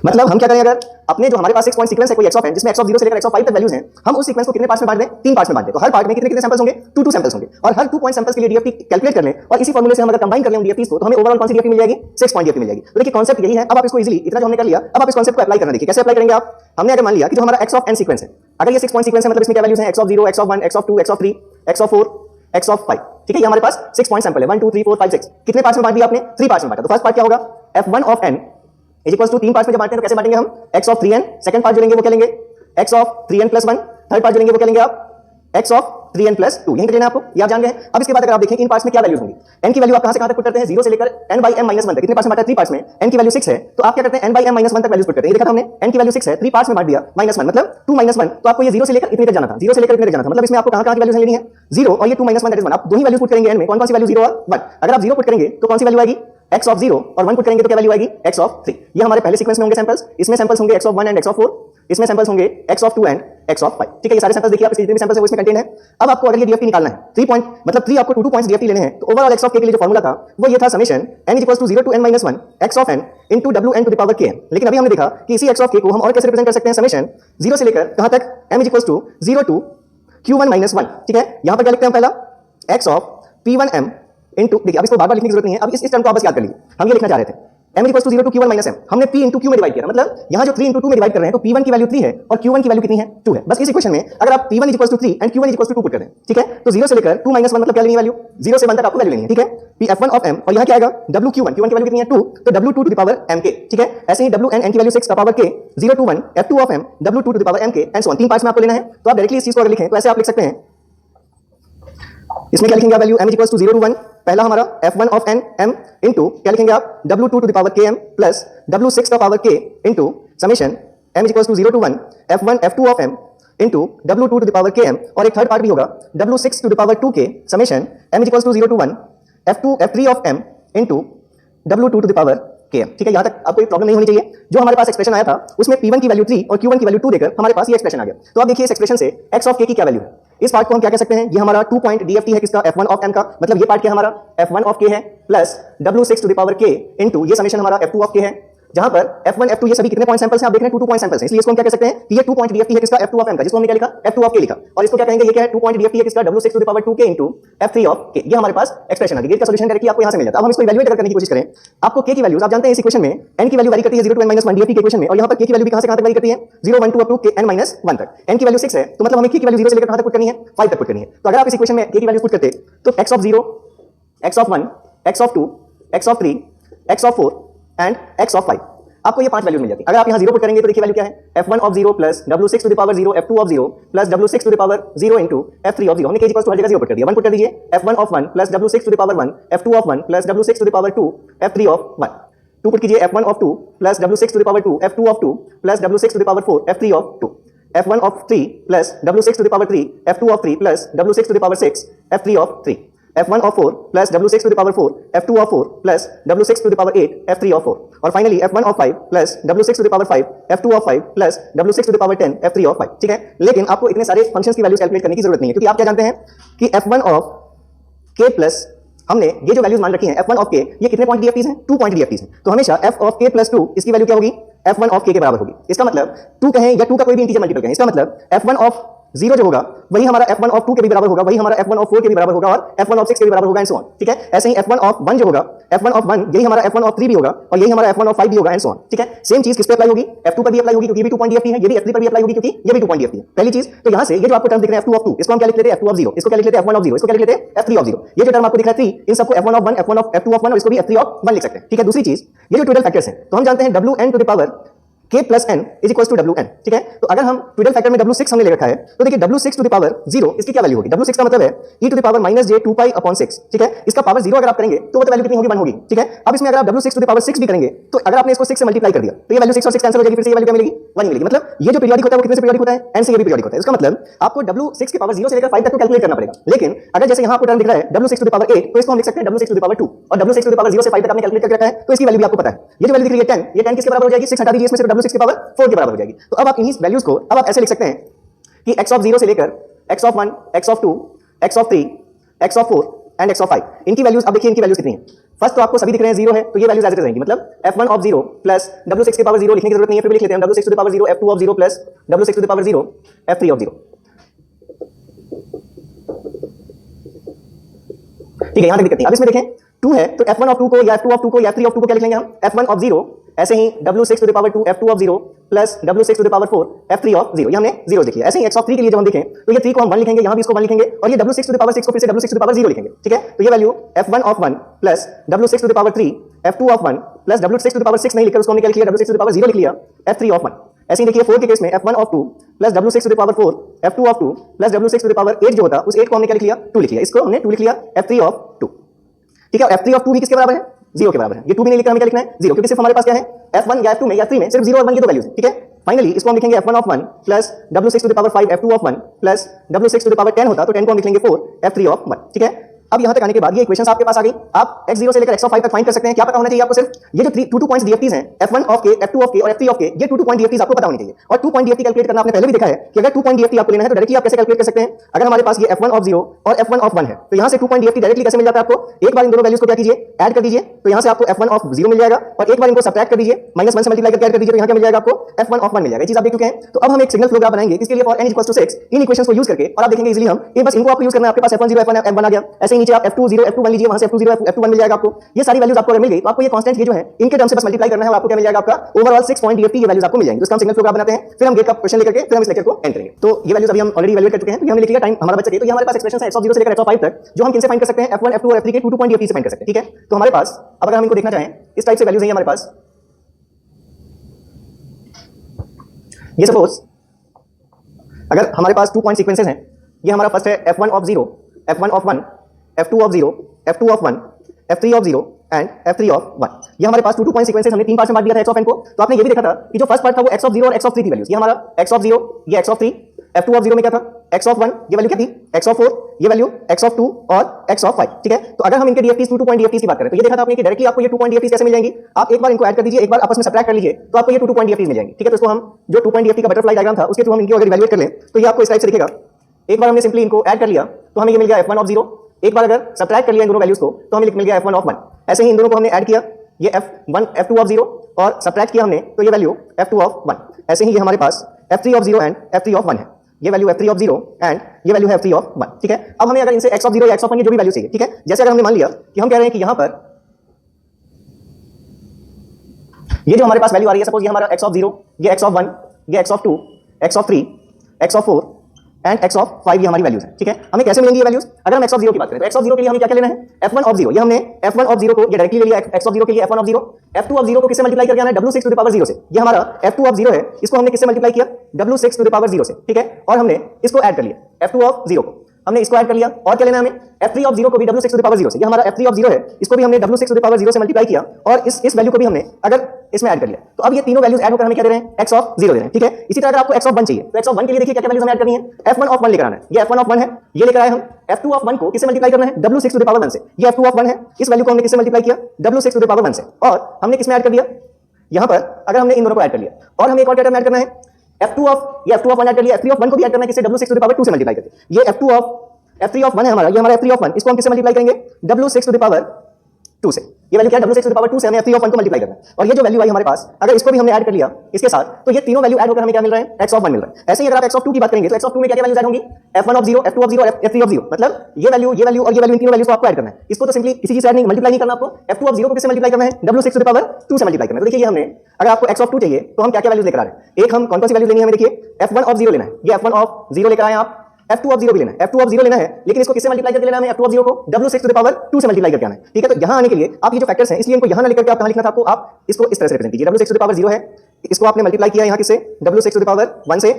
मतलब हम क्या करें, अगर अपने जो हमारे पास 6 पॉइंट सीक्वेंस है कोई x ऑफ n जिसमें x ऑफ 0 से लेकर x ऑफ 5 तक वैल्यूज हैं, हम उस सीक्वेंस को कितने पार्ट्स में बांट दें, 3 पार्ट्स में बांट दें। तो हर पार्ट में कितने कितने सैंपल्स होंगे, 2 सैंपल्स होंगे, और हर 2 पॉइंट सैंपल्स के लिए डीएफटी कैलकुलेट कर लें और इसी फॉर्मूले से हम अगर कंबाइन कर लें डीएफटीज को, तो हमें ओवरऑल कौन सी डीएफटी मिल जाएगी, 6 पॉइंट डीएफटी मिल जाएगी। तो देखिए कॉन्सेप्ट यही है। अब आप इसको इजीली इतना जो हमने कर लिया, अब आप इस कॉन्सेप्ट को अप्लाई करना देखिए कैसे अप्लाई करेंगे आप। हमने अगर मान लिया कि जो हमारा x ऑफ n सीक्वेंस है, अगर ये 6 पॉइंट सीक्वेंस है, मतलब इसमें क्या वैल्यूज हैं, x of 0, x of 1, x of 2, x of 3, x of 4, x of 5, ठीक है। ये हमारे पास 6 पॉइंट सैंपल है, 1 2 3 4 5 6। कितने पार्ट्स में बांट दिया आपने, 3 पार्ट्स में बांटा। तो फर्स्ट पार्ट क्या होगा, f1 of n is equals to 3 parts में जब बांटते हैं तो कैसे बांटेंगे हम, x of 3n। Second part जो लेंगे वो क्या लेंगे, x of 3n plus 1। Third part जो लेंगे वो क्या लेंगे आप, x ऑफ 3n प्लस 2। यहीं पे लेना आपको, ये आप जान गए हैं। अब इसके बाद अगर आप देखें कि इन पार्ट्स में क्या वैल्यूज होंगी, n की वैल्यू आप कहां से कहां तक पुट करते हैं, 0 से लेकर n by m minus 1 तक। कितने पार्ट्स में बांटा है, 3 पार्ट्स में, n की वैल्यू 6 है, तो आप क्या करते हैं, n by m minus 1 तक वैल्यूज पुट करते हैं। ये देखा था हमने, n की वैल्यू 6 है, 3 पार्ट्स में बांट दिया, -1 मतलब 2 - 1, तो आपको ये 0 से लेकर इतने तक जाना था, 0 से लेकर इतने तक जाना था। मतलब इसमें आपको कहां-कहां की वैल्यूज लेनी है, 0 और ये 2 - 1 दैट इज 1। आप दो ही वैल्यूज पुट करेंगे n में, कौन-कौन सी वैल्यू, 0 और 1। अगर आप 0 पुट करेंगे तो कौन सी वैल्यू आएगी, x ऑफ 0, और 1 पुट करेंगे तो क्या वैल्यू आएगी, x ऑफ 3। ये हमारे पहले सीक्वेंस में होंगे सैंपल्स। इसमें सैंपल्स होंगे x of 1 and x of 4, इसमें सैंपल्स होंगे x of 2 and x of 5, ठीक है। ये सारे सैंपल्स देखिए आप, इसके जितने भी सैंपल्स हैं वो इसमें कंटेन है। अब आपको अगर ये डीएफटी निकालना है, 3 पॉइंट मतलब 3 आपको 2 पॉइंट्स डीएफटी लेने हैं, तो ओवरऑल x ऑफ k के लिए जो फार्मूला था वो ये था, summation n is equals to 0 to n - 1 x of n into wn to the power kn। लेकिन अभी हमने देखा कि इसी x ऑफ k को हम और कैसे रिप्रेजेंट कर सकते हैं, समेशन 0 से लेकर कहां तक, m is equals to 0 to q1 - 1, ठीक है। यहां पर क्या लिखते हैं, पहला x ऑफ p1m इनटू, देखिए अब इसको बार-बार लिखने की जरूरत नहीं है, अब इस टर्म को आप बस याद कर लीजिए। हम ये लिखना चाह रहे थे, m equals to 0 to q1 - m, हमने p इंटू q में डिवाइड किया, मतलब यहां जो 3 इंटू 2 में डिवाइड कर रहे हैं, तो p1 की वैल्यू 3 है और q1 की वैल्यू कितनी है, 2 है। बस इस इक्वेशन में अगर आप p1 equals to 3 and q1 equals to 2 put कर दें, ठीक है, तो 0 से लेकर 2 - 1 मतलब क्या लेनी है वैल्यू, 0 से 1 तक आपको वैल्यू लेनी है, ठीक है। p(f1) ऑफ m, और यहां क्या आएगा, wq1, q1 की वैल्यू कितनी है, 2, तो w2 to the power mk, ठीक है। ऐसे ही wn, n की वैल्यू 6 का power k, 0 to 1 f2 of m w2 to the power mk and so on. 3 parts में आपको लेना है, तो आप डायरेक्टली इस चीज को अगर लिखें तो ऐसे आप लिख सकते हैं, इसमें क्या लिखेंगे आप, value m equals to 0 to 1, पहला हमारा f1 of n m into क्या लिखेंगे आप, w2 to the power km plus w6 का power k into summation m equals to 0 to 1 f1 f2 of m into w2 to the power km, और एक third part भी होगा w6 to the power 2k summation m equals to 0 to 1 f2 f3 of m into w2 to the power km, ठीक है। यहां तक आपको कोई प्रॉब्लम नहीं होनी चाहिए। जो हमारे पास एक्सप्रेशन आया था उसमें p1 की वैल्यू 3 और q1 की वैल्यू 2 देकर हमारे पास ये एक्सप्रेशन आ गया। तो आप देखिए इस एक्सप्रेशन से x ऑफ k की क्या वैल्यू है, इस पार्ट को हम क्या कह सकते हैं, ये हमारा 2 पॉइंट डीएफटी है किसका, f1 ऑफ m का, मतलब ये पार्ट क्या हमारा f1 ऑफ k है plus w6 to the power k into ये समेशन हमारा f2 ऑफ k है, जहां पर f1 f2 ये सभी कितने पॉइंट सैंपल्स हैं, आप देख रहे हैं 2 पॉइंट सैंपल्स हैं, इसलिए इसको हम क्या कह सकते हैं कि ये 2 पॉइंट डीएफटी है किसका, f2 ऑफ m का, जिसको हमने क्या लिखा, f2 ऑफ k लिखा। और इसको क्या कहेंगे, ये क्या है, 2 पॉइंट डीएफटी है किसका, w6 to the power 2k into f3 of k। ये हमारे पास एक्सप्रेशन आ गई, इसका सॉल्यूशन डायरेक्टली आपको यहां से मिल जाता है। अब हम इसको इवैल्यूएट करने की कोशिश करें, आपको k की वैल्यूज आप जानते हैं इस इक्वेशन में n की वैल्यू वेरी करती है 0 टू n - 1 डीएफटी के इक्वेशन में, और यहां पर k की वैल्यू भी कहां से कहां तक वेरी करती है, 0 1 2 अप टू k n - 1 तक। n की वैल्यू 6 है, तो मतलब हमें k की वैल्यू 0 से लेकर कहां तक पुट करनी है, 5 तक पुट करनी है। तो अगर आप इस इक्वेशन में k की वैल्यू पुट करते तो x of 0, x of 1, x of 2, x of 3, x of 4 and x of 5, आपको ये 5 वैल्यूज मिल जाती है। अगर आप यहां 0 पुट करेंगे तो देखिए वैल्यू क्या है, f1 of 0 plus w6 to the power 0 f2 of 0 plus w6 to the power 0 into f3 of 0। हमने k इक्वल्स टू हर जगह 0 पुट कर दिया, 1 पुट कर दीजिए, f1 of 1 plus w6 to the power 1 f2 of 1 plus w6 to the power 2 f3 of 1। 2 put कीजिए, f1 of 2 plus w6 to the power 2 f2 of 2 plus w6 to the power 4 f3 of 2। f1 of 3 plus w6 to the power 3 f2 of 3 plus w6 to the power 6 f3 of 3। f1 of 4 plus w6 to the power 4 f2 of 4 plus w6 to the power 8 f3 of 4, और finally f1 of 5 plus w6 to the power 5 f2 of 5 plus w6 to the power 10 f3 of 5, ठीक है। लेकिन आपको इतने सारे functions की values calculate करने की जरूरत नहीं है, क्योंकि आप क्या जानते हैं कि f1 of k प्लस, हमने ये जो वैल्यूज मान रखी हैं f1 of k, ये कितने पॉइंट डीएफटीज हैं, 2 पॉइंट डीएफटीज हैं। तो हमेशा f of k प्लस 2 इसकी वैल्यू क्या होगी, f1 of k के बराबर होगी। इसका मतलब 2 कहें या 2 का कोई भी इंटीजर मल्टीपल कहें, इसका मतलब f1 of 0 जो होगा वही हमारा f1 of 2 के भी बराबर होगा, वही हमारा f1 of 4 के भी बराबर होगा, और f1 of 6 के भी बराबर होगा एंड सो ऑन, ठीक है। ऐसे ही f1 of 1 जो होगा, f1 of 1 यही हमारा f1 of 3 भी होगा, और यही हमारा f1 of 5 भी होगा एंड सो ऑन, ठीक है। सेम चीज किस पे अप्लाई होगी, f2 पर भी अप्लाई होगी क्योंकि ये भी 2 पॉइंट डीएफटी है, ये भी f3 पर भी अप्लाई होगी क्योंकि ये भी 2 पॉइंट डीएफटी है। पहली चीज तो यहां से ये जो आपको टर्म दिख रहे हैं f2 of 2, इसको हम क्या लिख लेते हैं, f2 of 0, इसको क्या लिख लेते हैं, f1 of 0, इसको क्या लिख लेते हैं, f3 of 0। ये जो टर्म आपको दिख रहा है 3, इन सबको f1 of 1, f1 of f2 of 1 और इसको भी f3 of 1 लिख सकते हैं, ठीक है। दूसरी चीज ये जो टोटल फैक्टर्स हैं, तो हम जानते हैं wn to the power k plus n is equals to wn, ठीक है। तो अगर हम टोटल फैक्टर में w6 हमने ले रखा है, तो देखिए w6 टू द पावर 0 इसकी क्या वैल्यू होगी, w6 का मतलब है e to the power minus j 2 pi upon 6, ठीक है। इसका पावर 0 अगर आप करेंगे तो वो वैल्यू कितनी होगी, 1 होगी, ठीक है। अब इसमें अगर आप w6 टू द पावर 6 भी करेंगे, तो अगर आपने इसको 6 से मल्टीप्लाई कर दिया तो ये वैल्यू 6 और 6 कैंसिल हो जाएगी, फिर से ये वैल्यू क्या मिलेगी, 1 ही मिलेगी। मतलब ये जो पीरियोडिक होता है वो कितने से पीरियोडिक होता है, n से ये भी पीरियोडिक होता है। इसका मतलब आपको w6 की पावर 0 से लेकर 5 तक को कैलकुलेट करना पड़ेगा। लेकिन अगर जैसे यहां आपको टर्म दिख रहा है w6 टू द पावर 8, तो इसको हम लिख सकते हैं w6 टू द पावर 2, और w6 टू द पावर 0 से 5 तक आपने कैलकुलेट करके रखा है, तो इसकी वैल्यू भी आपको पता है। ये जो वैल्यू दिख रही है 10, ये 10 किसके बराबर हो जाएगी, 6 हटा दीजिए, इसमें से w6 की पावर 4 के बराबर हो जाएगी। तो अब आप इन्हीं वैल्यूज को अब आप ऐसे लिख सकते हैं कि x ऑफ 0 से लेकर x of 1, x of 2, x of 3, x of 4, and x of 5, इनकी वैल्यूज अब देखिए इनकी वैल्यूज कितनी है। फर्स्ट तो आपको सभी दिख रहे हैं 0 है, तो ये वैल्यूज एज इट इज रहेंगी, मतलब f1 ऑफ 0 प्लस w6 की पावर 0 लिखने की जरूरत नहीं है, फिर भी लिख लेते हैं w6 to the power 0 f2 of 0 plus w6 to the power 0 f3 of 0। ठीक है, यहां तक दिक्कत नहीं। अब इसमें देखें 2 है तो f1 ऑफ 2 को या f2 ऑफ 2 को या f3 ऑफ 2 को क्या लिख लेंगे हम, f1 ऑफ 0, ऐसे ही w6 to the power 2 f2 of 0 plus w6 to the power 4 f3 of 0, ये हमने 0 लिखी है। ऐसे ही x ऑफ 3 के लिए जब हम देखें तो ये 3 को हम 1 लिखेंगे, यहां भी इसको 1 लिखेंगे, और ये w6 टू द पावर 6 को फिर से w6 टू द पावर 0 लिखेंगे। ठीक है, तो ये value f1 of 1 plus w6 to the power 3 f2 of 1 plus w6 to the power 6 नहीं लिखकर उसको हमने क्या लिख लिया, w6 टू द पावर 0 लिख लिया f3 ऑफ 1। ऐसे ही देखिए 4 के केस में f1 of 2 plus w6 to the power 4 f2 of 2 plus w6 to the power 8 जो होता उस 8 को हमने क्या लिख लिया, 2 लिख लिया, इसको हमने 2 लिख लिया f3 ऑफ 2। ठीक है, f3 ऑफ 2 भी किसके बराबर है, 0 के बराबर है। ये 2 भी नहीं लिखकर हमें क्या लिखना है, 0, क्योंकि सिर्फ हमारे पास क्या है f1 या f2 में या f3 में सिर्फ 0 और 1 ये दो वैल्यूज हैं। ठीक है, फाइनली इसको हम लिखेंगे f1 of 1 plus w6 to the power 5 f2 of 1 plus w6 to the power 10 होता तो 10 को हम लिख लेंगे 4 f3 ऑफ 1। ठीक है, अब यहां तक आने के बाद ये इक्वेशंस आपके पास आ गई, आप x0 से लेकर x of 5 तक फाइंड कर सकते हैं। क्या पता होना चाहिए आपको, सिर्फ ये जो 2 पॉइंट्स DFTs हैं f1 of k f2 of k और f3 ऑफ k, ये 2 पॉइंट DFTs आपको पता होनी चाहिए। और 2 पॉइंट DFT कैलकुलेट करना आपने पहले भी देखा है कि अगर 2 पॉइंट DFT आपको लेना है तो डायरेक्टली आप कैसे कैलकुलेट कर सकते हैं। अगर हमारे पास ये f1 ऑफ 0 और f1 ऑफ 1 है तो यहां से 2 पॉइंट DFT डायरेक्टली कैसे मिल जाता है आपको, एक बार इन दोनों वैल्यूज को क्या कीजिए, ऐड कर दीजिए, तो यहां से आपको f1 ऑफ 0 मिल जाएगा, और एक बार इनको सब्ट्रैक्ट कर दीजिए, -1 से मल्टीप्लाई करके ऐड कर दीजिए, तो यहां क्या मिल जाएगा आपको f1 ऑफ 1 मिल जाएगा। ये चीज आप देख चुके हैं। तो अब हम एक सिग्नल फ्लो ग्राफ बनाएंगे, इसके लिए फॉर n = 6 इन इक्वेशंस को यूज करके, और आप देखेंगे इजीली हम ये बस इनको आपको यूज करना है। आपके पास f1 0 f1 f1 आ गया, ऐसे ही नीचे आप f2 0 f2 1 लीजिए, वहां से f2 0 f2 1 मिल जाएगा आपको। ये सारी वैल्यूज आपको अगर मिल गई तो आपको ये कांस्टेंट ये जो है इनके टर्म से बस मल्टीप्लाई करना है, और आपको क्या मिल जाएगा, आपका ओवरऑल 6 पॉइंट DFT ये वैल्यूज आपको मिल जाएंगी। तो इसका हम सिग्नल फ्लो ग्राफ बनाते हैं, फिर हम गेट का क्वेश्चन लेकर के फिर हम इस लेक्चर को एंड करेंगे। तो ये वैल्यूज अभी हम ऑलरेडी इवैल्यूएट कर चुके हैं, तो ये हमने लिख लिया, टाइम हमारा बच सके। तो ये हमारे पास एक्सप्रेशन है x of 0 से लेकर x of 5 तक, जो हम किनसे फाइंड कर सकते हैं, f1 f2 और f3 के 2 पॉइंट DFT से फाइंड कर सकते हैं। ठीक है, तो हमारे पास अब अगर हम इनको देखना चाहें, इस टाइप से वैल्यूज हैं हमारे पास। ये सपोज अगर हमारे पास 2 पॉइंट सीक्वेंसेस हैं, ये हमारा फर्स्ट है f1 of 0 f1 of 1 f2 of 0 f2 of 1 f3 of 0 and f3 of 1। ये हमारे पास 2 पॉइंट सीक्वेंसेस हमने 3 पार्ट में बांट दिया था x ऑफ n को। तो आपने ये भी देखा था कि जो फर्स्ट पार्ट था वो x ऑफ 0 और x ऑफ 3 की वैल्यूज, ये हमारा x ऑफ 0 ये x ऑफ 3, f2 ऑफ 0 में क्या था x ऑफ 1 ये वैल्यू क्या थी x ऑफ 4 ये वैल्यू x ऑफ 2 और x ऑफ 5। ठीक है, तो अगर हम इनके DFTs 2 पॉइंट DFTs की बात करें तो ये देखा था आपने कि डायरेक्टली आपको ये 2 पॉइंट DFTs कैसे मिल जाएंगी। आप एक बार इनको ऐड कर दीजिए, एक बार आपस में सब्ट्रैक्ट कर लीजिए, तो आपको ये 2 पॉइंट DFTs मिल जाएंगी। ठीक है, तो इसको हम जो 2 पॉइंट DFT का बटरफ्लाई डायग्राम था उसके थ्रू हम इनको अगर इवैल्यूएट कर लें तो ये आपको इस टाइप से दिखेगा। एक बार हमने सिंपली इनको ऐड कर लिया तो हमें ये मिल गया f1 ऑफ 0, एक बार अगर सब्ट्रैक्ट कर लिया इन दोनों वैल्यूज को तो हमें मिल गया f1 ऑफ 1। ऐसे ही इन दोनों को हमने ऐड किया, ये f1 f2 ऑफ 0 और सब्ट्रैक्ट किया हमने तो ये वैल्यू f2 ऑफ 1। ऐसे ही ये हमारे पास f3 of 0 and f3 of 1 है, ये वैल्यू f3 ऑफ 0 एंड ये वैल्यू है f3 ऑफ 1। ठीक है, अब हमें अगर इनसे x ऑफ 0 या x ऑफ 1 ये जो भी वैल्यू चाहिए, ठीक है, जैसे अगर हमने मान लिया कि हम कह रहे हैं कि यहां पर ये जो हमारे पास वैल्यू आ रही है, सपोज ये हमारा x ऑफ 0 ये x ऑफ 1 ये x of 2 x of 3 x of 4 and x of 5 ये हमारी वैल्यूज हैं। ठीक है, हमें कैसे मिलेंगी ये वैल्यूज, अगर हम x ऑफ 0 की बात करें तो x ऑफ 0 के लिए हमें क्या क्या लेना है, f1 ऑफ 0, ये हमने f1 ऑफ 0 को ये डायरेक्टली ले लिया, x ऑफ 0 के लिए f1 ऑफ 0, f2 ऑफ 0 को किससे मल्टीप्लाई करके आना है, w6 टू द पावर 0 से, ये हमारा f2 ऑफ 0 है, इसको हमने किससे मल्टीप्लाई किया w6 टू द पावर 0 से। ठीक है, और हमने इसको ऐड कर लिया f2 ऑफ 0 को हमने इसको ऐड कर लिया, और क्या लेना है हमें f3 ऑफ 0 को भी w6 टू द पावर 0 से, ये हमारा f3 ऑफ 0 है, इसको भी हमने w6 टू द पावर 0 से मल्टीप्लाई किया, और इस वैल्यू को भी हमने अगर इसमें ऐड कर लिया, तो अब ये तीनों वैल्यूज ऐड होकर हमें क्या दे रहे हैं, x ऑफ 0 दे रहे हैं। ठीक है, इसी तरह अगर आपको x ऑफ 1 चाहिए तो x ऑफ 1 के लिए देखिए क्या क्या वैल्यूज हमें ऐड करनी है, f1 ऑफ 1 लेकर आना है, ये f1 ऑफ 1 है, ये लेकर आए हम, f2 ऑफ 1 को किससे मल्टीप्लाई करना है, w6 टू द पावर 1 से, ये f2 ऑफ 1 है, इस वैल्यू को हमने किससे मल्टीप्लाई किया, w6 टू द पावर 1 से, और हमने किसमें ऐड कर दिया, यहां पर अगर हमने इन दोनों को ऐड कर लिया, और हमें एक और क्या टर्म ऐड करना है, f2 ऑफ 1 ऐड कर लिया, f3 ऑफ 1 को भी ऐड करना है किससे, w6 टू द पावर 2 से मल्टीप्लाई करके, ये f3 ऑफ 1 है हमारा, ये हमारा f3 ऑफ 1, इसको हम किससे मल्टीप्लाई करेंगे, w6 टू द पावर 2 से, ये वैल्यू क्या है, w6 टू द पावर 2 से हमें f3 ऑफ 1 को मल्टीप्लाई करना है, और ये जो वैल्यू आई हमारे पास अगर इसको भी हमने ऐड कर लिया इसके साथ, तो ये तीनों वैल्यू ऐड होकर हमें क्या मिल रहा है, x ऑफ 1 मिल रहा है। ऐसे ही अगर आप x ऑफ 2 की बात करेंगे तो x ऑफ 2 में क्या क्या वैल्यूज ऐड होंगी, f1 ऑफ 0 f2 ऑफ 0 और f3 ऑफ 0, मतलब ये वैल्यू और ये वैल्यू इन तीनों वैल्यूज को आपको ऐड करना है, इसको तो सिंपली किसी चीज से ऐड नहीं मल्टीप्लाई नहीं करना आपको, f2 ऑफ 0 को किससे मल्टीप्लाई करना है, w6 टू द पावर 2 से मल्टीप्लाई करना है। तो देखिए हमने अगर आपको x ऑफ 2 चाहिए तो हम क्या क्या वैल्यूज लेकर आ रहे हैं, एक हम कौन सी वैल्यू लेनी है हमें, देखिए f1 ऑफ 0 लेना है, ये f1 ऑफ 0 लेकर आए आप, f2 ऑफ 0 भी लेना है, f2 ऑफ 0 लेना है, लेकिन इसको किससे मल्टीप्लाई करके लेना है, f2 ऑफ 0 को w6 टू द पावर 2 से मल्टीप्लाई करके आना है। ठीक है, तो यहां आने के लिए आप ये जो फैक्टर्स हैं इसलिए इनको यहां ना लेकर के आप कहां लिखना था आपको, आप इसको इस तरह से रिप्रेजेंट कीजिए, w6 टू द पावर 0 है, इसको आपने मल्टीप्लाई किया यहां किससे, w6 टू द पावर 1 से,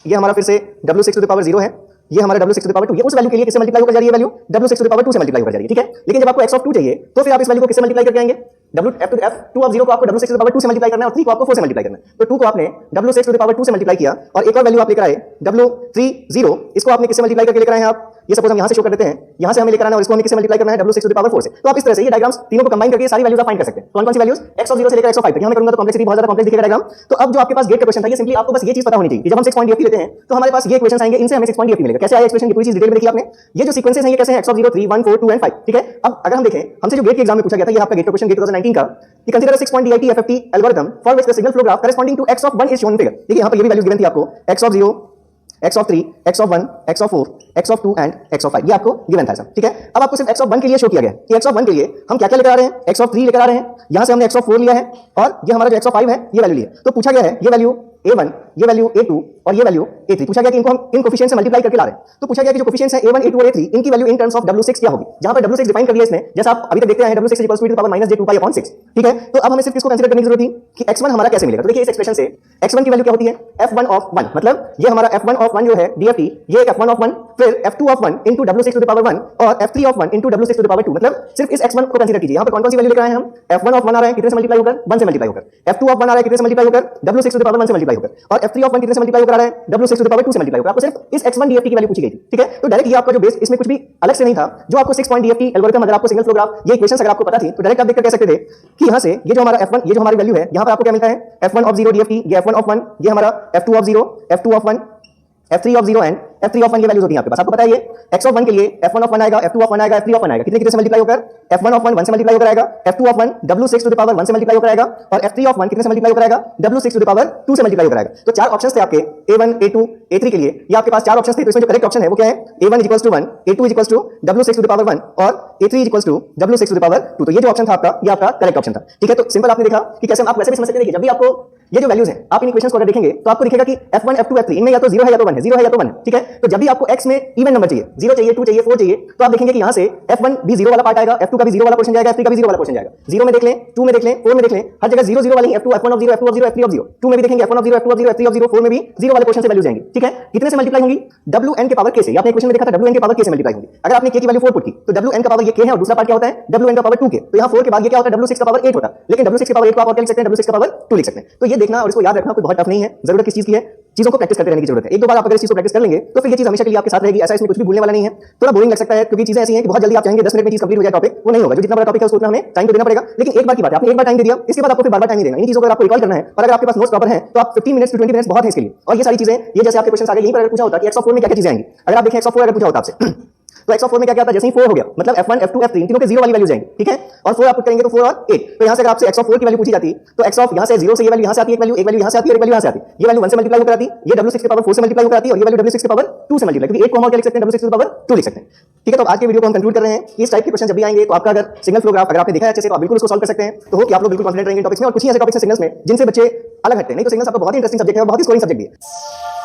ये हमारा फिर से w6 टू द पावर 0 है, ये हमारा w6 टू द पावर 2, ये उस वैल्यू के लिए किससे मल्टीप्लाई होकर जा रही है, value w6 to the power 2 से मल्टीप्लाई होकर जा रही है। ठीक है, लेकिन जब आपको x ऑफ 2 चाहिए तो फिर आप इस वैल्यू को किससे मल्टीप्लाई करके आएंगे, f2 ऑफ 0 को आपको w6 टू द पावर 2 से मल्टीप्लाई करना है, और 3 को आपको 4 से मल्टीप्लाई करना है, तो 2 को आपने w6 टू द पावर 2 से मल्टीप्लाई किया, और एक और वैल्यू आप लेकर आए W30 इसको आपने किससे मल्टीप्लाई करके लेकर आए हैं आप? ये सपोज हम यहां से शो कर देते हैं, यहां से हमें लेकर आना है और इसको हमें किससे मल्टीप्लाई करना है? W6 टू द पावर 4 से। तो आप इस तरह से ये डायग्राम्स तीनों को कंबाइन करके सारी वैल्यूज आप फाइंड कर सकते हैं। कौन-कौन सी वैल्यूज? x ऑफ 0 से लेकर x ऑफ 5 तक। यहां मैं करूंगा तो कॉम्प्लेक्सिटी बहुत ज्यादा कॉम्प्लेक्स दिखेगा डायग्राम। तो अब जो आपके पास गेट का क्वेश्चन था, ये सिंपली आपको बस ये चीज पता होनी चाहिए कि जब हम 6 पॉइंट DFT लेते हैं तो हमारे पास ये इक्वेशंस आएंगे, इनसे हमें 6 पॉइंट DFT मिलेगा। कैसे आया एक्सप्रेशन, ये पूरी चीज डिटेल में देखी आपने। ये जो सीक्वेंसेस हैं ये कैसे हैं? x of 0, 3, 1, 4, 2 and 5। ठीक है, अब अगर हम देखें, हमसे जो गेट के एग्जाम में पूछा गया था, ये आपका गेट का क्वेश्चन, गेट 2019 का, कि consider 6 point DIT FFT algorithm for which the signal flow graph corresponding to x of 1 is shown in figure. देखिए यहां पर ये भी वैल्यूज गिवन थी आपको, x of 0, x of 3, x of 1, x of 4, x of 2 and x of 5। ये आपको given था सब। ठीक है, अब आपको सिर्फ x ऑफ 1 के लिए शो किया गया कि x ऑफ 1 के लिए हम क्या क्या लेकर आ रहे हैं? x ऑफ 3 लेकर आ रहे हैं, यहां से हमने x ऑफ 4 लिया है और ये हमारा जो x ऑफ 5 है ये वैल्यू ली है। तो पूछा गया है ये वैल्यू a1, ये वैल्यू a2 और ये वैल्यू a3। पूछा गया कि इनको हम इन कोफिशिएंट से मल्टीप्लाई करके ला रहे हैं। तो पूछा गया कि जो कोफिशिएंट्स हैं a1, a2 और a3, इनकी value in terms of W6 क्या होगी? जहां पर W6 डिफाइन कर दिया इसने, जैसा आप अभी तक देखते हैं W6 equals to the power -j2π/6। ठीक है, तो अब हमें सिर्फ इसको कंसीडर करने की जरूरत थी कि x1 हमारा कैसे मिलेगा। तो देखिए इस एक्सप्रेशन से x1 की वैल्यू क्या होती है? f1 ऑफ 1, मतलब ये हमारा f1 ऑफ 1 जो है DFT, ये एक f1 ऑफ 1 फिर f2 of 1 into W6 to the power 1 और f3 of 1 into W6 to the power 2। मतलब सिर्फ इस x1 को कंसीडर कीजिए। यहां पर कौन-कौन सी वैल्यू लेकर आए हैं हम? f1 ऑफ 1 आ रहा है, कितने से मल्टीप्लाई होकर? 1 से मल्टीप्लाई होकर। f2 ऑफ 1 आ रहा है, कितने से मल्टीप्लाई होकर? W6 टू द पावर 1 से मल्टीप्लाई होकर। और f3 ऑफ 1 कितने से मल्टीप्लाई होकर आ रहा है? W6 टू द पावर 2 से मल्टीप्लाई होकर। आपको सिर्फ इस x1 DFT की वैल्यू पूछी गई थी। ठीक है, तो डायरेक्ट ये आपका जो बेस, इसमें कुछ भी अलग से नहीं था। जो आपको 6 पॉइंट DFT एल्गोरिथम, अगर आपको सिग्नल फ्लो ग्राफ, ये इक्वेशंस अगर आपको पता थी तो डायरेक्ट आप देखकर कह सकते थे कि यहां से ये जो हमारा f1, ये जो हमारी वैल्यू है, यहां पर आपको क्या मिलता है? f1 ऑफ 0 DFT, ये f1 ऑफ 1, ये हमारा f2 of 0, f2 of 1, f3 of 0 and f3 of 1 की वैल्यूज होती हैं आपके पास। आपको पता है ये x ऑफ 1 के लिए f1 ऑफ 1 आएगा, f2 ऑफ 1 आएगा, f3 ऑफ 1 आएगा। कितने कितने से मल्टीप्लाई होकर? f1 ऑफ 1 1 से मल्टीप्लाई होकर आएगा, f2 of 1 W6 to the power 1 से मल्टीप्लाई होकर आएगा और f3 ऑफ 1 कितने से मल्टीप्लाई होकर आएगा? W6 टू द पावर 2 से मल्टीप्लाई होकर आएगा। तो चार ऑप्शंस थे आपके a1, a2, a3 के लिए। ये आपके पास चार ऑप्शंस थे। तो इसमें जो करेक्ट ऑप्शन है वो क्या है? a1 = 1, a2 = W6 to the power 1 और a3 = W6 to the power 2। तो ये जो ऑप्शन था आपका, ये आपका करेक्ट ऑप्शन था। ठीक है, तो सिंपल आपने देखा कि कैसे आप वैसे भी समझ सकते हैं कि जब भी आपको ये जो वैल्यूज हैं, आप इन इक्वेशंस को अगर देखेंगे तो आपको दिखेगा कि f1, f2, f3 इनमें या तो 0 है या तो 1 है, 0 है या तो 1 है। ठीक है, तो जब भी आपको x में इवन नंबर चाहिए, 0 चाहिए, 2 चाहिए, 4 चाहिए, तो आप देखेंगे कि यहां से f1 भी 0 वाला पार्ट आएगा, f2 का भी 0 वाला पोर्शन जाएगा, f3 का भी 0 वाला पोर्शन जाएगा। 0 में देख लें, 2 में देख लें, 4 में देख लें, हर जगह 0 0 वाली f2, f1 of 0, f2 of 0, f3 of 0। 2 में भी देखेंगे f1 of 0, f2 of 0, f3 of 0, 4 में भी 0 वाले पोर्शन से वैल्यू जाएंगी। ठीक है, कितने से मल्टीप्लाई होंगी? Wn के पावर k से। आपने इक्वेशन में देखा था Wn के पावर k से मल्टीप्लाई होंगी। अगर आपने k की वैल्यू 4 पुट की तो Wn का पावर ये k है और दूसरा पार्ट क्या होता है? Wn का पावर 2k। तो यहां 4 के बाद ये क्या होता है? W6 का पावर 8 होता है। लेकिन W6 के पावर 8 को आप और क्या लिख सकते हैं? W6 का पावर 2 लिख सकते हैं। तो ये देखना और इसको याद रखना कोई बहुत टफ नहीं है। जरूरत किस चीज की है? चीजों को प्रैक्टिस करते रहने की जरूरत है। एक दो बार आप अगर इस चीज को प्रैक्टिस कर लेंगे तो फिर ये चीज हमेशा के लिए आपके साथ रहेगी। ऐसा इसमें कुछ भी भूलने वाला नहीं है। थोड़ा बोरिंग लग सकता है क्योंकि चीजें ऐसी हैं कि बहुत जल्दी आप चाहेंगे 10 मिनट में चीज कंप्लीट हो जाए टॉपिक, वो नहीं होगा। जो जितना बड़ा टॉपिक है उसको उतना हमें टाइम तो देना पड़ेगा। लेकिन एक बार की बात है, आपने एक बार टाइम दे दिया, इसके बाद आपको फिर बार-बार टाइम नहीं देना। इन चीजों को आपको रिकॉल करना है और अगर आपके पास नोट्स प्रॉपर हैं तो आप 15 मिनट्स टू 20 मिनट्स बहुत है इसके लिए। और ये सारी चीजें, ये जैसे आपके क्वेश्चन आ गए, यहीं पर अगर पूछा होता कि x ऑफ 4 में क्या-क्या चीजें आएंगी, अगर आप देखें x ऑफ 4 अगर पूछा होता आपसे तो x ऑफ 4 में क्या क्या आता है? जैसे ही 4 हो गया मतलब f1, f2, f3 इन तीनों के 0 वाली वैल्यू जाएंगी। ठीक है, और 4 आप पुट करेंगे तो 4 और 8। तो यहां से अगर आपसे x ऑफ 4 की वैल्यू पूछी जाती तो x ऑफ यहां से 0 से ये वैल्यू यहां से आती है, एक वैल्यू यहां से आती है और एक वैल्यू यहां से आती है। ये वैल्यू 1 से मल्टीप्लाई होकर आती है, ये W6 के पावर 4 से मल्टीप्लाई होकर आती है और ये वैल्यू W6 के पावर 2 से मल्टीप्लाई, क्योंकि 8 को हम और क्या लिख सकते हैं? W6 के पावर 2 लिख सकते हैं। ठीक है, तो आज के वीडियो को हम कंक्लूड कर रहे हैं कि इस टाइप के क्वेश्चन जब भी आएंगे तो आपका अगर सिग्नल फ्लो ग्राफ अगर आपने देखा है अच्छे से तो आप बिल्कुल उसको सॉल्व कर सकते हैं। तो हो कि आप लोग बिल्कुल कॉन्फिडेंट रहेंगे टॉपिक्स में। और कुछ ही ऐसे टॉपिक्स हैं सिग्नल्स में जिनसे बच्चे अलग हटते हैं। नहीं तो सिग्नल्स आपका बहुत ही इंटरेस्टिंग सब्जेक्ट है और बहुत ही स्कोरिंग सब्जेक्ट भी है।